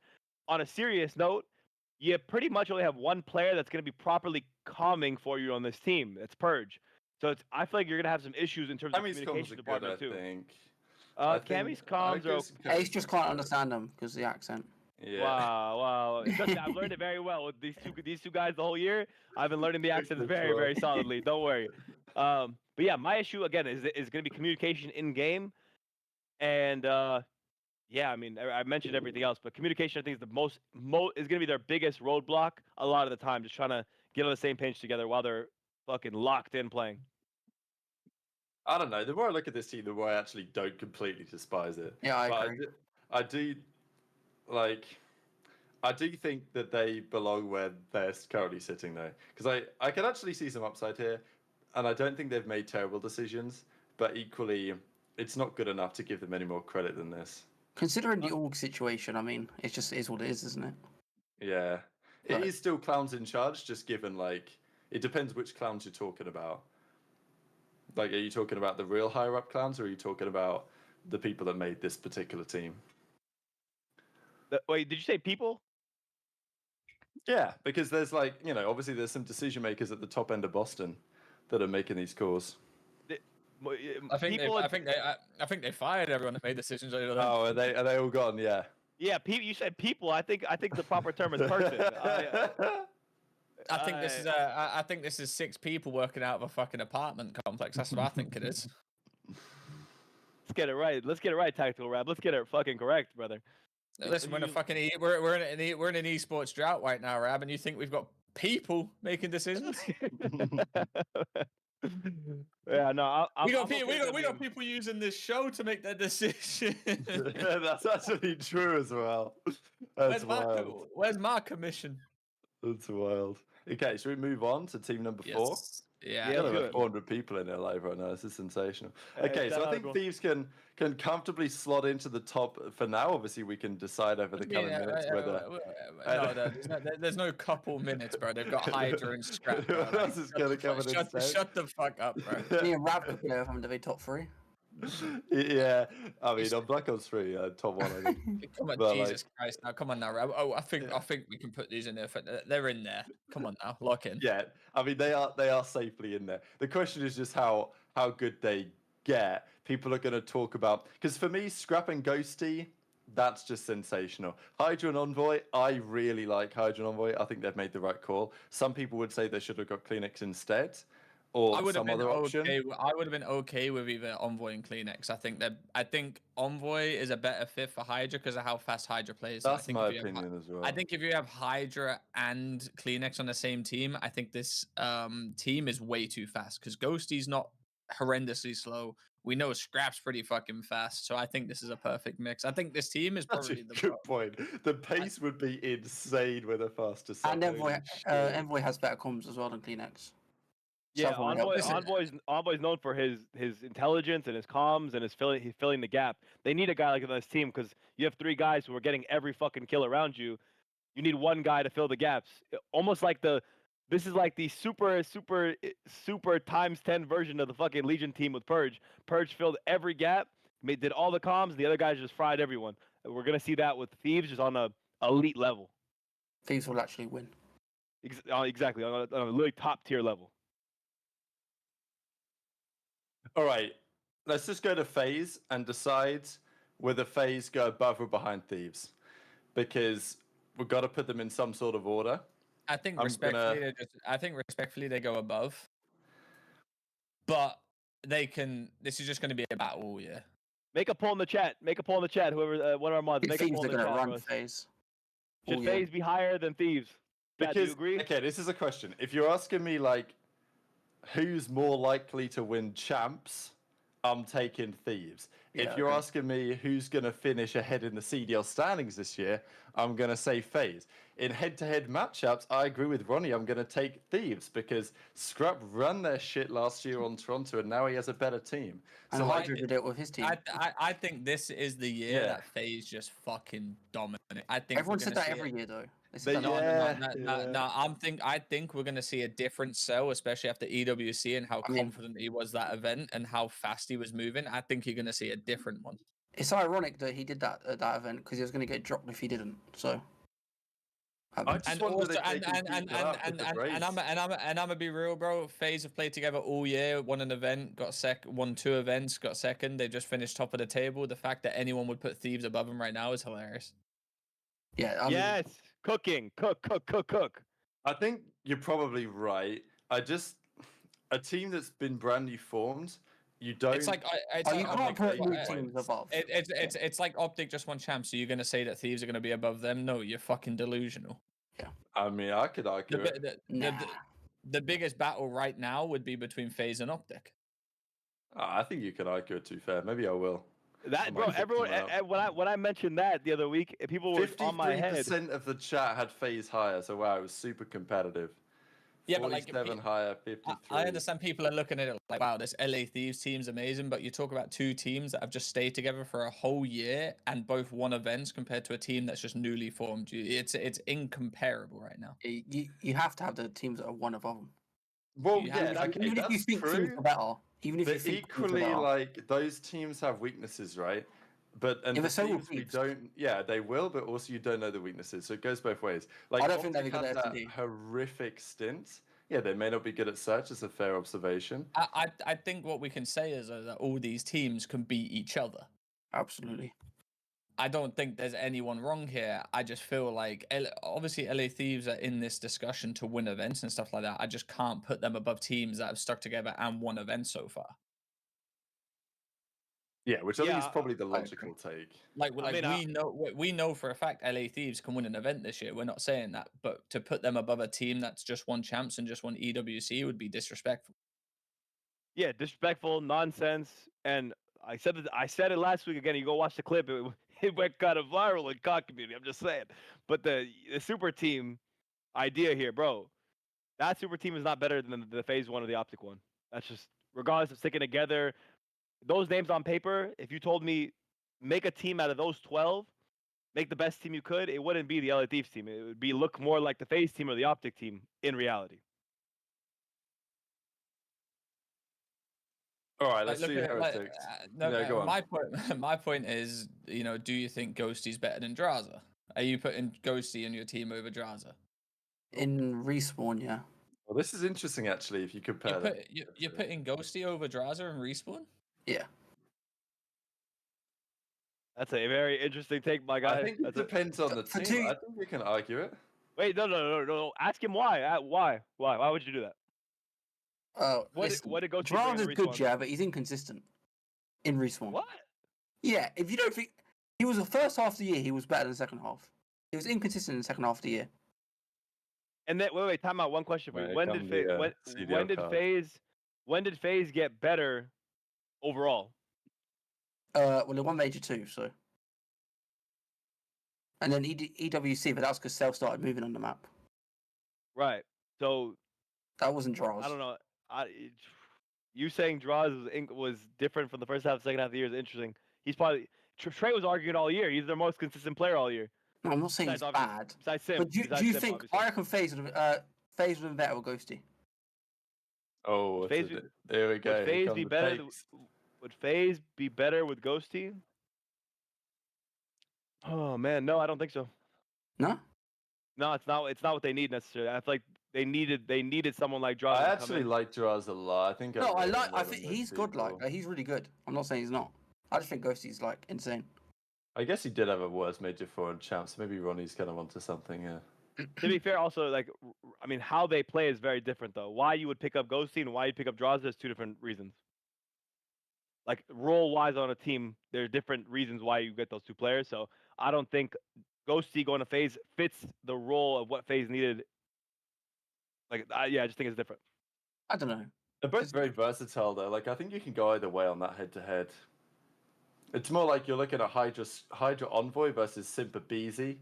on a serious note, you pretty much only have one player that's gonna be properly calming for you on this team. That's Purge. So I feel like you're gonna have some issues in terms of communication department too. Cammy's comms are. Ace just can't understand them because the accent. Yeah. Wow. I've learned it very well with these two guys the whole year. I've been learning the accents very, very solidly. Don't worry. But yeah, my issue again is going to be communication in game, and yeah, I mean I mentioned everything else, but communication I think is the most is going to be their biggest roadblock a lot of the time. Just trying to get on the same page together while they're fucking locked in playing. I don't know. The more I look at this team, the more I actually don't completely despise it. Yeah, I agree. I do think that they belong where they're currently sitting, though, because I can actually see some upside here, and I don't think they've made terrible decisions, but equally, it's not good enough to give them any more credit than this. Considering the org situation, I mean, it just is what it is, isn't it? Yeah, it is still clowns in charge, just given like it depends which clowns you're talking about. Like, are you talking about the real higher up clowns, or are you talking about the people that made this particular team? Wait, did you say people? Yeah, because there's like, obviously there's some decision makers at the top end of Boston that are making these calls. I think they fired everyone that made decisions. Oh, are they all gone? Yeah. Yeah, you said people. I think the proper term is person. I think this is 6 people working out of a fucking apartment complex. That's what I think it is. Let's get it right. Let's get it right, Tactical Rap. Let's get it fucking correct, brother. Listen, we're in an esports drought right now, Rab, and you think we've got people making decisions? Yeah, no, we got people using this show to make their decision. That's actually true as well. That's wild. Where's my commission? That's wild. Okay, should we move on to team number 4? Yeah, there are 400 people in there live right now. This is sensational. Okay, so I think Thieves can comfortably slot into the top for now. Obviously, we can decide over the coming minutes whether. No, there's no couple minutes, bro. They've got Hydra and Scrap. Who else is going to come in instead? Shut the fuck up, bro. Me and Rab could play with them to be top 3. Yeah, I mean on Black Ops 3, top 1. I think. Come on, Jesus Christ! Now, come on now, Rab. Oh, I think we can put these in there. They're in there. Come on now, lock in. Yeah, I mean they are safely in there. The question is just how good they get. People are going to talk about, because for me, Scrap and Ghosty, that's just sensational. Hydra and Envoy, I really like Hydra and Envoy. I think they've made the right call. Some people would say they should have got Kleenex instead. Or some other option. I would have been okay with either Envoy and Kleenex. I think Envoy is a better fit for Hydra because of how fast Hydra plays. That's my opinion as well. I think if you have Hydra and Kleenex on the same team, I think this team is way too fast because Ghosty's not horrendously slow. We know Scrap's pretty fucking fast, so I think this is a perfect mix. I think this team is probably the good point. The pace would be insane with a faster. And Envoy has better comms as well than Kleenex. Yeah, Envoy's known for his intelligence and his comms and he's filling the gap. They need a guy like this team because you have 3 guys who are getting every fucking kill around you. You need one guy to fill the gaps. Almost like this is like the super times 10 version of the fucking Legion team with Purge. Purge filled every gap. did all the comms. The other guys just fried everyone. We're gonna see that with Thieves just on a elite level. Thieves will actually win. Exactly on a really top tier level. All right, let's just go to FaZe and decide whether FaZe go above or behind Thieves, because we've got to put them in some sort of order. I think respectfully they go above, but they can. This is just going to be a battle all year. Make a poll in the chat. Whoever, one of our mods, make a poll in the chat. Thieves are going to run FaZe. Should FaZe be higher than Thieves? Because, do you agree? Okay, this is a question. If you're asking me like, who's more likely to win champs, I'm taking Thieves. If you're asking me who's going to finish ahead in the CDL standings this year, I'm going to say FaZe. In head-to-head matchups, I agree with Ronnie. I'm going to take Thieves because Scrap ran their shit last year on Toronto, and now he has a better team. And Hydra did it with his team. I think this is the year that FaZe just fucking dominate. I think everyone said that every year though. I think we're gonna see a different Cell, especially after EWC and how confident he was that event and how fast he was moving. I think you're gonna see a different one. It's ironic that he did that at that event because he was gonna get dropped if he didn't. So. I just wonder if I'm gonna be real, bro. FaZe have played together all year, won an event, won 2 events, got second. They just finished top of the table. The fact that anyone would put Thieves above them right now is hilarious. Yeah. Yes, cooking, cook. I think you're probably right. A team that's been brand new formed. You don't. It's like you can't put new teams above. It's like OpTic just won champs, so you're gonna say that Thieves are gonna be above them? No, you're fucking delusional. Yeah. I mean, I could argue the biggest battle right now would be between FaZe and OpTic. I think you could argue it. To be fair, maybe I will. That bro, everyone. When I mentioned that the other week, people were on my head. 53% of the chat had FaZe higher, so wow, it was super competitive. Yeah, but like 47 higher, 53. I understand people are looking at it like, wow, this LA Thieves team's amazing, but you talk about 2 teams that have just stayed together for a whole year and both won events compared to a team that's just newly formed. It's incomparable right now. You have to have the teams that are one above them. Well, even if you think teams are better, even if you think equally like those teams have weaknesses, right? But the teams we don't, they will, but also you don't know the weaknesses, so it goes both ways. Like I don't think they're good at that horrific stint. Yeah, they may not be good at search. It's a fair observation. I think what we can say is that all these teams can beat each other. Absolutely. I don't think there's anyone wrong here. I just feel like obviously LA Thieves are in this discussion to win events and stuff like that. I just can't put them above teams that have stuck together and won events so far. Yeah, which I think is probably the logical take. We know for a fact LA Thieves can win an event this year. We're not saying that, but to put them above a team that's just won champs and just won EWC would be disrespectful. Yeah, disrespectful, nonsense, and I said it last week again. You go watch the clip; it went kind of viral in COD community. I'm just saying, but the super team idea here, bro, that super team is not better than the FaZe one or the OpTic one. That's just regardless of sticking together. Those names on paper, if you told me make a team out of those 12, make the best team you could, it wouldn't be the LA Thieves team. It would look more like the FaZe team or the OpTic team in reality. All right, let's see Heretics. Go on. My point is, do you think Ghosty's better than Draza? Are you putting Ghosty in your team over Draza? In Respawn, yeah. Well, this is interesting, actually, if you compare you're putting Ghosty over Draza in Respawn? Yeah. That's a very interesting take, my guy. I think it depends on the team. I think we can argue it. Wait, no. Ask him why. Why would you do that? What did Ghosty bring in Respawn? Good, yeah, but he's inconsistent in Respawn. What? Yeah, if you don't think... He was the first half of the year, he was better than the second half. He was inconsistent in the second half of the year. And then, wait, time out. One question for you. When did FaZe get better overall? Well, they won Major 2, so. And then EWC, but that was because Cell started moving on the map. Right. So. That wasn't Draws. I don't know. You saying Draws was different from the first half, second half of the year is interesting. He's probably. Trey was arguing all year. He's their most consistent player all year. No, I'm not saying he's bad. Besides Sim. But do you think? Obviously. I reckon FaZe would have been better with Ghosty. Oh, there we go. Would FaZe be better? Would FaZe be better with Ghosty? Oh man, no, I don't think so. No. No, it's not. It's not what they need necessarily. I feel like they needed someone like Draws I to come actually in. like Draws a lot. I think. No, I rate him I more than think most he's good. people. He's really good. I'm not saying he's not. I just think Ghosty's like insane. I guess he did have a worse Major 4 in champs. Maybe Ronnie's kind of onto something. Yeah. To be fair, also like I mean, how they play is very different though. Why you would pick up Ghosty and why you pick up Draws, there's two different reasons. Like role wise on a team, there's different reasons why you get those two players. So I don't think Ghosty going to FaZe fits the role of what FaZe needed. Like yeah, I just think it's different. I don't know. They're both very versatile though. Like I think you can go either way on that head-to-head. It's more like you're looking at Hydra Envoy versus Simpa Beezy,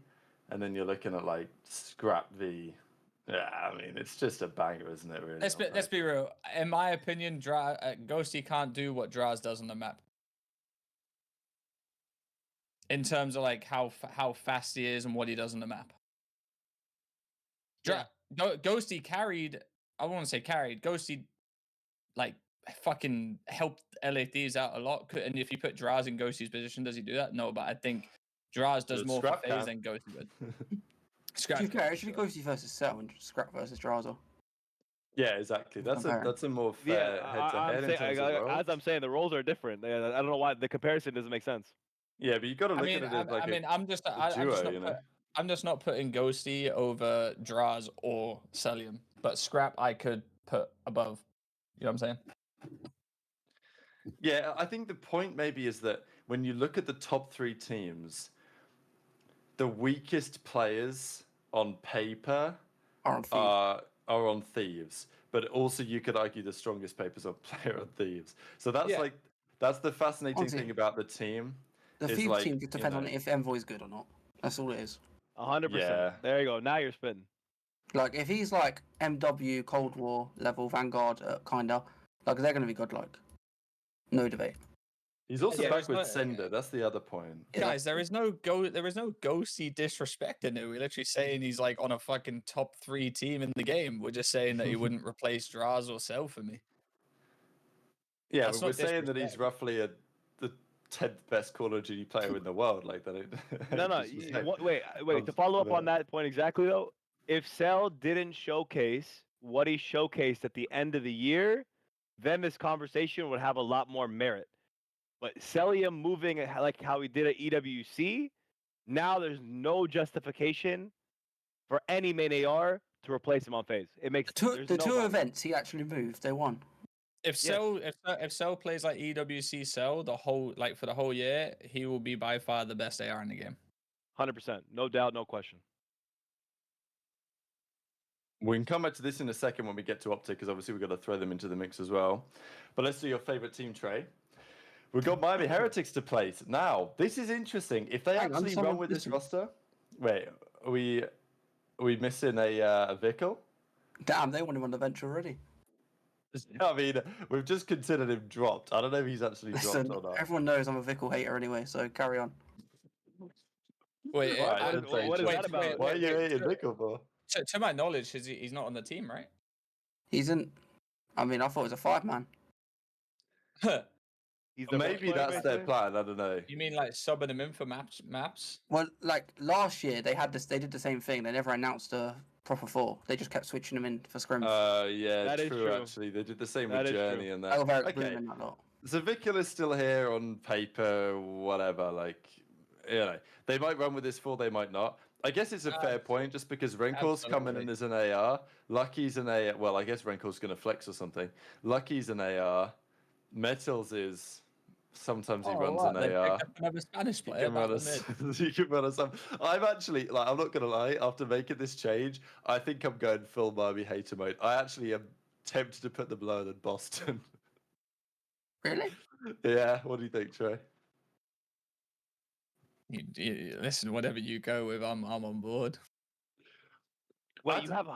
and then you're looking at like Scrap V. Yeah, I mean it's just a banger, isn't it? Really. Let's be real. In my opinion, Ghosty can't do what Draz does on the map. In terms of like how fast he is and what he does on the map. Ghosty carried. I won't say carried. Ghosty, like fucking helped LA Thieves out a lot. And if you put Draz in Ghosty's position, does he do that? No, but I think Draz does more for FaZe than Ghosty would. Actually, Ghosty versus Cell and Scrap versus Draza. Yeah, exactly. That's a more fair head-to-head. As I'm saying, the roles are different. I don't know why the comparison doesn't make sense. Yeah, but you got to look at it as like I'm just not putting Ghosty over Draz or Celium, but Scrap I could put above. You know what I'm saying? Yeah, I think the point maybe is that when you look at the top 3 teams, the weakest players on paper are on Thieves, but also you could argue the strongest player on Thieves. So that's the fascinating thing about the team. The Thieves team just depends on if Envoy's good or not. That's all it is. 100%. Yeah. There you go. Now you're spitting. Like if he's like MW Cold War level Vanguard kinda, like they're gonna be good. Like no debate. He's also back with Sender. That's the other point. Guys, there is no Ghosty disrespect in it. We're literally saying he's like on a fucking top 3 team in the game. We're just saying that he wouldn't replace Draz or Cell for me. Yeah, but we're saying that he's roughly the 10th best Call of Duty player in the world. Like that. No. Wait. To follow up on that point exactly though, if Cell didn't showcase what he showcased at the end of the year, then this conversation would have a lot more merit. But Celium moving like how he did at EWC, now there's no justification for any main AR to replace him on FaZe. It makes the two events he actually moved. They won. If Cell plays like EWC Cell for the whole year, he will be by far the best AR in the game. 100%, no doubt, no question. We can come back to this in a second when we get to OpTic, because obviously we've got to throw them into the mix as well. But let's do your favorite team, Trey. We've got Miami Heretics to place. Now, this is interesting. If they actually run with this roster... Wait, are we missing a Vickle? Damn, they want him on the bench already. I mean, we've just considered him dropped. I don't know if he's actually dropped or not. Everyone knows I'm a Vickle hater anyway, so carry on. Wait, what is that about? Why are you hating Vickle for? To my knowledge, he's not on the team, right? He's in... I mean, I thought it was a 5-man. Maybe that's their plan. I don't know. You mean like subbing him in for maps? Well, like last year they did the same thing. They never announced a proper 4. They just kept switching him in for scrims. Yeah, that true. Actually, they did the same with Journey and that. Okay. So Vickle is still here on paper, whatever. Like, they might run with this 4, they might not. I guess it's a fair point, just because Renkor's coming in as an AR. Lucky's an AR. Well, I guess Renkor's going to flex or something. Lucky's an AR. Metals is... Sometimes he runs an AR. Another Spanish player. You can run us up. I'm actually, I'm not going to lie, after making this change, I think I'm going full Miami hater mode. I actually am tempted to put them lower than Boston. Really? Yeah, what do you think, Trey? Listen, whatever you go with, I'm on board. Wait, you have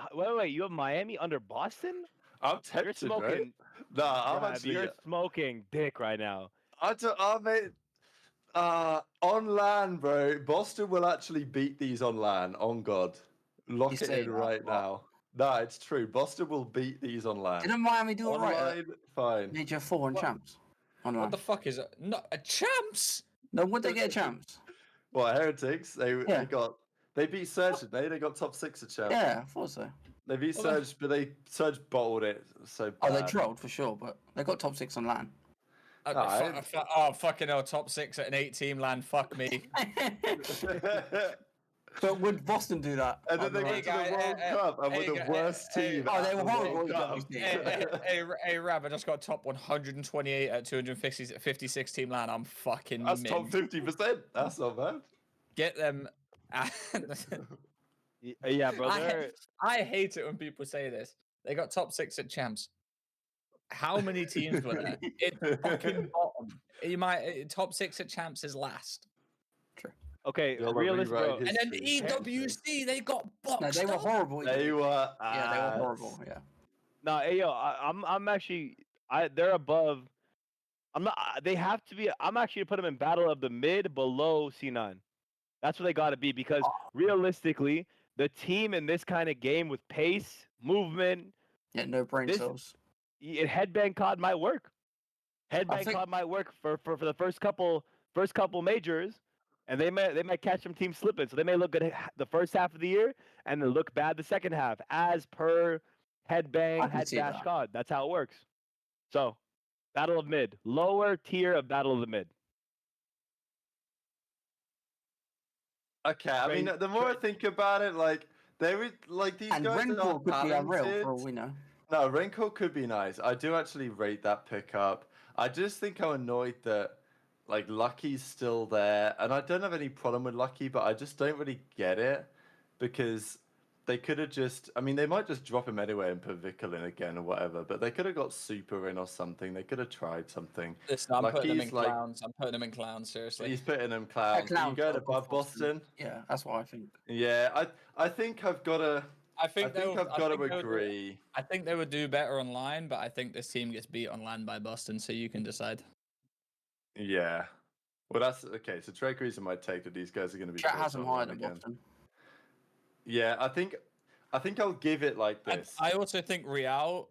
Miami under Boston? I'm tempted, You're smoking. Right? Nah, I'm actually. You're smoking dick right now. On LAN, bro. Boston will actually beat these on LAN. On God, lock it in right now. Nah, it's true. Boston will beat these on LAN. Didn't Miami do it right? Fine. Major 4 and champs. online. What the fuck is it? Not a champs. No, would they get a chance? What, Heretics? They Yeah. they beat Surge, didn't they? They got top 6 at champ. Yeah, I thought so. They beat Well, Surge, but Surge bottled it so bad. Oh, they trolled for sure, but they got top 6 on LAN. Oh, fucking hell, top 6 at an 8-team LAN. Fuck me. But would Boston do that? And then they Hey, went to guy, the World Cup and were the worst team. Oh, at they were the horrible. World Cup. Hey, Rab, I just got top 128 at 256 team LAN. I'm fucking That's mint. top 50%. That's not bad. Get them. Yeah, bro. I hate it when people say this. They got top 6 at champs. How many teams were there? It's fucking bottom. You might top 6 at champs is last. True. Okay, They'll realistic, bro. rewrite And then history. EWC, they got boxed. No, they were up. horrible. They were. Yeah, they were ass. horrible. Yeah. No, hey, yo, I'm actually, they're above. I'm not. They have to be. I'm actually gonna put them in battle of the mid below C9. That's what they got to be because realistically, the team in this kind of game with pace, movement, Yeah, no brain This- cells. headbang COD might work. Headbang think- COD might work for the first couple majors, and they might catch some teams slipping. So they may look good the first half of the year and then look bad the second half, as per headbang I can see head bash that. COD. That's how it works. So, battle of mid, lower tier of battle of the mid. Okay, I mean, the more I think about it, like they would like these And guys are Renfrew could be unreal talented. for all we know. No, Raincoat could be nice. I do actually rate that pickup. I just think I'm annoyed that like Lucky's still there, and I don't have any problem with Lucky, but I just don't really get it because they could have just. I mean, they might just drop him anyway and put Vickle in again or whatever, but they could have got Super in or something. They could have tried something. Listen, I'm putting them in Lucky's like- clowns. I'm putting them in clowns. Seriously. He's putting them clowns. clowns you going are above good for Boston? Yeah, that's what I think. Yeah, I think I've got to. I I think think I've got to agree. I think they would do better online, but I think this team gets beat on LAN by Boston, so you can decide. Yeah. Well, that's okay. So Trey Greaser might take that these guys are going to be. Chat forced has them online higher than again. Boston. Yeah, I think I'll give it like this. I also think Real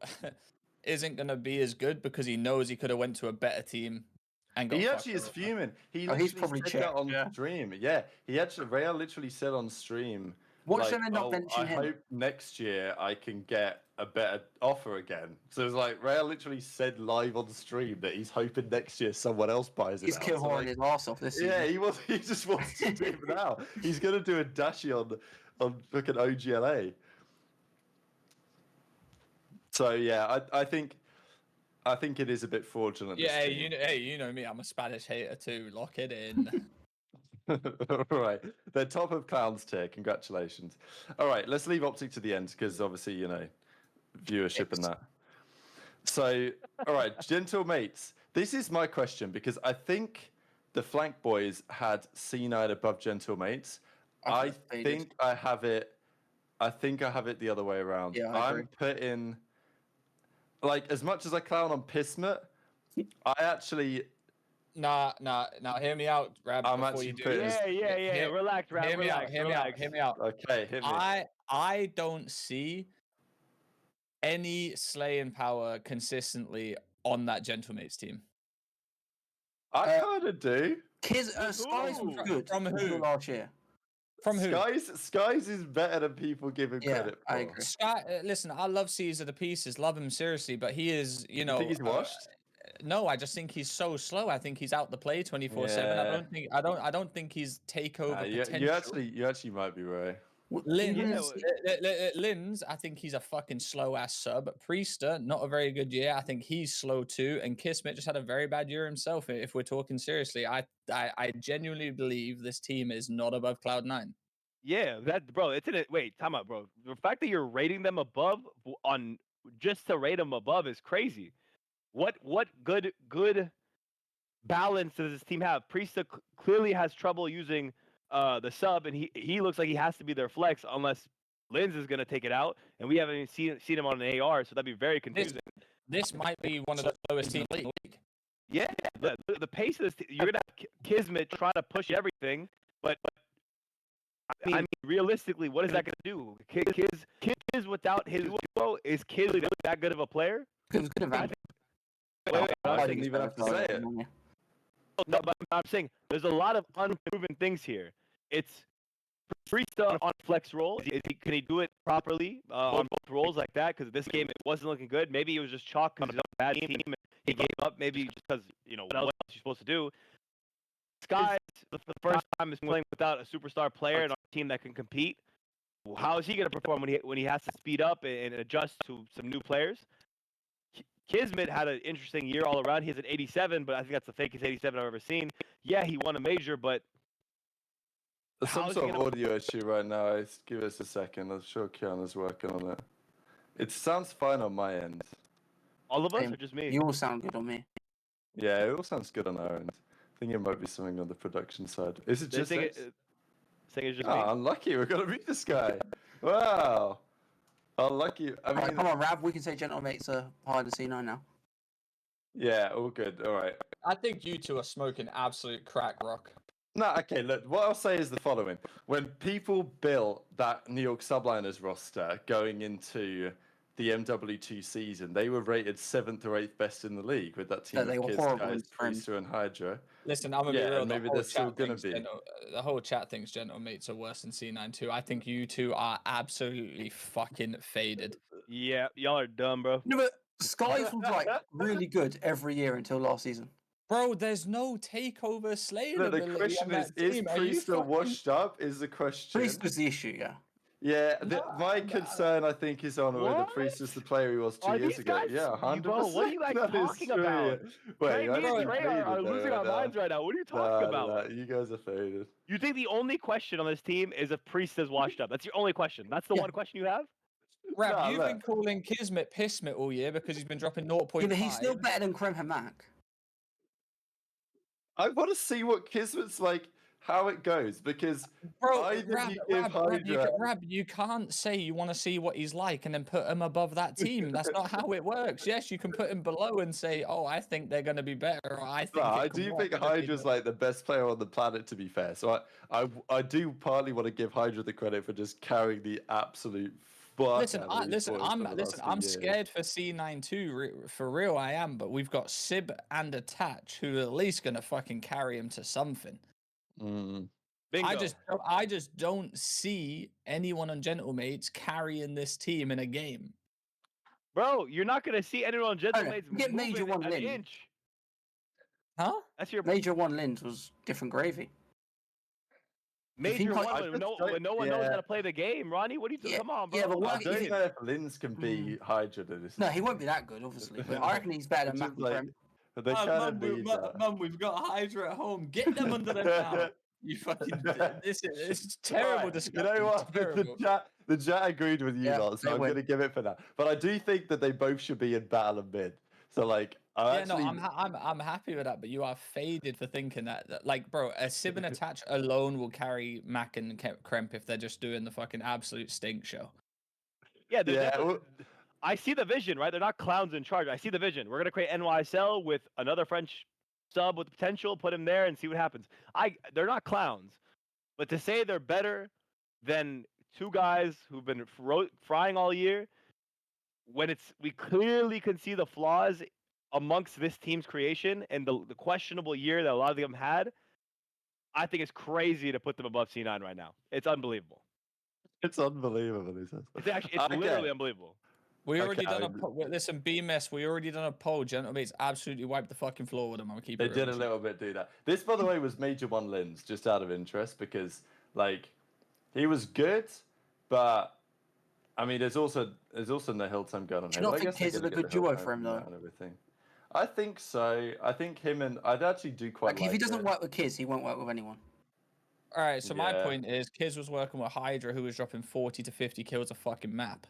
isn't going to be as good because he knows he could have went to a better team and got He fucked actually is over. fuming. He Oh, he's literally probably said checked, that on yeah. stream. Yeah, he actually Real literally said on stream. Watch like, them not "Oh, mention I him. hope next year I can get a better offer again. So it's like Real literally said live on stream that he's hoping next year someone else buys it. He's out. kill So, whoring like, his arse off this season. yeah, he just wants to do it now. He's gonna do a dashy on fucking OGLA. So yeah, I think it is a bit fraudulent. Yeah, this team. you know me. I'm a Spanish hater too. Lock it in. All right, they're top of clowns tier. Congratulations. All right, let's leave OpTic to the end because obviously viewership and that. So, all right, gentle mates. This is my question because I think the flank boys had C9 above gentle mates. I think I have it. I think I have it the other way around. Yeah, I agree. I'm putting like as much as I clown on Pismet, I actually. Nah. Hear me out, Rab. I'm before you actually do putting- this. Yeah. Relax, Rab. Hear me out. Relax. Hear me out. Okay, hit me. I don't see any slaying power consistently on that Gentlemates team. I kind of do. Skies was good From who? until last year. From who? Skies is better than people give him Yeah, credit for. I agree. Sky, listen, I love Caesar to pieces, love him seriously, but he is, You think he's washed? No, I just think he's so slow. I think he's out the play 24/7. Yeah. I don't think he's takeover You potential. actually might be right. Lins, Lins, I think he's a fucking slow ass sub. Priester, not a very good year. I think he's slow too. And Kismet just had a very bad year himself. If we're talking seriously, I genuinely believe this team is not above Cloud9. Yeah, bro. It's in it. Wait, time out, bro. The fact that you're rating them above on just to rate them above is crazy. What good balance does this team have? Priesta clearly has trouble using the sub, and he looks like he has to be their flex unless Lins is gonna take it out, and we haven't even seen him on an AR, so that'd be very confusing. This might be one of the lowest teams in the league. Yeah, the pace of this, you're gonna have Kismet trying to push everything, but I mean, realistically, what is that gonna do? Kiz without his duo, is Kiz really that good of a player? It was good advantage. I didn't even have to say it. No, but I'm saying there's a lot of unproven things here. It's Priest on flex role. Can he do it properly on both roles like that? Because this game it wasn't looking good. Maybe it was just chalk because he's on a bad team and he gave up. Maybe just because what else are you supposed to do? Sky, the first time is playing without a superstar player and on a team that can compete. How is he going to perform when he has to speed up and adjust to some new players? Kismet had an interesting year all around. He has an 87, but I think that's the fakest 87 I've ever seen. Yeah, he won a major, but there's some sort of audio issue right now. Give us a second. I'm sure Kiana's working on it. It sounds fine on my end. All of us or just me? You all sound good on me. Yeah, it all sounds good on our end. I think it might be something on the production side. Is it just it's just me. Unlucky. We're going to beat this guy. Wow. Unlucky. I mean, right, come on, Rav. We can say gentle mates are higher than C9 now. Yeah, all good. All right. I think you two are smoking absolute crack, Rock. No, okay, look, what I'll say is the following. When people built that New York Subliners roster going into the MW2 season, they were rated 7th or 8th best in the league with that team of Kiz, Guys, Priester, and Hydra. Listen, I'm going to be real. Maybe they're still going to be. The whole chat thinks gentle mates are worse than C9 too. I think you two are absolutely fucking faded. Yeah, y'all are dumb, bro. No, but Skies was like really good every year until last season. Bro, there's no takeover Slayer. No, the question is Priester washed up? Is the question. Priester's the issue, yeah. Yeah, my concern, I think, is on whether Priester's the player he was 2 years ago. Yeah, 100%. Bro, what are you guys talking about? Wait, me and Trey are losing our minds right now. What are you talking about? You guys are faded. You think the only question on this team is if Priest is washed up? That's your only question. That's the one question you have? Rab, you've been calling Kismet Pissmet all year because he's been dropping 0.5. Yeah, but he's still better than Krem Hamak. I want to see what Kismet's like, how it goes, because Rab, you can't say you want to see what he's like and then put him above that team. That's not how it works. Yes, you can put him below and say, "Oh, I think they're going to be better." Or, I think. I do think Hydra's like the best player on the planet. To be fair, so I do partly want to give Hydra the credit for just carrying the absolute. Listen, I'm scared for C9 too. For real, I am. But we've got Sib and Attach, who are at least gonna fucking carry him to something. I just don't see anyone on Gentlemates carrying this team in a game. Bro, you're not gonna see anyone on Gentlemates get Major One an Lin. inch. Huh? That's your Major One Lins was different gravy. Major One when no one knows how to play the game. Ronnie, what are you doing? Come on, bro. Yeah, but I don't know if Lins can be Hydra. No, he won't be that good, obviously. But I reckon he's better than Mac and Krem. But they kind of need that. Mum, we've got Hydra at home. Get them under the now. You fucking. This is terrible discussion. You know what? The chat agreed with you lot, so I'm going to give it for that. But I do think that they both should be in battle of mid. So like, I'm happy with that. But you are faded for thinking that like, bro, a Sib and Attach alone will carry Mac and Kremp if they're just doing the fucking absolute stink show. Yeah, I see the vision, right? They're not clowns in charge. I see the vision. We're gonna create NYSL with another French sub with potential, put him there and see what happens. They're not clowns, but to say they're better than two guys who've been frying all year, when we clearly can see the flaws amongst this team's creation and the questionable year that a lot of them had, I think it's crazy to put them above C9 right now. It's unbelievable. It's unbelievable. It's literally unbelievable. We already done a poll. Listen, BMS, we already done a poll. Gentlemen, absolutely wiped the fucking floor with them. I'm keep. They did a little bit do that. This, by the way, was Major One Lins, just out of interest, because like he was good, but I mean, there's also no hill time going on. Do you not think Kiz is a good duo for him though? And everything. I think so. I think him and I'd actually do quite. Like if he doesn't work with Kiz, he won't work with anyone. All right. So my point is, Kiz was working with Hydra, who was dropping 40 to 50 kills a fucking map.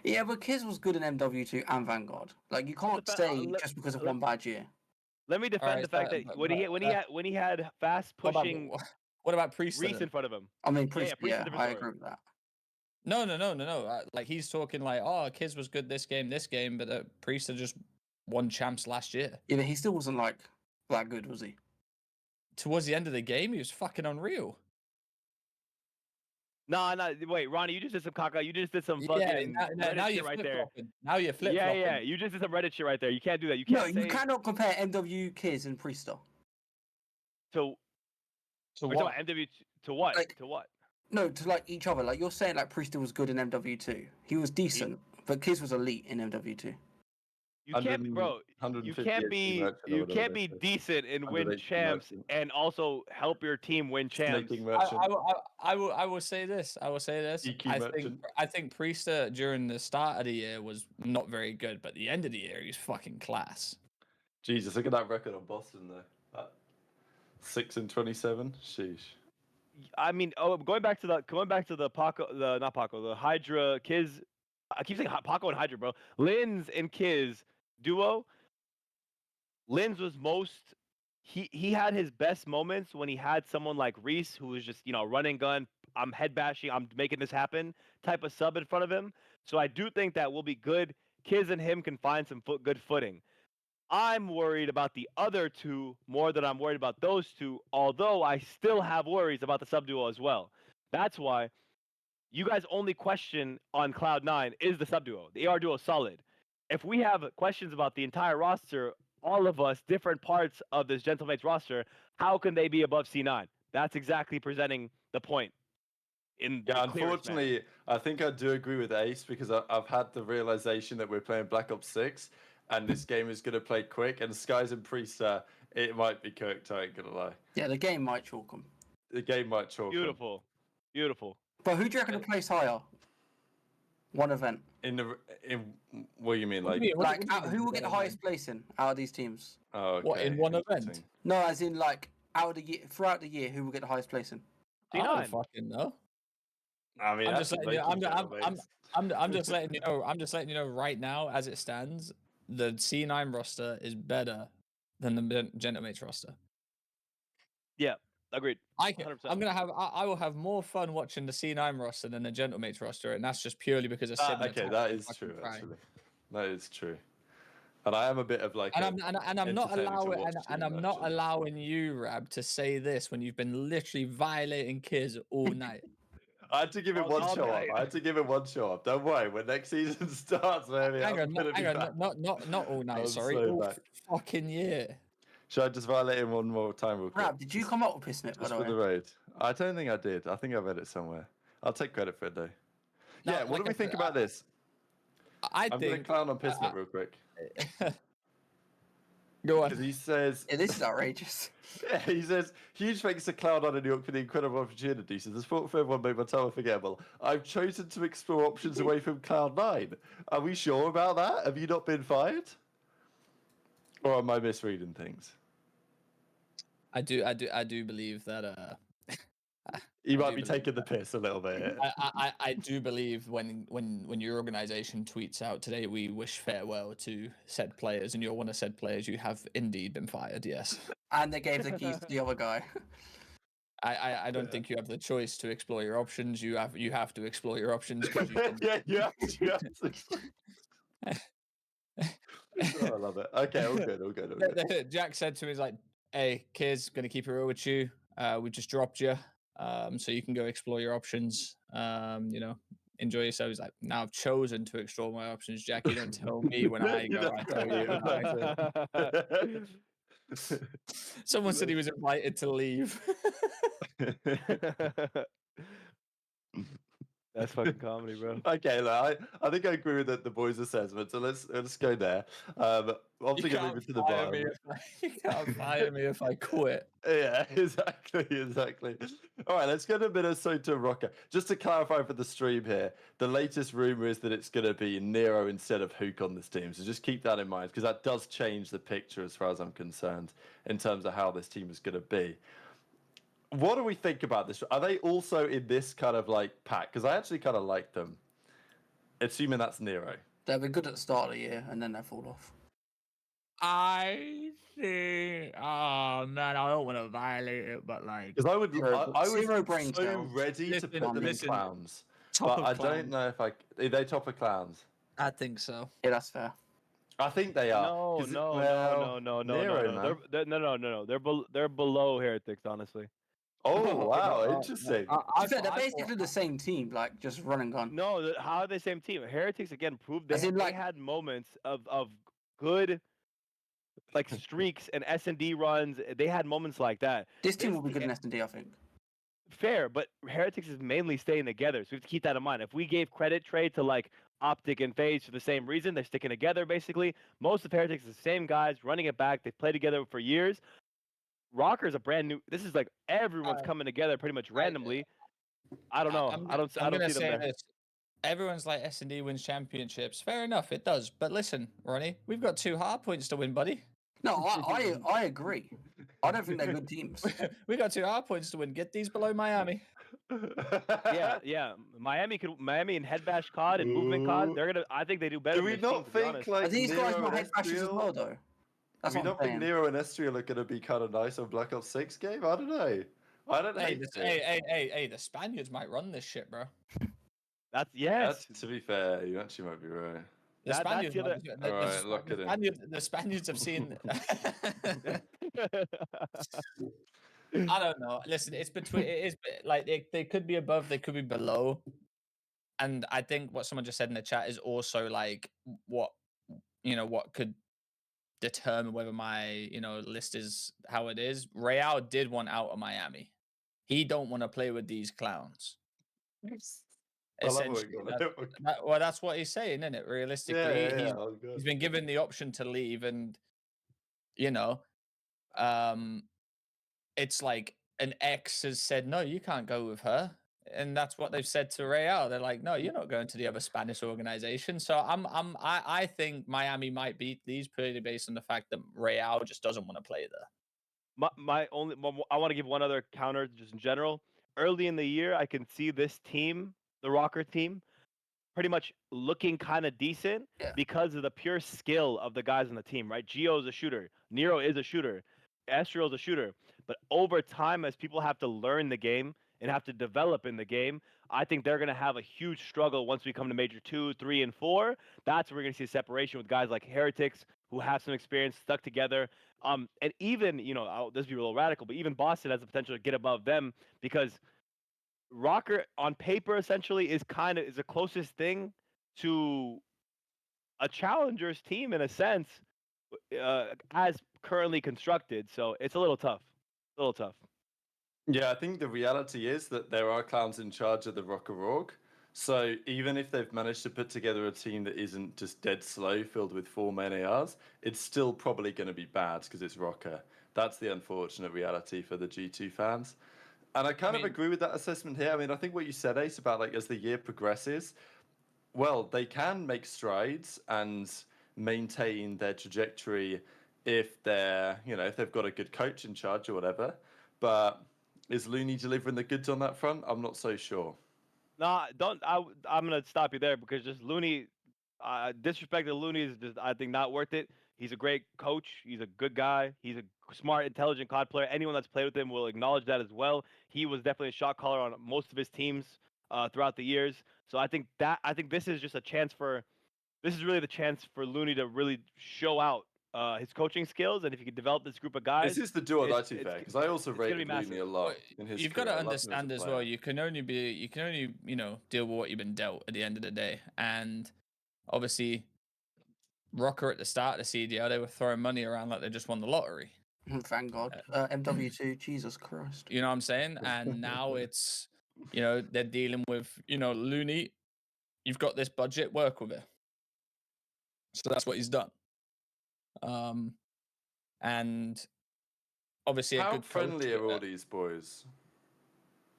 Yeah, but Kiz was good in MW2 and Vanguard. Like you can't say just because of one bad year. Let me defend the fact that when he had fast pushing. What about Priest? Reese in front of him. I mean, Priest. Yeah, I agree with that. No. Like he's talking like, oh, Kiz was good this game, but Priest had just won champs last year. Yeah, but he still wasn't like that good, was he? Towards the end of the game, he was fucking unreal. No, no, wait, Ronnie, you just did some caca. You just did some Yeah, fucking now Reddit you're shit right there. flip-flopping. Now you're Yeah, flip-flopping. yeah, you just did some Reddit shit right there. You can't do that. You No, can't you say cannot compare MW Kids and Priester. to To we're talking what? about MW to what? Like- To what? No, to like each other. Like you're saying, like Priester was good in MW2. He was decent, but Kids was elite in MW2. You can't, be, bro. You can't be decent and win 180 champs merchant. and also help your team win champs. Snaking merchant. I will say this. I will say this. EQ I think Priester during the start of the year was not very good, but the end of the year he's fucking class. Jesus, look at that record on Boston though. 6-27. Sheesh. I mean, going back to the Paco, not Paco, the Hydra Kiz. I keep saying Paco and Hydra, bro. Linz and Kiz duo. Linz was most. He had his best moments when he had someone like Reese, who was just running gun. I'm head bashing. I'm making this happen type of sub in front of him. So I do think that will be good. Kiz and him can find some good footing. I'm worried about the other two more than I'm worried about those two, although I still have worries about the sub duo as well. That's why you guys' only question on Cloud9 is the sub duo. The AR duo is solid. If we have questions about the entire roster, all of us, different parts of this Gentlemates roster, how can they be above C9? That's exactly presenting the point. Unfortunately, I think I do agree with Ace because I've had the realization that we're playing Black Ops 6 and this game is going to play quick. And Skies and Priester, it might be cooked, I ain't going to lie. Yeah, the game might chalk them. The game might chalk them. Beautiful. But who do you reckon will place higher? One event. In what do you mean? Who will get the highest placing out of these teams? Oh, okay. What, in one event? No, as in like out of the year, throughout the year, who will get the highest placing? I don't fucking know. I mean, I'm just letting you. I'm just letting you know. I'm just letting you know right now, as it stands, the C9 roster is better than the Gentlemates roster. Yeah, agreed. I will have more fun watching the C9 roster than the Gentlemates roster, and that's just purely because of okay, that is true. Actually, that is true. And I am a bit of like, I'm not allowing you, Rab, to say this when you've been literally violating kids all night. I had to give it one show up. Don't worry. When next season starts, maybe. Hang on. Not all night. Sorry, all fucking year. Should I just violate him one more time real quick? Rab, did you come up with Pissnit, by just the for way? the raid? I don't think I did. I think I read it somewhere. I'll take credit for it though. No, yeah, what do we think about this? I'm going to clown on Pissnit real quick. Go on. Because he says... Yeah, this is outrageous. Yeah, he says, huge thanks to Cloud on and York for the incredible opportunity. So the sport for everyone made my time unforgettable. I've chosen to explore options away from Cloud9. Are we sure about that? Have you not been fired? Or am I misreading things? I do believe that you might be taking the piss a little bit. I do believe when your organization tweets out today, we wish farewell to said players, and you're one of said players, you have indeed been fired, yes. And they gave the keys to the other guy. I don't think you have the choice to explore your options. You have to explore your options. You have to. Oh, I love it. Okay, all good. Jack said to me, he's like, hey, kids, gonna keep it real with you. We just dropped you. So you can go explore your options. Enjoy yourself. He's like, now I've chosen to explore my options, Jack. You don't tell me when I go. I tell you. Someone said he was invited to leave. That's fucking comedy, bro. Okay, look, I think I agree with the boys' assessment. So let's go there. Obviously, get moving to the bottom. You can't fire me if I quit. Yeah, exactly. All right, let's go to Minnesota Rokkr. Just to clarify for the stream here, the latest rumor is that it's going to be Nero instead of Huke on this team. So just keep that in mind because that does change the picture as far as I'm concerned in terms of how this team is going to be. What do we think about this? Are they also in this kind of like pack? Because I actually kind of like them. Assuming that's Nero. They'll be good at the start of the year and then they fall off. I think. Oh man, I don't want to violate it, but like, because I was so ready to put them in clowns, but I don't know if are they top of clowns. I think so. Yeah, that's fair. I think they are. No. They're below Heretics, honestly. Oh wow, interesting. They're basically the same team, like just run and gun. No, how are they the same team? Heretics again proved As in, they like- had moments of good like streaks and S&D runs. They had moments like that. This team will be good in S&D, I think. Fair, but Heretics is mainly staying together, so we have to keep that in mind. If we gave credit trade to like OpTic and FaZe for the same reason, they're sticking together basically. Most of Heretics is the same guys running it back. They've played together for years. Rokkr is a brand new. This is like everyone's coming together pretty much randomly. I don't know. I don't see them there. This. Everyone's like S&D wins championships. Fair enough, it does. But listen, Ronnie, we've got 2 hard points to win, buddy. No, I agree. I don't think they're good teams. We got 2 hard points to win. Get these below Miami. Yeah. Miami and Headbash COD and Movement COD. I think they do better. Do we not think like Are these guys Nero not and head bashes as Estriel? well, though? That's Do we what I'm not think saying. Nero and Estriel are going to be kind of nice on Black Ops 6 game? I don't know. I don't hate it. Hey, the Spaniards might run this shit, bro. That's yes. To be fair, you actually might be right. The Spaniards, Alright, lock it in. The Spaniards have seen. I don't know. Listen, it's between. It is like they could be above, they could be below, and I think what someone just said in the chat is also like what could determine whether my list is how it is. Real did want out of Miami. He don't want to play with these clowns. Essentially, that's what he's saying, isn't it? Realistically, he's been given the option to leave, and it's like an ex has said, no, you can't go with her, and that's what they've said to Real. They're like, no, you're not going to the other Spanish organization. So I think Miami might beat these purely based on the fact that Real just doesn't want to play there. I want to give one other counter just in general. Early in the year, I can see this team, the Rokkr team, pretty much looking kind of decent because of the pure skill of the guys on the team, right? Gio is a shooter. Nero is a shooter. Estriel is a shooter. But over time, as people have to learn the game and have to develop in the game, I think they're going to have a huge struggle once we come to Major 2, 3, and 4. That's where we're going to see a separation with guys like Heretics who have some experience stuck together. And even, this will be a little radical, but even Boston has the potential to get above them because Rokkr on paper essentially is the closest thing to a challenger's team in a sense, as currently constructed. So it's a little tough. Yeah, I think the reality is that there are clowns in charge of the Rokkr org. So even if they've managed to put together a team that isn't just dead slow, filled with 4 main ARs, it's still probably going to be bad because it's Rokkr. That's the unfortunate reality for the G2 fans. And I kind of agree with that assessment here. I mean, I think what you said, Ace, about like as the year progresses, well, they can make strides and maintain their trajectory if they're, if they've got a good coach in charge or whatever. But is Looney delivering the goods on that front? I'm not so sure. No, I'm gonna stop you there because just Looney, disrespect to Looney is just I think not worth it. He's a great coach. He's a good guy. He's a smart, intelligent COD player. Anyone that's played with him will acknowledge that as well. He was definitely a shot caller on most of his teams throughout the years. So I think this is just this is really the chance for Looney to really show out his coaching skills, and if you can develop this group of guys, this is the duo that too fair because I also rated Looney a lot in his. You've got to understand as well. You can only deal with what you've been dealt at the end of the day, and obviously, Rokkr at the start of the CDL, they were throwing money around like they just won the lottery. Thank God. MW2, Jesus Christ. You know what I'm saying? And now it's they're dealing with Looney. You've got this budget, work with it. So that's what he's done. And obviously how a good friendly are all these boys?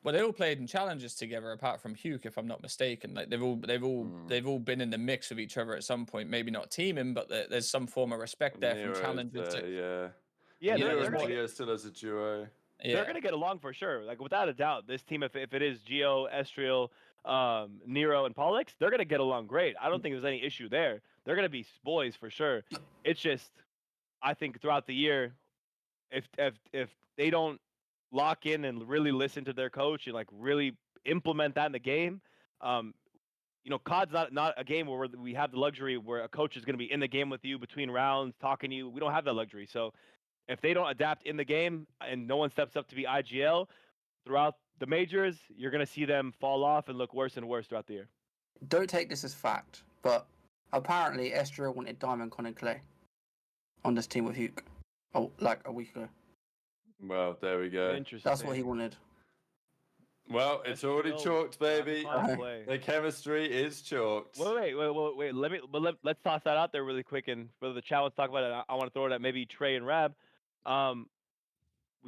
Well, they all played in challenges together, apart from Huke, if I'm not mistaken. Like they've all been in the mix with each other at some point. Maybe not teaming, but there's some form of respect there from challenges. They're still as a duo. Yeah. They're gonna get along for sure. Like without a doubt, this team, if it is Gio, Estriel, Nero, and Pollux, they're gonna get along great. I don't think there's any issue there. They're gonna be boys for sure. It's just, I think throughout the year, if they don't lock in and really listen to their coach and like really implement that in the game, COD's not a game where we have the luxury where a coach is going to be in the game with you between rounds, talking to you. We don't have that luxury. So if they don't adapt in the game and no one steps up to be IGL, throughout the majors, you're gonna see them fall off and look worse and worse throughout the year. Don't take this as fact, but apparently Estria wanted Diamond, Con, and Clay on this team with Huke. Oh, like a week ago. Well, there we go. Interesting. That's what he wanted. Well, it's already chalked, baby. Play. The chemistry is chalked. Wait. Let's toss that out there really quick, and for the chat, let's talk about it. I want to throw it at maybe Trey and Rab.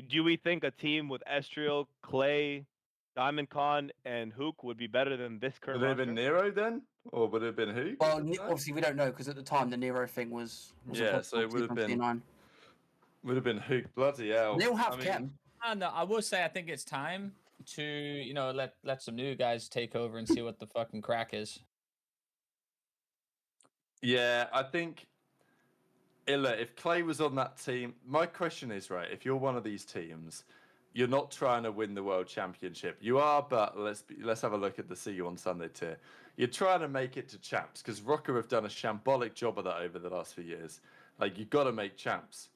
Do we think a team with Estriel, Clay, Diamond Con, and Huke would be better than this current? Would it have been Nero then, or would it have been Huke? Well, obviously we don't know because at the time the Nero thing was yeah, so it would have been C9. Would have been Huke. Bloody hell! They'll have Chem. No, I will say I think it's time to let some new guys take over and see what the fucking crack is. Yeah, I think. Illey, if Clay was on that team, my question is, right, if you're one of these teams, you're not trying to win the world championship. You are, but let's have a look at the See You on Sunday tier. You're trying to make it to champs because Rokkr have done a shambolic job of that over the last few years. Like, you've got to make champs.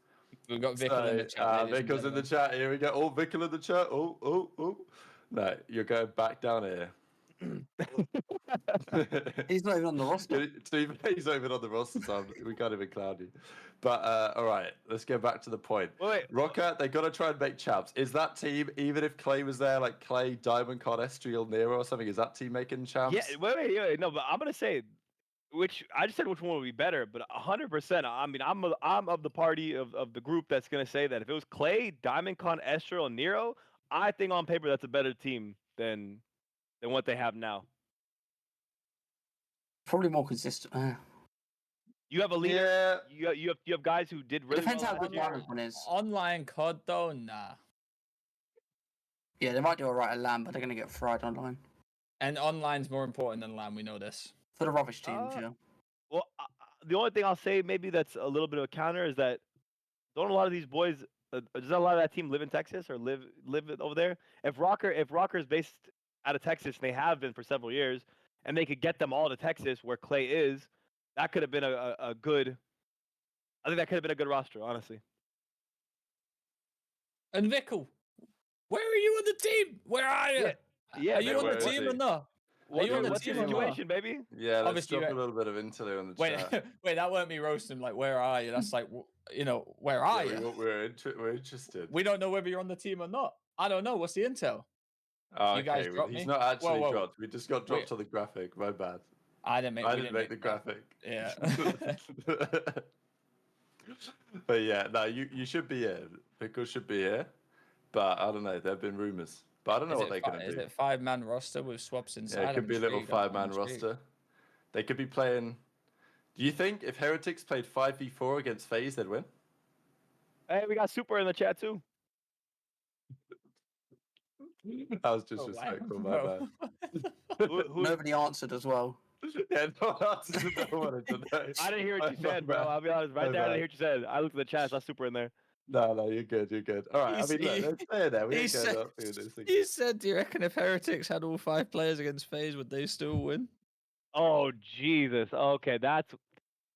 We've got Vickle in the chat. Vickle's in the chat. Here we go. Oh, Vickle in the chat. Oh. No, you're going back down here. He's not even on the roster. He's not even on the roster, so we can't even clown you. But all right, let's go back to the point. Wait. Rokkr, they got to try and make champs. Is that team, even if Clay was there, like Clay, Diamond, Con, Estriel, Nero, or something, is that team making champs? Yeah. Wait. No, but I'm gonna say, I just said which one would be better, but 100%. I mean, I'm of the party of the group that's gonna say that if it was Clay, Diamond, Con, Estriel, and Nero, I think on paper that's a better team than what they have now. Probably more consistent. You have a leader. Yeah. You have guys who did really Depends well how last good year. Diamond Con is. Online COD though, nah. Yeah, they might do alright at LAN, but they're gonna get fried online. And online's more important than LAN. We know this. For the rubbish teams, yeah. Well, the only thing I'll say maybe that's a little bit of a counter is that don't a lot of these boys, does not a lot of that team live in Texas or live over there? If Rokkr is based out of Texas, and they have been for several years, and they could get them all to Texas where Clay is, that could have been a good. I think that could have been a good roster, honestly. And Vickle, where are you on the team? Where are you? Yeah. Are you on the team or not? Are you on the What's your team or not? situation, baby? Yeah, let's Obviously, drop a little bit of intel on the chat. Wait, that weren't me roasting. Like, where are you? That's like, where are you? We're interested. We don't know whether you're on the team or not. I don't know. What's the intel? Oh, You guys dropped he's me? not actually Whoa. dropped. We just got dropped on the graphic. My bad. I didn't make the graphic. Yeah. But yeah, no, you should be here. Vickle should be here. But I don't know. There have been rumors. But I don't know what they're going to do. Is it 5-man roster with swaps inside? Yeah, it could be a little 5-man roster. They could be playing. Do you think if Heretics played 5v4 against FaZe, they'd win? Hey, we got Super in the chat too. That was disrespectful, my bad. Nobody answered as well. Yeah, no one to know. I didn't hear what you said, bro. I'll be honest. Right there, I didn't hear what you said. I looked at the chat. I saw Super in there. No, you're good. All right, let's stay there. We ain't going up through this thing. You said, do you reckon if Heretics had all 5 players against FaZe, would they still win? Oh, Jesus. Okay, that's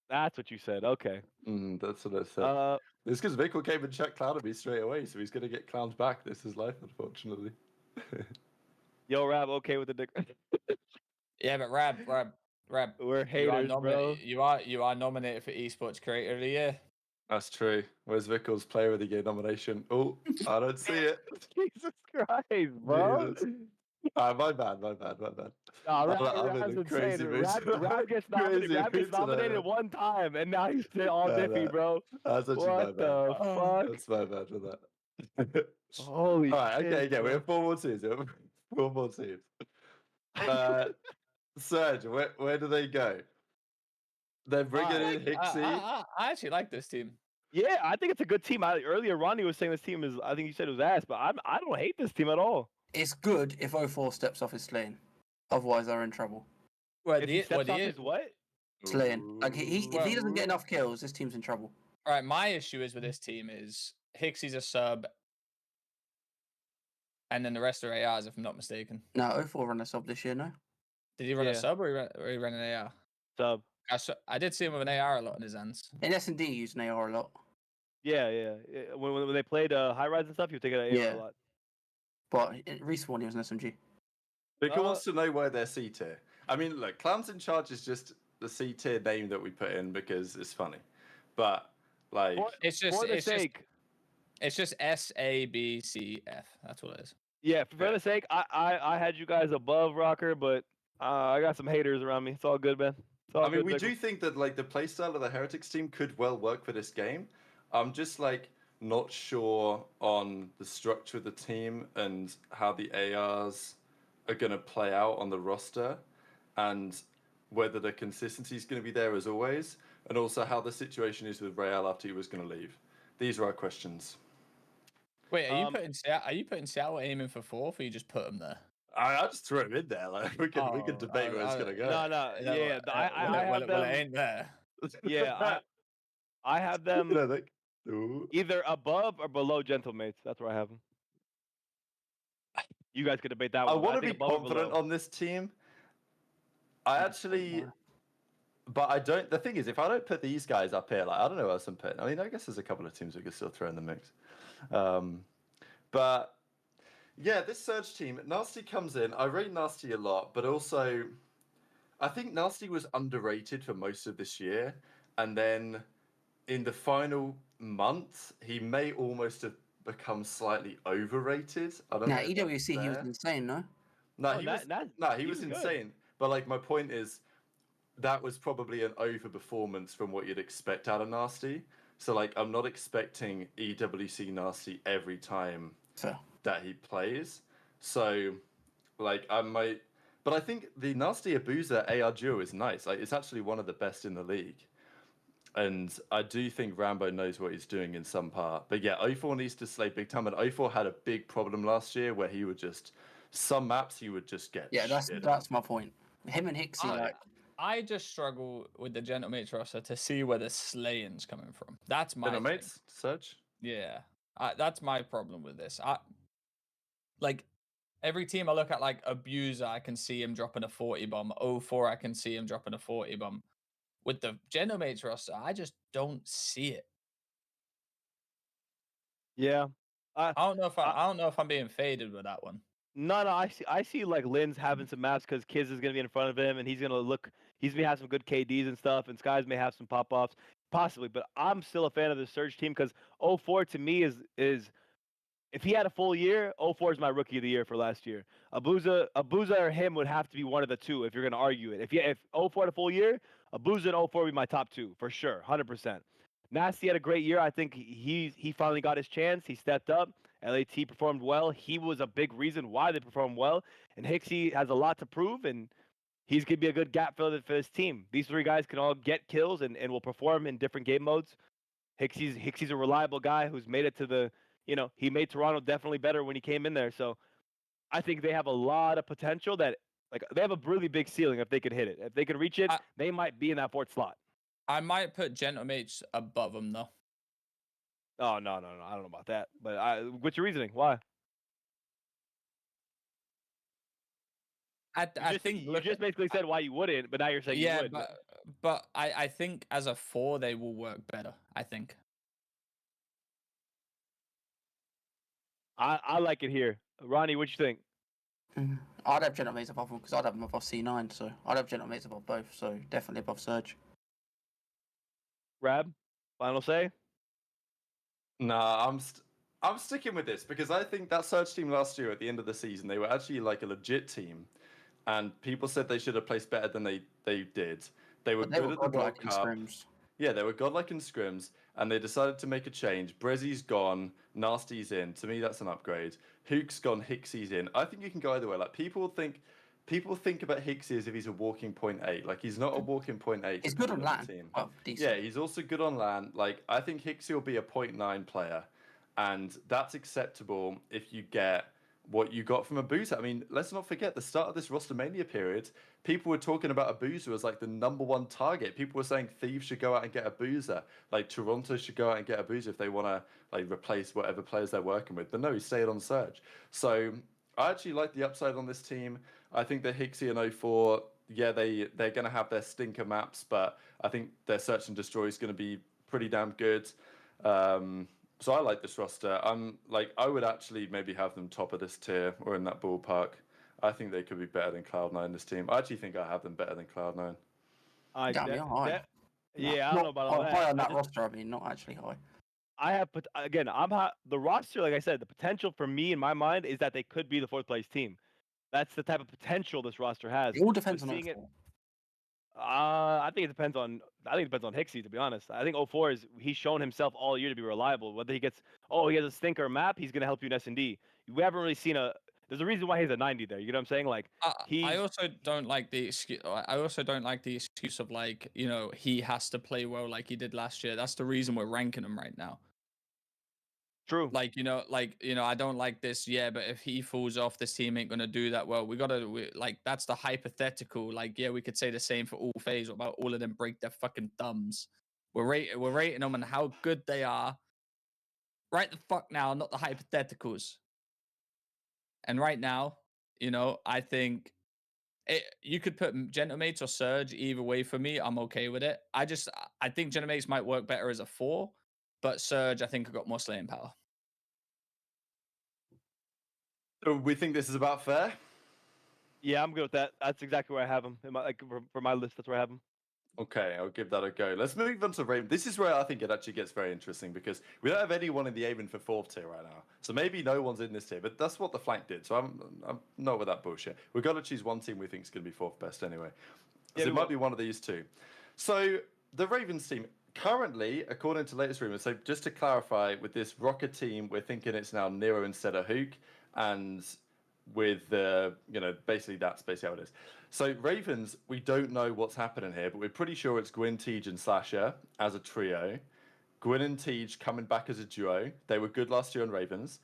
what you said. Okay. That's what I said. It's because Vickle came and clowned me straight away, so he's going to get clowned back. This is life, unfortunately. Yo, Rab, okay with the dick. Yeah, but Rab, we're haters, bro. You are nominated for Esports Creator of the Year. That's true. Where's Vickle's Player of the Year nomination? Oh, I don't see it. Jesus Christ, bro. My bad. Nah, Rab's insane. Rab gets nominated one time, and now he's all diffy, bro. That's actually what the fuck? That's my bad for that. Holy shit. All right, okay, we have 4 more teams. Serge, where do they go? They're bringing in Hixie. I actually like this team. Yeah, I think it's a good team. Earlier, Ronnie was saying this team is, I think you said it was ass, but I don't hate this team at all. It's good if 04 steps off his lane. Otherwise, they're in trouble. If he steps off his what? His lane. Like, if he doesn't get enough kills, this team's in trouble. All right, my issue is with this team is Hixie's a sub, and then the rest are ARs, if I'm not mistaken. No, 04 ran a sub this year, no? Did he run a sub or he ran an AR? Sub. I did see him with an AR a lot in his hands. In S&D, he used an AR a lot. Yeah. When they played high rise and stuff, he would take an AR a lot. but Respawn he was an SMG. Bika wants to know why they're C tier. I mean, look, Clowns in Charge is just the C tier name that we put in because it's funny. But like, it's just for the it's sake. It's just SABCF. That's what it is. Yeah, for the sake, I had you guys above Rokkr, but I got some haters around me. It's all good, man. It's all I mean, good, we do think that like the playstyle of the Heretics team could well work for this game. I'm just like not sure on the structure of the team and how the ARs are going to play out on the roster, and whether the consistency is going to be there as always, and also how the situation is with Real after he was going to leave. These are our questions. Wait, are you putting Seattle aiming for fourth, or you just put them there? I just threw him in there. Like we could debate where it's gonna go. No, yeah, I have well, them. it ain't there. Yeah, I have them either above or below Gentlemates. That's where I have them. You guys could debate that one. I want to think be above or confident below. on this team. I actually, but I don't. The thing is, if I don't put these guys up here, like I don't know what else I'm putting. I mean, I guess there's a couple of teams we could still throw in the mix. But yeah, this Surge team, Nasty comes in. I rate Nasty a lot, but also I think Nasty was underrated for most of this year, and then in the final month, he may almost have become slightly overrated. I don't know. EWC, he was insane, no? No, he was insane. Good. But like my point is, that was probably an overperformance from what you'd expect out of Nasty. So like, I'm not expecting EWC Nasty every time that he plays. So like, I might, but I think the Nasty Abuser AR duo is nice. Like, it's actually one of the best in the league. And I do think Rambo knows what he's doing in some part. But yeah, O4 needs to slay big time. And O4 had a big problem last year where he would just, some maps he would just get. Yeah, that's my point. Him and Hixie, I just struggle with the Gentlemates roster to see where the slaying's coming from. That's my Gentlemates, Surge? Yeah. That's my problem with this. Like, every team I look at, like Abuser, I can see him dropping a 40 bomb. 04, I can see him dropping a 40 bomb. With the Gentlemates roster, I just don't see it. Yeah. I don't know if I'm being faded with that one. No, I see like Lynn's having some maps because Kiz is gonna be in front of him and he's gonna have some good KDs and stuff, and Skies may have some pop offs, possibly. But I'm still a fan of the Surge team because 04 to me is if he had a full year, 04 is my rookie of the year for last year. Abuza or him would have to be one of the two if you're gonna argue it. If 04 had a full year, Abuza and 04 would be my top two for sure, 100%. Nasty had a great year. I think he finally got his chance. He stepped up. LAT performed well. He was a big reason why they performed well. And Hixie has a lot to prove, and he's going to be a good gap filler for this team. These three guys can all get kills and will perform in different game modes. Hixie's a reliable guy who's made it to the, he made Toronto definitely better when he came in there. So I think they have a lot of potential that, like, they have a really big ceiling if they could hit it. If they could reach it, they might be in that fourth slot. I might put Gentlemates above them, though. Oh, no. I don't know about that. But what's your reasoning? Why? I think you just basically said why you wouldn't, but now you're saying you would. But I think as a 4, they will work better, I think. I like it here. Ronnie, what you think? I'd have Gentlemates above them because I'd have them above C9, so I'd have Gentlemates above both, so definitely above Surge. Rab, final say? Nah, I'm sticking with this because I think that Surge team last year at the end of the season, they were actually like a legit team, and people said they should have placed better than they did. They were good at the World Cup. Yeah, they were godlike in scrims, and they decided to make a change. Brezzy's gone, Nasty's in. To me, that's an upgrade. Huke's gone, Hixie's in. I think you can go either way. Like people think about Hixie as if he's a walking 0.8. Like he's not a walking 0.8. He's good on LAN. Oh, yeah, he's also good on LAN. Like I think Hixie will be a 0.9 player, and that's acceptable if you get what you got from Abuza. I mean, let's not forget the start of this ROSTERMANIA period. People were talking about Abuza as like the #1 target. People were saying Thieves should go out and get Abuza. Like Toronto should go out and get Abuza if they want to like replace whatever players they're working with. But no, he stayed on Surge. So I actually like the upside on this team. I think the Hixie and 04, yeah, they're going to have their stinker maps, but I think their Search and Destroy is going to be pretty damn good. So I like this roster. I would actually maybe have them top of this tier or in that ballpark. I think they could be better than Cloud9, this team. I actually think I have them better than Cloud9. Damn, you're high. Yeah, I don't know about all that. High on that roster, I mean, not actually high. I have again. I'm hot. The roster, like I said, the potential for me in my mind is that they could be the fourth place team. That's the type of potential this roster has. It all depends on seeing it. 04. I think it depends on. I think it depends on Hicksy, to be honest. I think 04 is he's shown himself all year to be reliable. Whether he gets he has a stinker map, he's gonna help you in S&D. We haven't really seen a. There's a reason why he's a 90 there. You know what I'm saying? Like I also don't like the excuse. I also don't like the excuse of like he has to play well like he did last year. That's the reason we're ranking him right now. True. Like I don't like this. Yeah, but if he falls off, this team ain't gonna do that well. That's the hypothetical. Like, yeah, we could say the same for all FaZe. What about all of them break their fucking thumbs? We're rating them on how good they are. Right the fuck now, not the hypotheticals. And right now, I think you could put Gentlemates or Surge either way for me. I'm okay with it. I think Gentlemates might work better as a 4, but Surge I think got more slaying power. So we think this is about fair? Yeah, I'm good with that. That's exactly where I have him. For my list, that's where I have him. Okay, I'll give that a go. Let's move on to Raven. This is where I think it actually gets very interesting because we don't have anyone in the Aven for 4th tier right now. So maybe no one's in this tier, but that's what the flank did. So I'm not with that bullshit. We've got to choose one team we think is going to be 4th best anyway. So it might be one of these two. So the Ravens team, currently, according to latest rumors, so just to clarify, with this Rokkr team, we're thinking it's now Nero instead of Huke. And with the, basically that's basically how it is. So Ravens, we don't know what's happening here, but we're pretty sure it's Gwyn, Tej, and Slasher as a trio. Gwyn and Tej coming back as a duo. They were good last year on Ravens.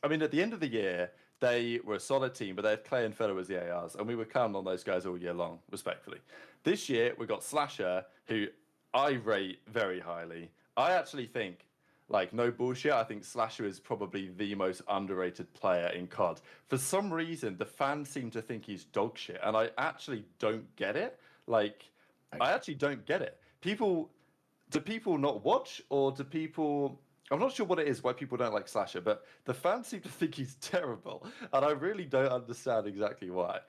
I mean, at the end of the year, they were a solid team, but they had Clay and Fellow as the ARs, and we were counting on those guys all year long, respectfully. This year, we got Slasher, who I rate very highly. I actually think, no bullshit, I think Slasher is probably the most underrated player in COD. For some reason, the fans seem to think he's dog shit, and I actually don't get it. I actually don't get it. Do people not watch, or do people... I'm not sure what it is, why people don't like Slasher, but the fans seem to think he's terrible, and I really don't understand exactly why.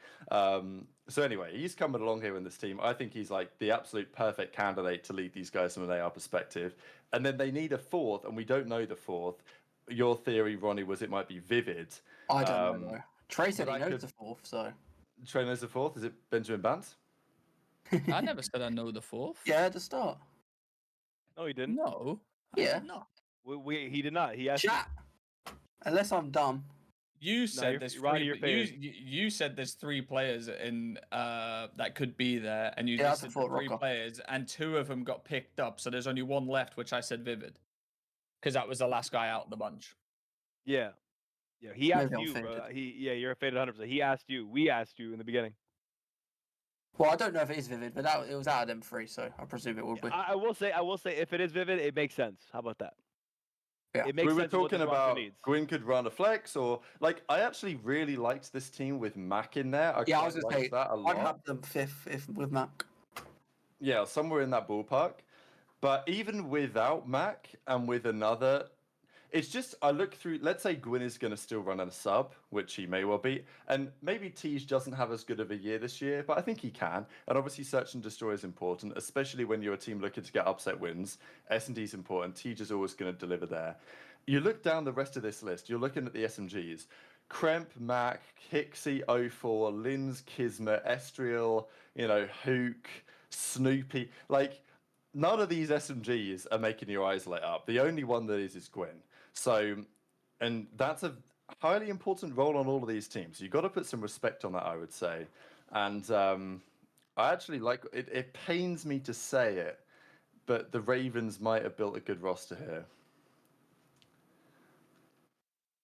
So anyway, he's coming along here in this team. I think he's the absolute perfect candidate to lead these guys from an AR perspective. And then they need a 4th, and we don't know the 4th. Your theory, Ronnie, was it might be Vivid. I don't know. Trey said he knows the 4th, so... Trey knows the 4th? Is it Benjamin Bance? I never said I know the 4th. Yeah, at the start. No, he didn't. No. Yeah. No. He did not. He asked. Chat. Unless I'm dumb. You said there's you said there's 3 players in that could be there, and you listed the 3 players, and 2 of them got picked up. So there's only 1 left, which I said Vivid, because that was the last guy out of the bunch. Yeah. He asked you, bro. You're a faded 100%. He asked you. We asked you in the beginning. Well, I don't know if it is Vivid, but it was out of them 3, so I presume it will be. I will say, if it is Vivid, it makes sense. How about that? Yeah. It makes we were sense talking about Gwyn could run a flex, or I actually really liked this team with Mac in there. I was going to say that a lot. I'd have them 5th with Mac. Yeah, somewhere in that ballpark. But even without Mac and with another, it's just I look through. Let's say Gwyn is going to still run a sub, which he may well be, and maybe Tej doesn't have as good of a year this year, but I think he can. And obviously, search and destroy is important, especially when you're a team looking to get upset wins. S&D is important. Tej is always going to deliver there. You look down the rest of this list. You're looking at the SMGs: Kremp, Mac, Hicksy, 04, Linz, Kismet, Estriel, Huke, Snoopy. None of these SMGs are making your eyes light up. The only one that is Gwyn. So, and that's a highly important role on all of these teams. You've got to put some respect on that, I would say. And I actually like it. It pains me to say it, but the Ravens might have built a good roster here.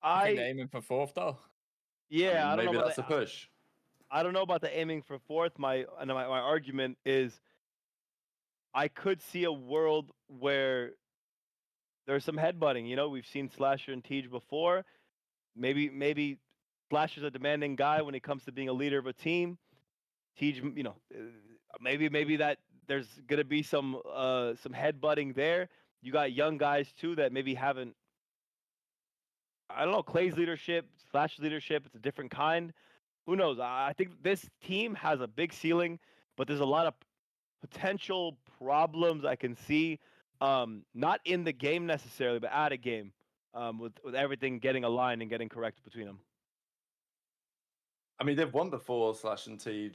I think they're aiming for 4th, though. Yeah, I don't maybe know. That's a push. I don't know about the aiming for 4th. My argument is, I could see a world where there's some headbutting. We've seen Slasher and Tej before. Maybe Slasher's a demanding guy when it comes to being a leader of a team. Tej, maybe that there's gonna be some headbutting there. You got young guys too that maybe haven't I don't know, Clay's leadership, Flash's leadership. It's a different kind. Who knows? I think this team has a big ceiling, but there's a lot of potential problems I can see. Not in the game necessarily, but out of game. With everything getting aligned and getting correct between them. I mean, they've won before, Slash and Tej.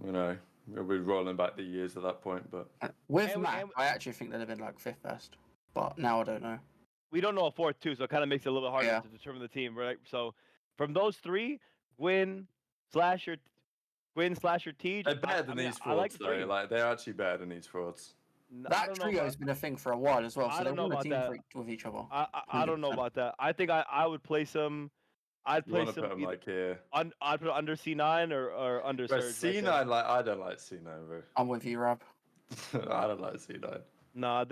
You know, we're rolling back the years at that point, but with Mac, I actually think they'd have been like 5th best, but now I don't know. We don't know a 4th too, so it kind of makes it a little bit harder to determine the team, right? So from those 3, Gwyn, Slasher, Tej. They're better than these frauds, though. Like, they're actually better than these frauds. That trio's been a thing for a while as well, so they want a team with each other. I don't know about that. I think I would play some. I'd play some. Put them like here. I'd put under C9 or under Surge. C9, like I don't like C9, bro. I'm with you, Rob. I don't like C9. Nah,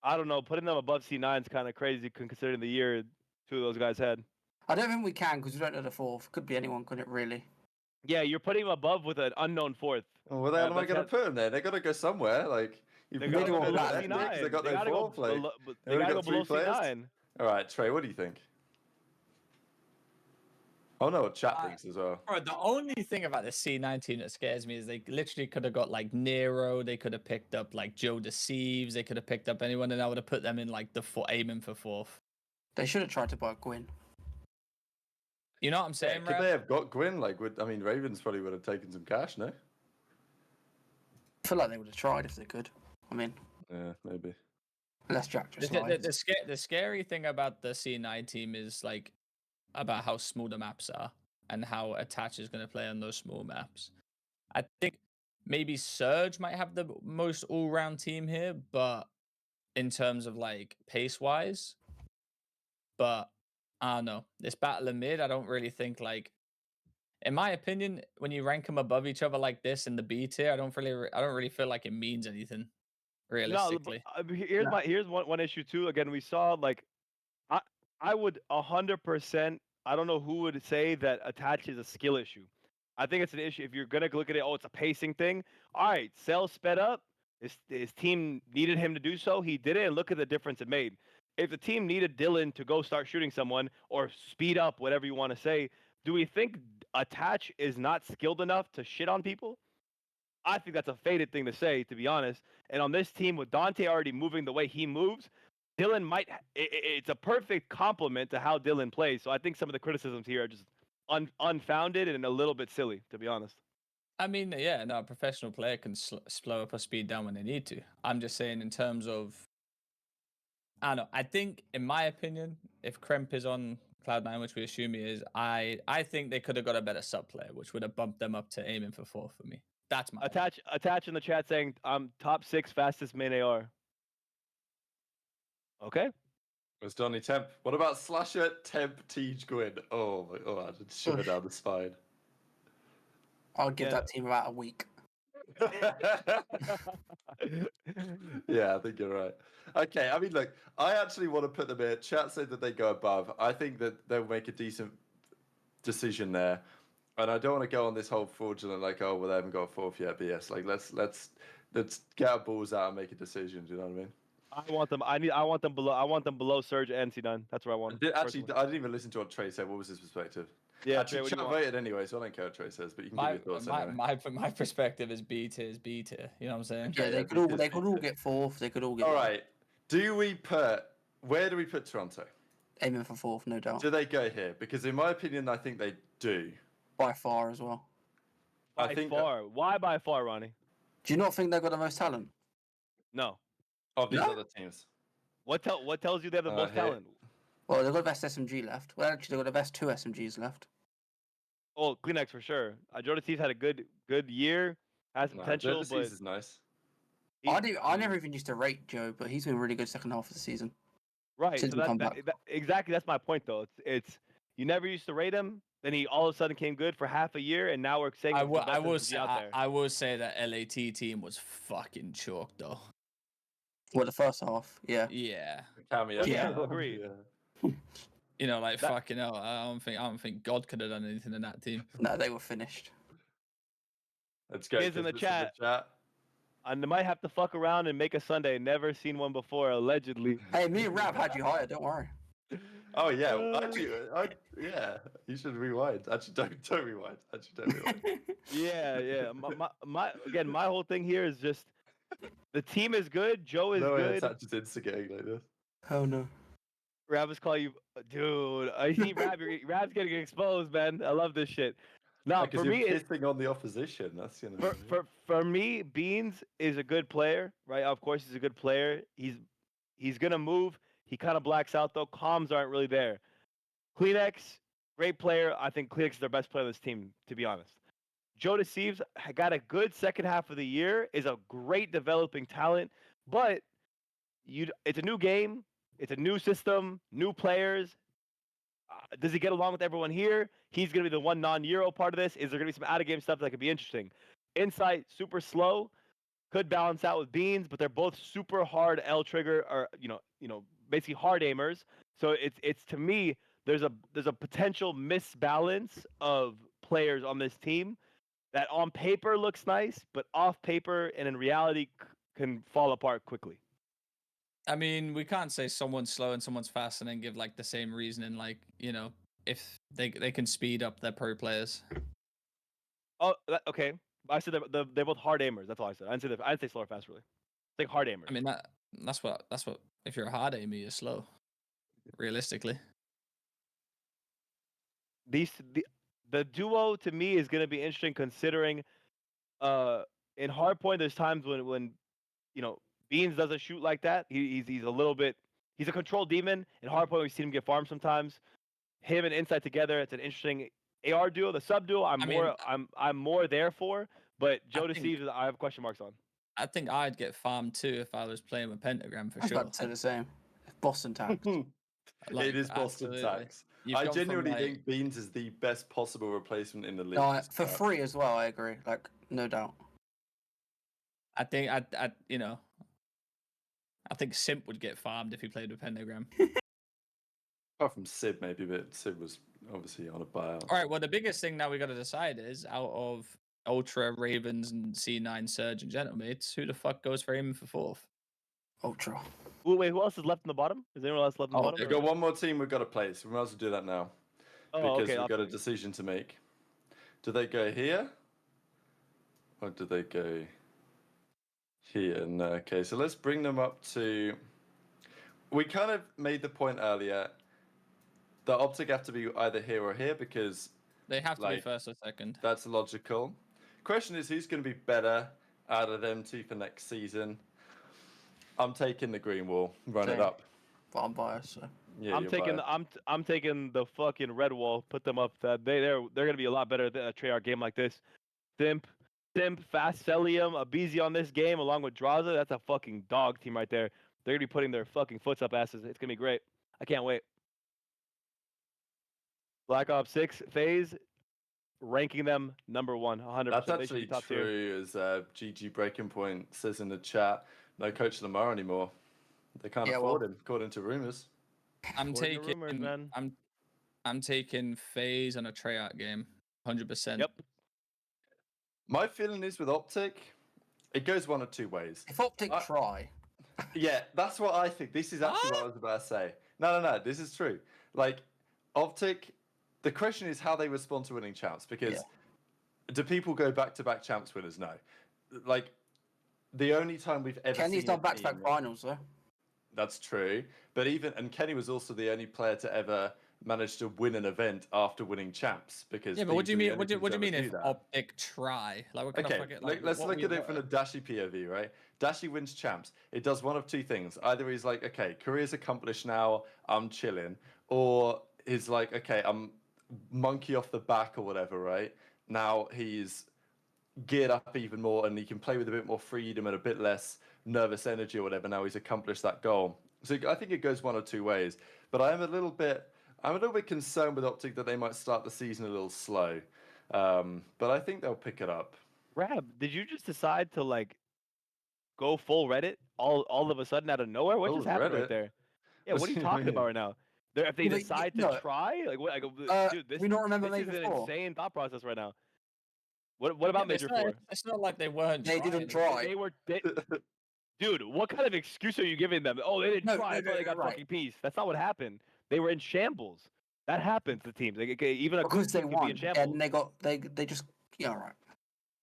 I don't know. Putting them above C9 is kind of crazy considering the year 2 of those guys had. I don't think we can because we don't know the 4th. Could be anyone, couldn't it? Really? Yeah, you're putting them above with an unknown 4th. Well, where the hell am I going to put them there? They got to go somewhere. Like they got to go below C9. They got their 4th place. They got to go below C9. All right, Trey, what do you think? Oh no, chat thinks as well. Bro, the only thing about the C9 team that scares me is they literally could have got like Nero, they could have picked up like Joe Deceives, they could have picked up anyone, and I would have put them in like aiming for 4th. They should have tried to buy Gwyn. You know what I'm saying, Could they have got Gwyn? Like, Ravens probably would have taken some cash, no? I feel like they would have tried if they could. I mean, yeah, maybe. Less Jack just the scary thing about the C9 team is like about how small the maps are and how Attach is going to play on those small maps. I think maybe Surge might have the most all-round team here, but in terms of like pace-wise, but I don't know. This battle of mid, I don't really think like, in my opinion, when you rank them above each other like this in the B tier, I don't really feel like it means anything realistically. No, here's one issue too. Again, we saw like I would 100%. I don't know who would say that Attach is a skill issue. I think it's an issue if you're gonna look at it. Oh, it's a pacing thing. All right, Cell sped up. His team needed him to do so. He did it, and look at the difference it made. If the team needed Dylan to go start shooting someone or speed up, whatever you want to say, do we think Attach is not skilled enough to shit on people? I think that's a faded thing to say, to be honest. And on this team, with Dante already moving the way he moves, Dylan might. It's a perfect complement to how Dylan plays. So I think some of the criticisms here are just unfounded and a little bit silly, to be honest. I mean, yeah, no, a professional player can slow up or speed down when they need to. I'm just saying in terms of, I don't know. I think, in my opinion, if Kremp is on Cloud9, which we assume he is, I think they could have got a better sub player, which would have bumped them up to aiming for 4 for me. That's my Attach in the chat saying I'm top 6 fastest main AR. Okay. It's Donny Temp. What about Slasher, Temp, Tej, Gwyn? Oh, I just shiver down the spine. I'll give that team about a week. Yeah, I think you're right. Okay, I mean, look, I actually want to put them in. Chat said that they go above. I think that they'll make a decent decision there. And I don't want to go on this whole fraudulent, like, oh, well, they haven't got a 4th yet. But yes, like, let's get our balls out and make a decision. Do you know what I mean? I want them below Surge and C9. That's where I want. I didn't even listen to what Trey said. What was his perspective? Yeah, actually, Trey, chat voted anyway, so I don't care what Trey says, but you can give your thoughts anyway. My perspective is B tier is B tier. You know what I'm saying? Yeah, they could all get 4th. They could all get. All right. Where do we put Toronto? Aiming for 4th, no doubt. Do they go here? Because in my opinion, I think they do. By far as well. By far. Why by far, Ronnie? Do you not think they've got the most talent? No. Of these other teams. What tells you they have the most talent? Well, they've got the best SMG left. Well, actually, they've got the best 2 SMGs left. Oh, Kleenex for sure. Jordan Thieves had a good year. Has potential, but is nice. I never even used to rate Joe, but he's been really good second half of the season. Right. So exactly, that's my point though. It's you never used to rate him. Then he all of a sudden came good for half a year, and now we're saying I will say that LAT team was fucking chalk though. Well, the first half, yeah. Yeah. Yeah, agreed. Yeah. You know, like fucking hell. I don't think God could have done anything in that team. No, they were finished. Let's go. Kids in the chat. I might have to fuck around and make a Sunday. Never seen one before, allegedly. Hey, me and Rab had you hired. Don't worry. Oh yeah, Uh, actually, yeah, you should rewind. Actually, don't rewind. Actually, don't rewind. yeah. My whole thing here is just the team is good. Joe is No way, good. it's just instigating like this. Oh no. Rab's call you, dude. I see Rab's getting exposed, man. I love this shit. Now, Because for you're me, pissing on the opposition. That's for me, Beans is a good player, right? Of course, he's a good player. He's gonna move. He kind of blacks out though. Comms aren't really there. Kleenex, great player. I think Kleenex is their best player on this team, to be honest. Joe Deceives got a good second half of the year. Is a great developing talent, but it's a new game. It's a new system, new players. Does he get along with everyone here? He's going to be the one non-Euro part of this. Is there going to be some out-of-game stuff that could be interesting? Insight, super slow, could balance out with Beans, but they're both super hard L trigger, or basically hard aimers. So it's to me, there's a potential misbalance of players on this team that on paper looks nice, but off paper and in reality can fall apart quickly. I mean, we can't say someone's slow and someone's fast and then give like the same reasoning. Like, if they can speed up their pro players. Oh, okay. I said they're both hard aimers. That's all I said. I didn't say slow or fast really. It's like hard aimers. I mean, that's what. If you're a hard aimer, you're slow. Realistically. The duo to me is going to be interesting considering in hardpoint there's times when Beans doesn't shoot like that. He's a little bit, he's a control demon. In hardpoint we've seen him get farmed sometimes. Him and Insight together, it's an interesting AR duo. The sub duo I'm more there for, but Joe Deceives I have question marks on. I think I'd get farmed too if I was playing with Pentagram for I was sure. about to say the same. Boston tax. It is Boston tax. I genuinely think Beans is the best possible replacement in the league. No, for free as well, I agree. Like, no doubt. I think I think Simp would get farmed if he played with Pentagram. Apart from Sid, maybe, but Sid was obviously on a buyout. All right, well, the biggest thing now we got to decide is out of Ultra, Ravens, and C9 Surge and Gentlemates, who the fuck goes for aiming for fourth? Ultra. Ooh, wait, who else is left in the bottom? Is anyone else left in the bottom? We've got one more team we've got to play, so we might as well do that now. Because we've got a decision to make. Do they go here? Or do they go here? No. Okay, so let's bring them up to... We kind of made the point earlier that OpTic have to be either here or here because... They have to be first or second. That's logical. Question is, who's going to be better out of them two for next season? I'm taking the green wall. Run it up. But I'm biased, so... Yeah, I'm taking the fucking red wall. Put them up. They're gonna be a lot better than a Treyarch game like this. Simp, Fast Celium, Abizi on this game along with Draza. That's a fucking dog team right there. They're gonna be putting their fucking foots up asses. It's gonna be great. I can't wait. Black Ops 6 FaZe, ranking them number 1, 100%. That's actually true, as GG Breaking Point says in the chat. No Coach Lamar anymore. They can't afford him, according to rumors. I'm taking FaZe on a Treyarch game, 100%. Yep. My feeling is with OpTic, it goes one of two ways. If OpTic try. Yeah, that's what I think. This is actually what I was about to say. No, this is true. Like, OpTic, the question is how they respond to winning champs, because do people go back-to-back champs winners? No. Like, the only time we've ever Kenny's done back-to-back finals, though. That's true. But Kenny was also the only player to ever manage to win an event after winning champs. Because but what do you mean? What do you mean if OpTic try? Like, what kind of fucking, let's look at it from a Dashy POV, right? Dashy wins champs. It does one of two things. Either he's like, okay, career's accomplished now, I'm chilling, or he's like, okay, I'm monkey off the back or whatever, right? Now he's geared up even more and he can play with a bit more freedom and a bit less nervous energy or whatever. Now he's accomplished that goal. So I think it goes one of two ways. But I'm a little bit concerned with OpTic that they might start the season a little slow. But I think they'll pick it up. Rab, did you just decide to go full Reddit all of a sudden out of nowhere? What just happened right there? Yeah, what are you talking about right now? If they decide to try, dude, this is an insane thought process right now. What about Major Four? It's not like they weren't. They trying. didn't try. They were. Dude, what kind of excuse are you giving them? Oh, they didn't try. That's why they got fucking peace. That's not what happened. They were in shambles. That happens to teams. Even a good Because they team can be in won, shambles. and they just all right.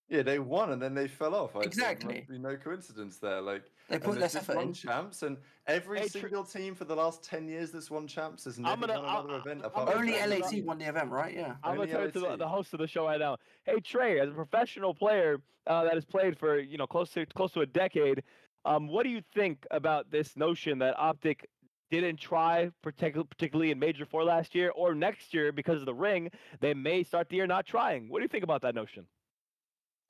Yeah, they won and then they fell off. Exactly. Must be no coincidence there. Like They put less effort won in. champs, and every single team for the last 10 years that's won champs has never won another event. Only LAT won the event, right? Yeah. I'm gonna turn to the host of the show right now. Hey Trey, as a professional player that has played for close to a decade, what do you think about this notion that OpTic didn't try, particularly in Major 4 last year, or next year because of the ring, they may start the year not trying? What do you think about that notion?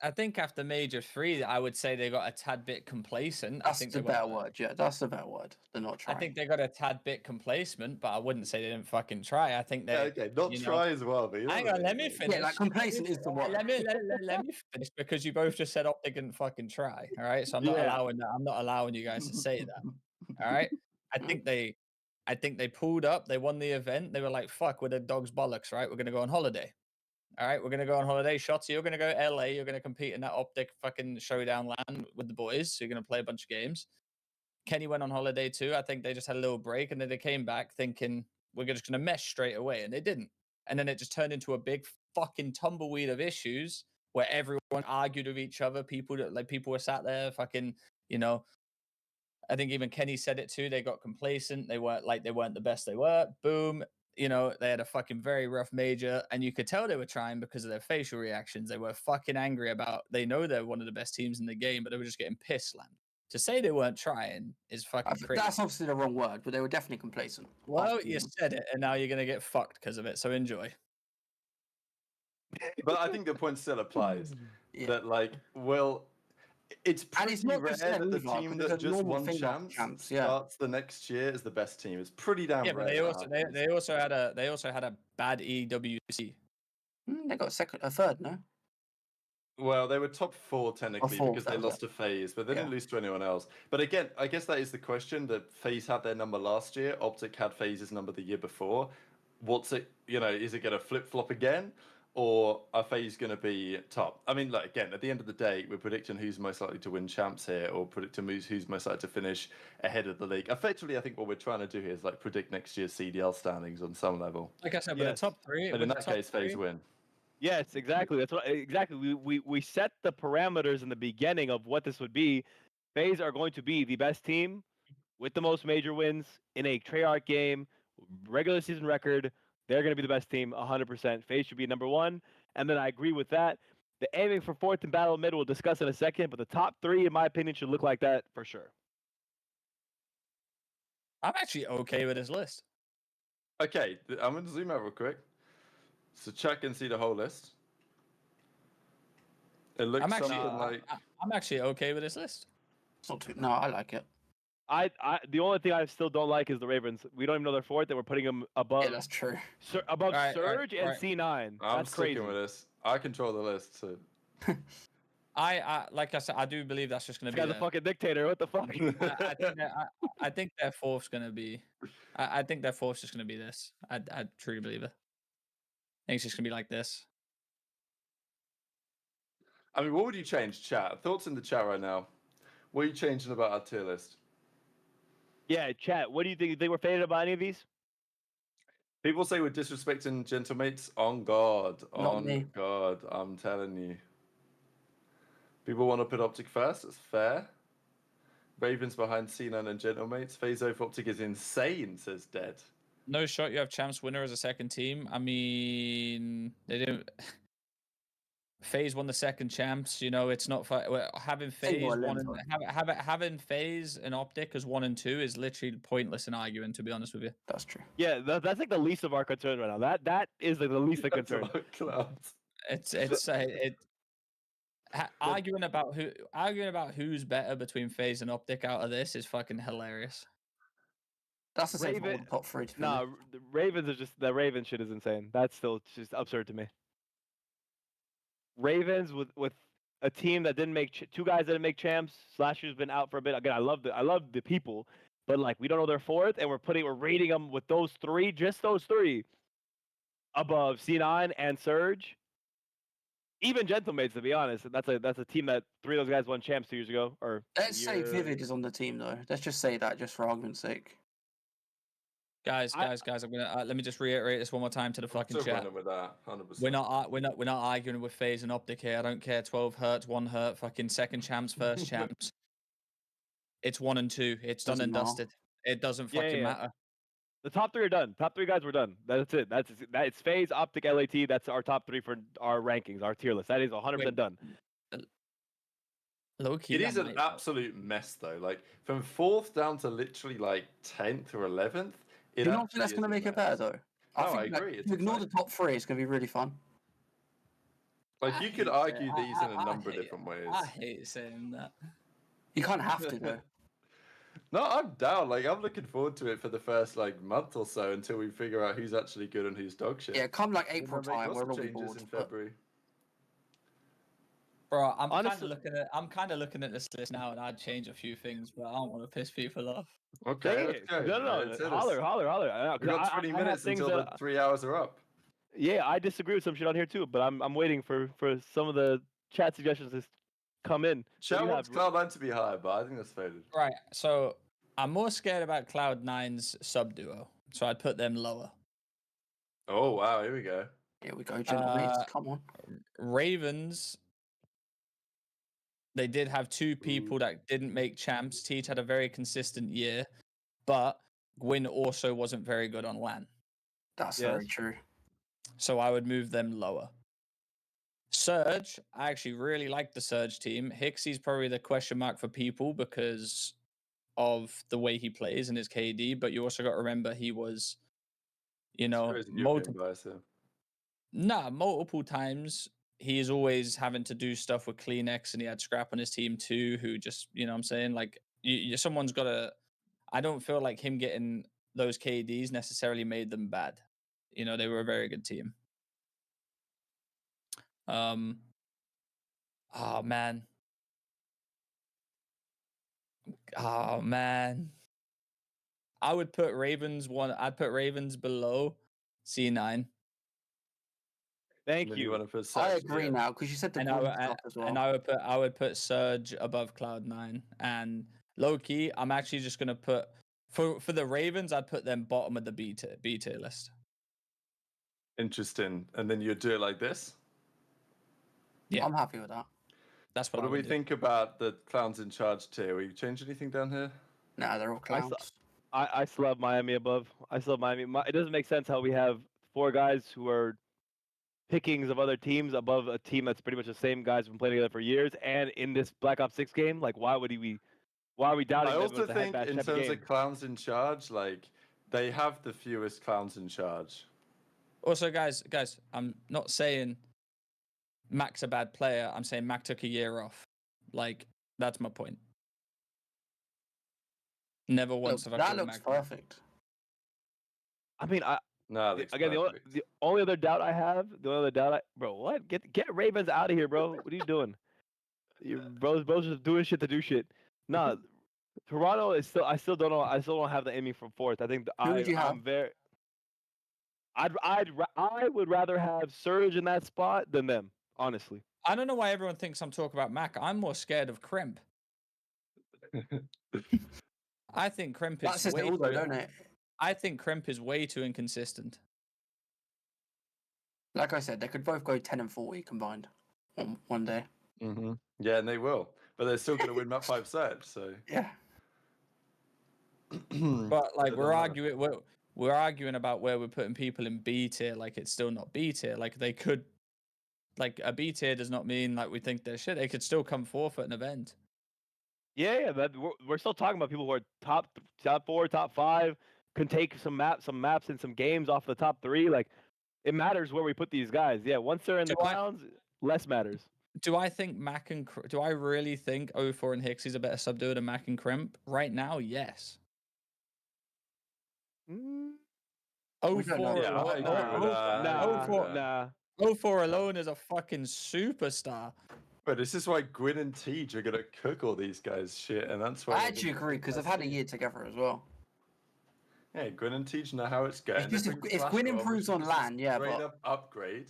I think after Major 3, I would say they got a tad bit complacent. That's I think the better word. Yeah, that's the better word. They're not trying. I think they got a tad bit complacent, but I wouldn't say they didn't fucking try. I think they not try as well. But hang on, let me finish. Yeah, like complacent is the word. Let me finish because you both just said OpTic didn't fucking try. All right, so I'm not allowing that. I'm not allowing you guys to say that. All right, I think they pulled up. They won the event. They were like, "Fuck, we're the dog's bollocks." Right, we're gonna go on holiday. All right, we're gonna go on holiday. Shotzi, you're gonna go to LA. You're gonna compete in that OpTic fucking showdown land with the boys. So you're gonna play a bunch of games. Kenny went on holiday too. I think they just had a little break, and then they came back thinking we're just gonna mesh straight away, and they didn't. And then it just turned into a big fucking tumbleweed of issues where everyone argued with each other. People were sat there fucking, I think even Kenny said it too. They got complacent. They weren't the best they were. Boom. They had a fucking very rough major, and you could tell they were trying because of their facial reactions. They were fucking angry they know they're one of the best teams in the game, but they were just getting pissed slammed. To say they weren't trying is fucking crazy. That's obviously the wrong word, but they were definitely complacent. Well, you said it, and now you're going to get fucked because of it, so enjoy. But I think the point still applies that, it's pretty rare that the team that just won champs starts the next year as the best team. It's pretty damn rare. But they also had a bad EWC. They got a third, no? Well, they were top 4 technically because they lost to FaZe, but they didn't lose to anyone else. But again, I guess that is the question. That FaZe had their number last year. OpTic had FaZe's number the year before. What's it? Is it going to flip flop again? Or are FaZe going to be top? I mean, again, at the end of the day, we're predicting who's most likely to win champs here, or predicting who's most likely to finish ahead of the league. Effectively, I think what we're trying to do here is predict next year's CDL standings on some level. Like I said, with the top 3. But in that case, FaZe win. Yes, exactly. That's what exactly. We set the parameters in the beginning of what this would be. FaZe are going to be the best team with the most major wins in a Treyarch game, regular season record. They're going to be the best team, 100%. FaZe should be number 1. And then I agree with that. The aiming for 4th and battle mid, we'll discuss in a second. But the top 3, in my opinion, should look like that for sure. I'm actually okay with this list. Okay, I'm going to zoom out real quick. So check and see the whole list. It looks I'm actually okay with this list. No, I like it. The only thing I still don't like is the Ravens. We don't even know they're 4th, and we're putting them above. Yeah, that's true. Above Surge and C9. I'm that's crazy. sticking with this. I control the list. So. I like I said, I do believe that's just going to be. The fucking dictator. What the fuck? I think their 4th's going to be. I think their 4th's just going to be this. I truly believe it. I think it's just going to be like this. I mean, what would you change, chat? Thoughts in the chat right now. What are you changing about our tier list? Yeah, chat. What do you think? You think we're faded about any of these? People say we're disrespecting gentlemates. On God. Not me. God. I'm telling you. People want to put OpTic first. It's fair. Ravens behind C9 and gentlemates. FaZe over OpTic is insane, says Dead. No shot. You have champs winner as a second team. I mean, they didn't. FaZe won the second champs. It's not having FaZe having FaZe and OpTic as 1 and 2 is literally pointless in arguing. To be honest with you, that's true. Yeah, that's like the least of our concern right now. That is like the least of concern. Arguing about who's better between FaZe and OpTic out of this is fucking hilarious. That's the same for the top 3. No, the Ravens are just the Raven shit is insane. That's still just absurd to me. Ravens with a team that didn't make 2 guys that didn't make champs. Slasher's been out for a bit. Again, I love the people, but we don't know they're 4th, and we're rating them with those 3, just those 3, above C9 and Surge. even Gentlemates, to be honest. That's a team that 3 of those guys won champs 2 years ago. Or Let's say Vivid is on the team though. Let's just say that, just for argument's sake. Guys, I'm gonna let me just reiterate this one more time to the fucking chat. With that, 100%. We're not arguing with FaZe and OpTic here. I don't care. 12 hurts, 1 hurt, fucking second champs, first champs. It's 1 and 2. It's done and dusted. It doesn't fucking matter. The top 3 are done. Top 3 guys were done. That's it. It's FaZe, OpTic, LAT. That's our top 3 for our rankings, our tier list. That is 100% done. Low key. It is an absolute mess though. Like from 4th down to literally like 10th or 11th. You don't think that's going to make it better though? I agree. If you ignore the top 3, it's going to be really fun. Like you could argue these in a number of different ways. I hate saying that. You can't have to though. No, I'm down. Like I'm looking forward to it for the first like month or so until we figure out who's actually good and who's dog shit. Yeah, come like April time, we're all bored. In February. Bro, I'm kind of looking at this list now, and I'd change a few things, but I don't want to piss people off. Okay, no, holler. We've got 20 minutes until the 3 hours are up. Yeah, I disagree with some shit on here too, but I'm waiting for some of the chat suggestions to come in. Chat wants Cloud9 to be higher, but I think that's faded. Right, so I'm more scared about Cloud9's sub duo, so I'd put them lower. Oh wow, here we go. Here we go, gentlemen. Come on. Ravens. They did have 2 people that didn't make champs. Teach had a very consistent year, but Gwyn also wasn't very good on LAN. That's very true. So I would move them lower. Surge, I actually really like the Surge team. Hixie's probably the question mark for people because of the way he plays and his KD, but you also got to remember he was, multiple times. He is always having to do stuff with CleanX, and he had Scrap on his team too, who just, you know what I'm saying? Like, someone's got to... I don't feel like him getting those KDs necessarily made them bad. They were a very good team. Oh, man. I would put Ravens I'd put Ravens below C9. Thank you. I agree now because you said the stuff as well. And I would put Surge above Cloud9. And low key, I'm actually just gonna put for the Ravens, I'd put them bottom of the B tier list. Interesting. And then you'd do it like this? Yeah, I'm happy with that. That's what do we think about the clowns in charge tier? Will you change anything down here? Nah, they're all clowns. I still have Miami above. It doesn't make sense how we have 4 guys who are pickings of other teams above a team that's pretty much the same guys who've been playing together for years, and in this Black Ops 6 game, like why are we doubting them? I also think in terms of clowns in charge, like they have the fewest clowns in charge. Also, guys, I'm not saying Mac's a bad player. I'm saying Mac took a year off. Like, that's my point. Never once have I that looks perfect. I mean, no, again, the only other doubt I have, bro, what? Get Ravens out of here, bro. What are you doing? You bros just doing shit to do shit. Nah, Toronto is still. I still don't have the aiming from 4th. I think Who would you have? I would rather have Surge in that spot than them, honestly. I don't know why everyone thinks I'm talking about Mac. I'm more scared of Crimp. I think Crimp is I think Crimp is way too inconsistent. Like I said, they could both go 10 and 40 combined on one day. Mm-hmm. Yeah, and they will. But they're still going to win map 5 sets, so... Yeah. But, like, we're arguing about where we're putting people in B tier, like it's still not B tier. Like, they could... Like, a B tier does not mean, like, we think they're shit. They could still come 4th at an event. Yeah, but we're still talking about people who are top 4, top 5, can take some maps and some games off the top 3. Like, it matters where we put these guys. Yeah, once they're in the clowns, less matters. Do I think do I really think 04 and Hixie's a better subduer than Mac and Crimp? Right now, yes. 04 alone is a fucking superstar. But this is why Gwyn and Tej are going to cook all these guys shit, and that's why... I actually agree, because they've had a year together as well. Yeah, Gwyn and Tej know how it's going. If Gwyn improves on LAN, yeah, but... Up upgrade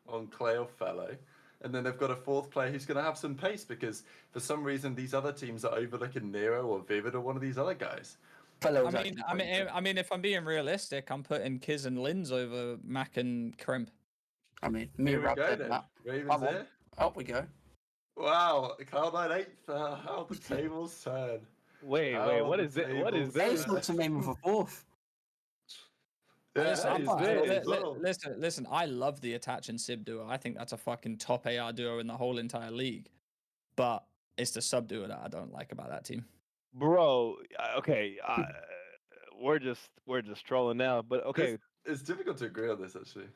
on Clay or Fellow, and then they've got a fourth player who's going to have some pace because for some reason these other teams are overlooking Nero or Vivid or one of these other guys. I mean, if I'm being realistic, I'm putting Kiz and Linz over Mac and Crimp. I mean, me Here and we Rab go said then. that. Ravens here. Up we go. Wow, Cloud9 8th. How the tables turn. Wait, How what the is it? What is tables this? Ace looks to name for fourth. Yeah, Listen, it's well. listen, I love the Attach and Sib duo. I think that's a fucking top AR duo in the whole entire league. But it's the sub duo that I don't like about that team. Bro, okay, we're just trolling now, but okay. It's difficult to agree on this actually.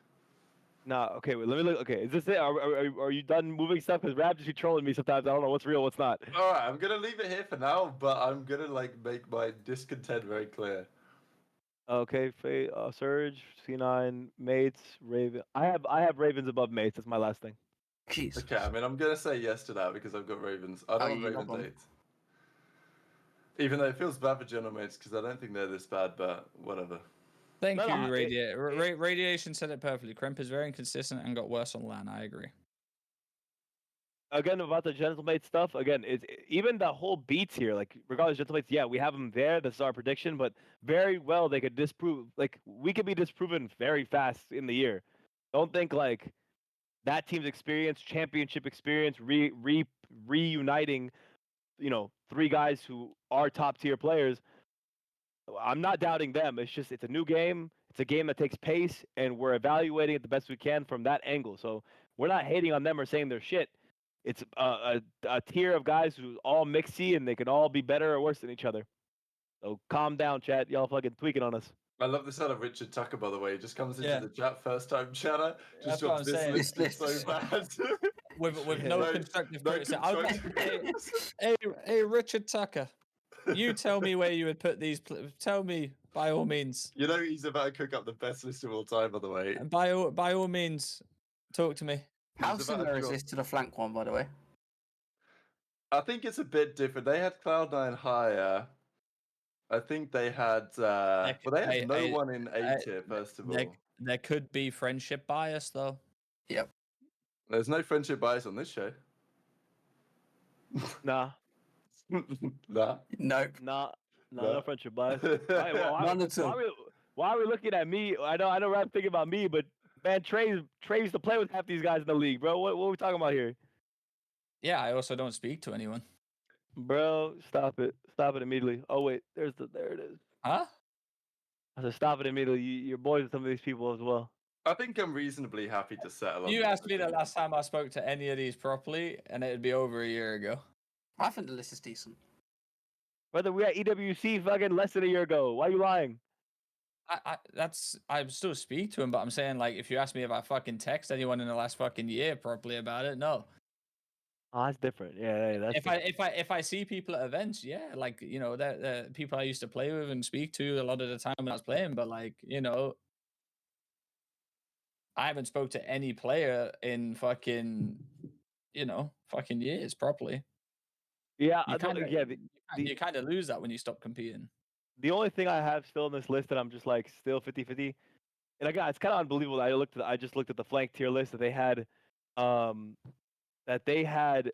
Nah, okay, wait, let me look. Okay, is this it? Are you done moving stuff? Because Rab just be trolling me sometimes. I don't know what's real, what's not. All right, I'm gonna leave it here for now, but I'm gonna make my discontent very clear. Okay, Surge, C9, Mates, Raven. I have Ravens above Mates. That's my last thing. Jesus. Okay, I mean I'm gonna say yes to that because I've got Ravens. I don't have Ravens 8. Even though it feels bad for General Mates because I don't think they're this bad, but whatever. Thank you, Radiation said it perfectly. Crimp is very inconsistent and got worse on LAN. I agree. Again, about the Gentlemate stuff, again, even the whole beats here, like, regardless of Gentlemates, yeah, we have them there. This is our prediction, but very well they could disprove, like, we could be disproven very fast in the year. Don't think, like, that team's experience, championship experience, reuniting, you know, 3 guys who are top-tier players. I'm not doubting them. It's just, it's a new game. It's a game that takes pace, and we're evaluating it the best we can from that angle. So we're not hating on them or saying they're shit. It's a tier of guys who all mixy, and they can all be better or worse than each other. So calm down, chat. Y'all fucking tweaking on us. I love the sound of Richard Tucker, by the way. He just comes into the chat first time chatter. Just That's what drops I'm this saying. list is so bad. with no constructive criticism. Hey, Richard Tucker, you tell me where you would put these. Tell me by all means. You know he's about to cook up the best list of all time, by the way. By all means, talk to me. How similar is this to the flank one, by the way? I think it's a bit different. They had Cloud9 higher. I think they had. Well, they had no one in A tier, first of all. There could be friendship bias, though. Yep. There's no friendship bias on this show. Nah. Nah. Nope. No friendship bias. None Why are we looking at me? I know Rap's thinking about me, but man, Trey used to play with half these guys in the league, bro. What are we talking about here? Yeah, I also don't speak to anyone. Bro, stop it. Stop it immediately. Oh wait, there it is. Huh? I said stop it immediately. You're boys with some of these people as well. I think I'm reasonably happy to settle on. You asked me the last time I spoke to any of these properly, and it'd be over a year ago. I think the list is decent. Brother, we at EWC fucking less than a year ago. Why are you lying? I still speak to him, but I'm saying, like, if you ask me if I fucking text anyone in the last fucking year properly about it, no. Oh, that's different. Yeah, that's if I see people at events, yeah, like, you know, the people I used to play with and speak to a lot of the time when I was playing, but like, you know, I haven't spoke to any player in fucking, you know, fucking years properly. Yeah, you kind of lose that when you stop competing. The only thing I have still on this list that I'm just like still 50-50, and again, it's kind of unbelievable. I just looked at the flank tier list that they had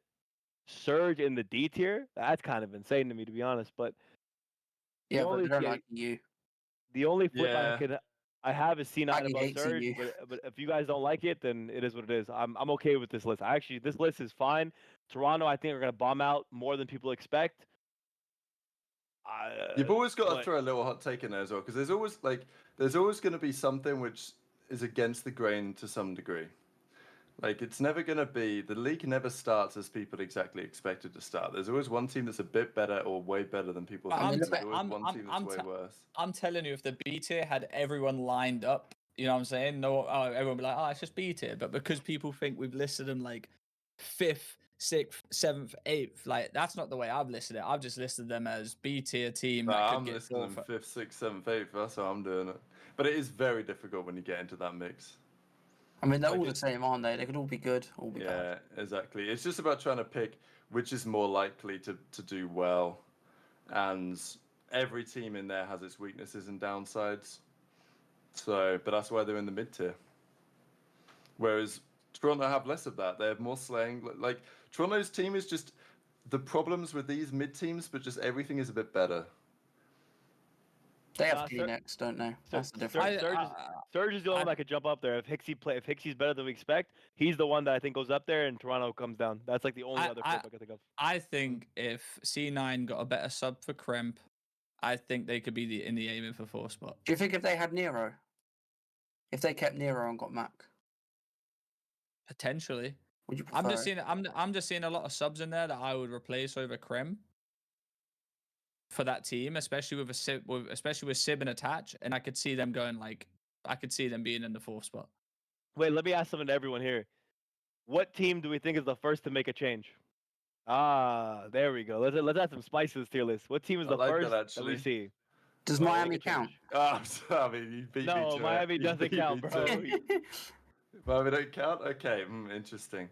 Surge in the D tier. That's kind of insane to me, to be honest. But yeah, but they don't like you. The only flip I have is C9 above Surge. You. But if you guys don't like it, then it is what it is. I'm okay with this list. This list is fine. Toronto, I think, are gonna bomb out more than people expect. You've always got to throw a little hot take in there as well, because there's always going to be something which is against the grain to some degree. Like, it's never going to be, the league never starts as people exactly expected to start. There's always one team that's a bit better or way better than people think. There's always one team that's way worse. I'm telling you, if the B tier had everyone lined up, you know what I'm saying? Everyone would be like, it's just B tier. But because people think we've listed them like 5th, 6th, 7th, 8th, like, that's not the way I've listed it. I've just listed them as B tier team. I'm listing them 5th, 6th, 7th, 8th. That's how I'm doing it. But it is very difficult when you get into that mix. I mean, they're all the same, aren't they? They could all be good, all be bad. Yeah, exactly. It's just about trying to pick which is more likely to do well. And every team in there has its weaknesses and downsides. So, but that's why they're in the mid tier. Whereas Toronto have less of that. They have more slaying. Like Toronto's team is just the problems with these mid teams, but just everything is a bit better. They have D-Nex, don't they? That's the difference. Surge is the only one that could jump up there. If Hixie's better than we expect, he's the one that I think goes up there and Toronto comes down. That's like the only other flip I can think of. I think if C9 got a better sub for Kremp, I think they could be in the aiming for 4 spot. Do you think if they had Nero? If they kept Nero and got Mac? Potentially. Would you prefer I'm just seeing a lot of subs in there that I would replace over Krem for that team, especially with Sib and Attach, and I could see them going I could see them being in the 4th spot. Wait, let me ask something to everyone here. What team do we think is the first to make a change? There we go. Let's add some spice to this tier list. What team is the first that we see? Does Miami count? Oh, I mean, you beat me to No, Miami doesn't count, bro. Miami don't count? Okay, interesting.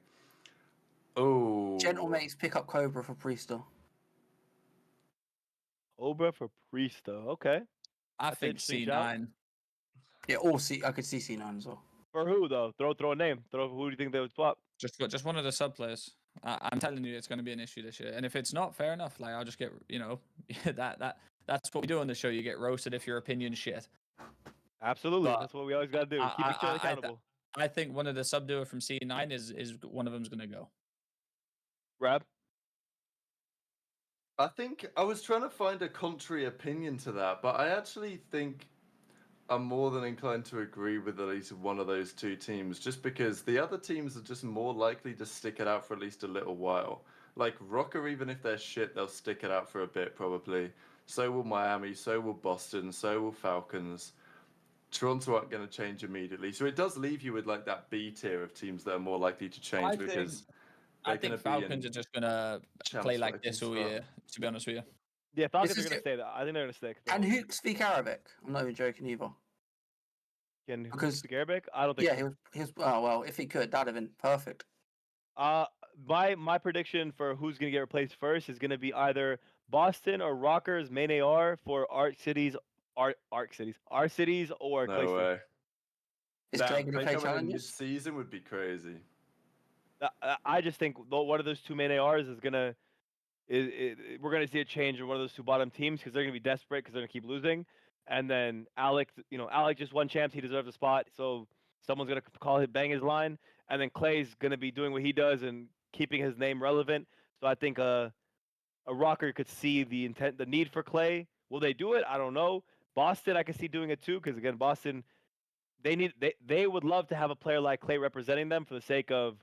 Oh. Gentlemates pick up Cobra for Priester. Cobra for Priester. Okay. I think C9. Yeah, or I could see C9 as well. For who though? Throw a name. Who do you think they would swap? Just one of the sub players. I'm telling you, it's going to be an issue this year. And if it's not, fair enough. Like I'll just get that's what we do on the show. You get roasted if your opinion's shit. Absolutely. That's what we always got to do. Keep each other accountable. I think one of the sub duo from C9 is one of them's going to go. Rab? I think I was trying to find a contrary opinion to that, but I actually think I'm more than inclined to agree with at least one of those two teams, just because the other teams are just more likely to stick it out for at least a little while. Like Rokkr, even if they're shit, they'll stick it out for a bit probably. So will Miami, so will Boston, so will Falcons. Toronto aren't going to change immediately. So it does leave you with like that B tier of teams that are more likely to change because I think Falcons are just going to play like this all year, to be honest with you. Yeah, Falcons are going to stay there. I think they're going to stick. Can Huke speak Arabic? I'm not even joking either. Can Huke speak Arabic? I don't think so. Yeah, oh, well, if he could, that'd have been perfect. My prediction for who's going to get replaced first is going to be either Boston or Rokkr's main AR for Arc Cities or no way. Is Clay going to play challenges? Season would be crazy. I just think one of those two main ARs is gonna we're gonna see a change in one of those two bottom teams because they're gonna be desperate because they're gonna keep losing, and then Alec just won champs, he deserves a spot, so someone's gonna bang his line, and then Clay's gonna be doing what he does and keeping his name relevant. So I think a Rokkr could see the need for Clay. Will they do it? I don't know. Boston, I could see doing it too because again, Boston, they would love to have a player like Clay representing them for the sake of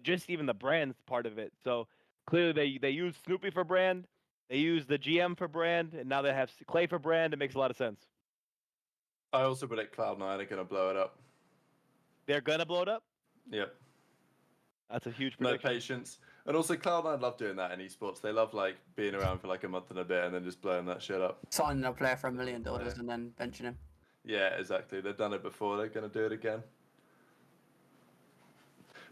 just even the brand part of it. So clearly they use Snoopy for brand, they use the GM for brand, and now they have Clay for brand. It makes a lot of sense. I also predict Cloud9 are going to blow it up. They're going to blow it up? Yep. That's a huge prediction. No patience. And also Cloud9 love doing that in esports. They love like being around for like a month and a bit and then just blowing that shit up. Signing a player for $1 million and then benching him. Yeah, exactly. They've done it before. They're going to do it again.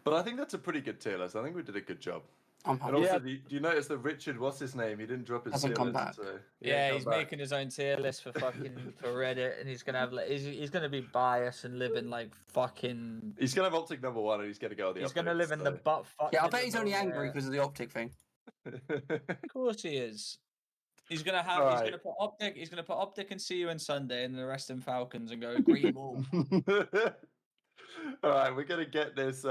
But I think that's a pretty good tier list. I think we did a good job. And also, do you notice that Richard, what's his name? He didn't drop his tier list. So he's making his own tier list for fucking for Reddit, and he's gonna have he's gonna be biased and live in like fucking. He's gonna have OpTic #1, and he's gonna go. He's gonna live in the butt. Yeah, I bet he's only angry because of the OpTic thing. Of course he is. He's gonna have. He's gonna put OpTic. He's gonna put OpTic and see you on Sunday, and the rest in Falcons and go green ball. All right, we're gonna get this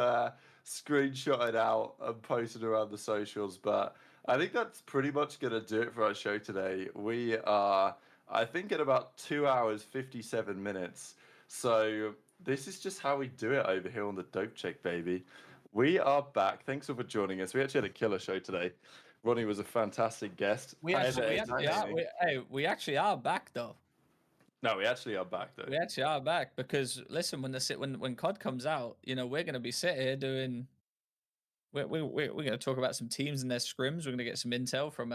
screenshotted out and posted around the socials, but I think that's pretty much gonna do it for our show today. We are, I think, at about 2 hours 57 minutes. So this is just how we do it over here on the Dope Check, baby. We are back. Thanks all for joining us. We actually had a killer show today. Ronnie was a fantastic guest. We actually are back though. No, we actually are back though. We actually are back because listen, when COD comes out, we're gonna be sitting here doing. We're gonna talk about some teams and their scrims. We're gonna get some intel from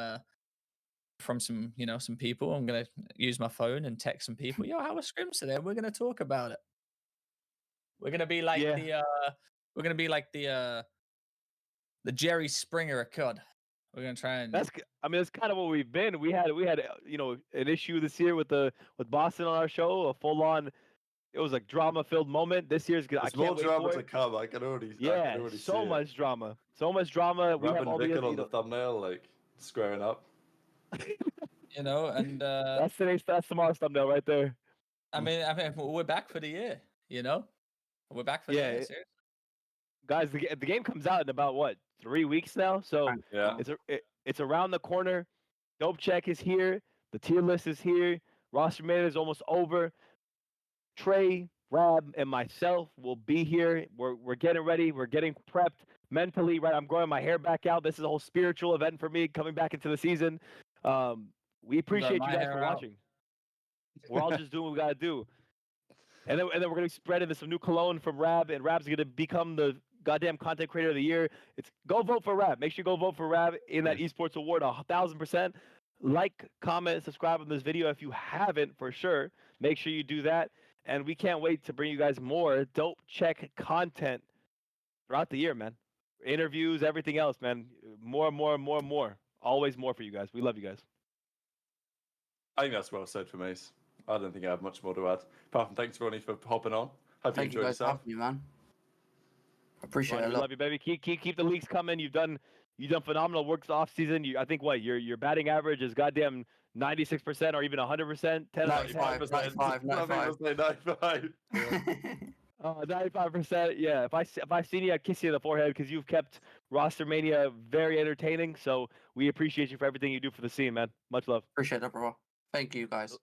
some some people. I'm gonna use my phone and text some people. Yo, how are scrims today? We're gonna talk about it. We're gonna be like the Jerry Springer of COD. We're gonna try and. That's kind of what we've been. We had an issue this year with Boston on our show, a full on It was a drama-filled moment. This year's good. I There's can't more wait drama for to it. come. I can already Yeah, see so it. much drama. So much drama. We Rab have and all the Vickle on the thumbnail, like squaring up. You know, and that's tomorrow's thumbnail right there. I mean, we're back for the year. You know, we're back for the Yeah, year. Seriously. guys, the game comes out in about what 3 weeks now, so Yeah. it's around the corner. Dope check is here. The tier list is here. Roster mania is almost over. Trey, Rab, and myself will be here. We're getting ready. We're getting prepped mentally. Right, I'm growing my hair back out. This is a whole spiritual event for me coming back into the season. We appreciate you guys for watching. We're all just doing what we gotta do. And then we're gonna spread into some new cologne from Rab, and Rab's gonna become the goddamn content creator of the year. It's go vote for Rab. Make sure you go vote for Rab in that Esports Award 1,000%. Like, comment, subscribe on this video if you haven't for sure. Make sure you do that. And we can't wait to bring you guys more dope check content throughout the year, man. Interviews, everything else, man. More. Always more for you guys. We love you guys. I think that's well said for Mace. I don't think I have much more to add. Apart from thanks, Ronnie, for hopping on. Hope you enjoyed yourself. Thank you guys for having me, man. I appreciate Ronnie, it a we lot. love you, baby. Keep the leaks coming. You've done phenomenal work off season. I think your batting average is goddamn 96% or even 100%. 95%. 95%. Yeah. If I seen you, I'd kiss you in the forehead because you've kept Roster Mania very entertaining. So we appreciate you for everything you do for the scene, man. Much love. Appreciate that, bro. Thank you, guys.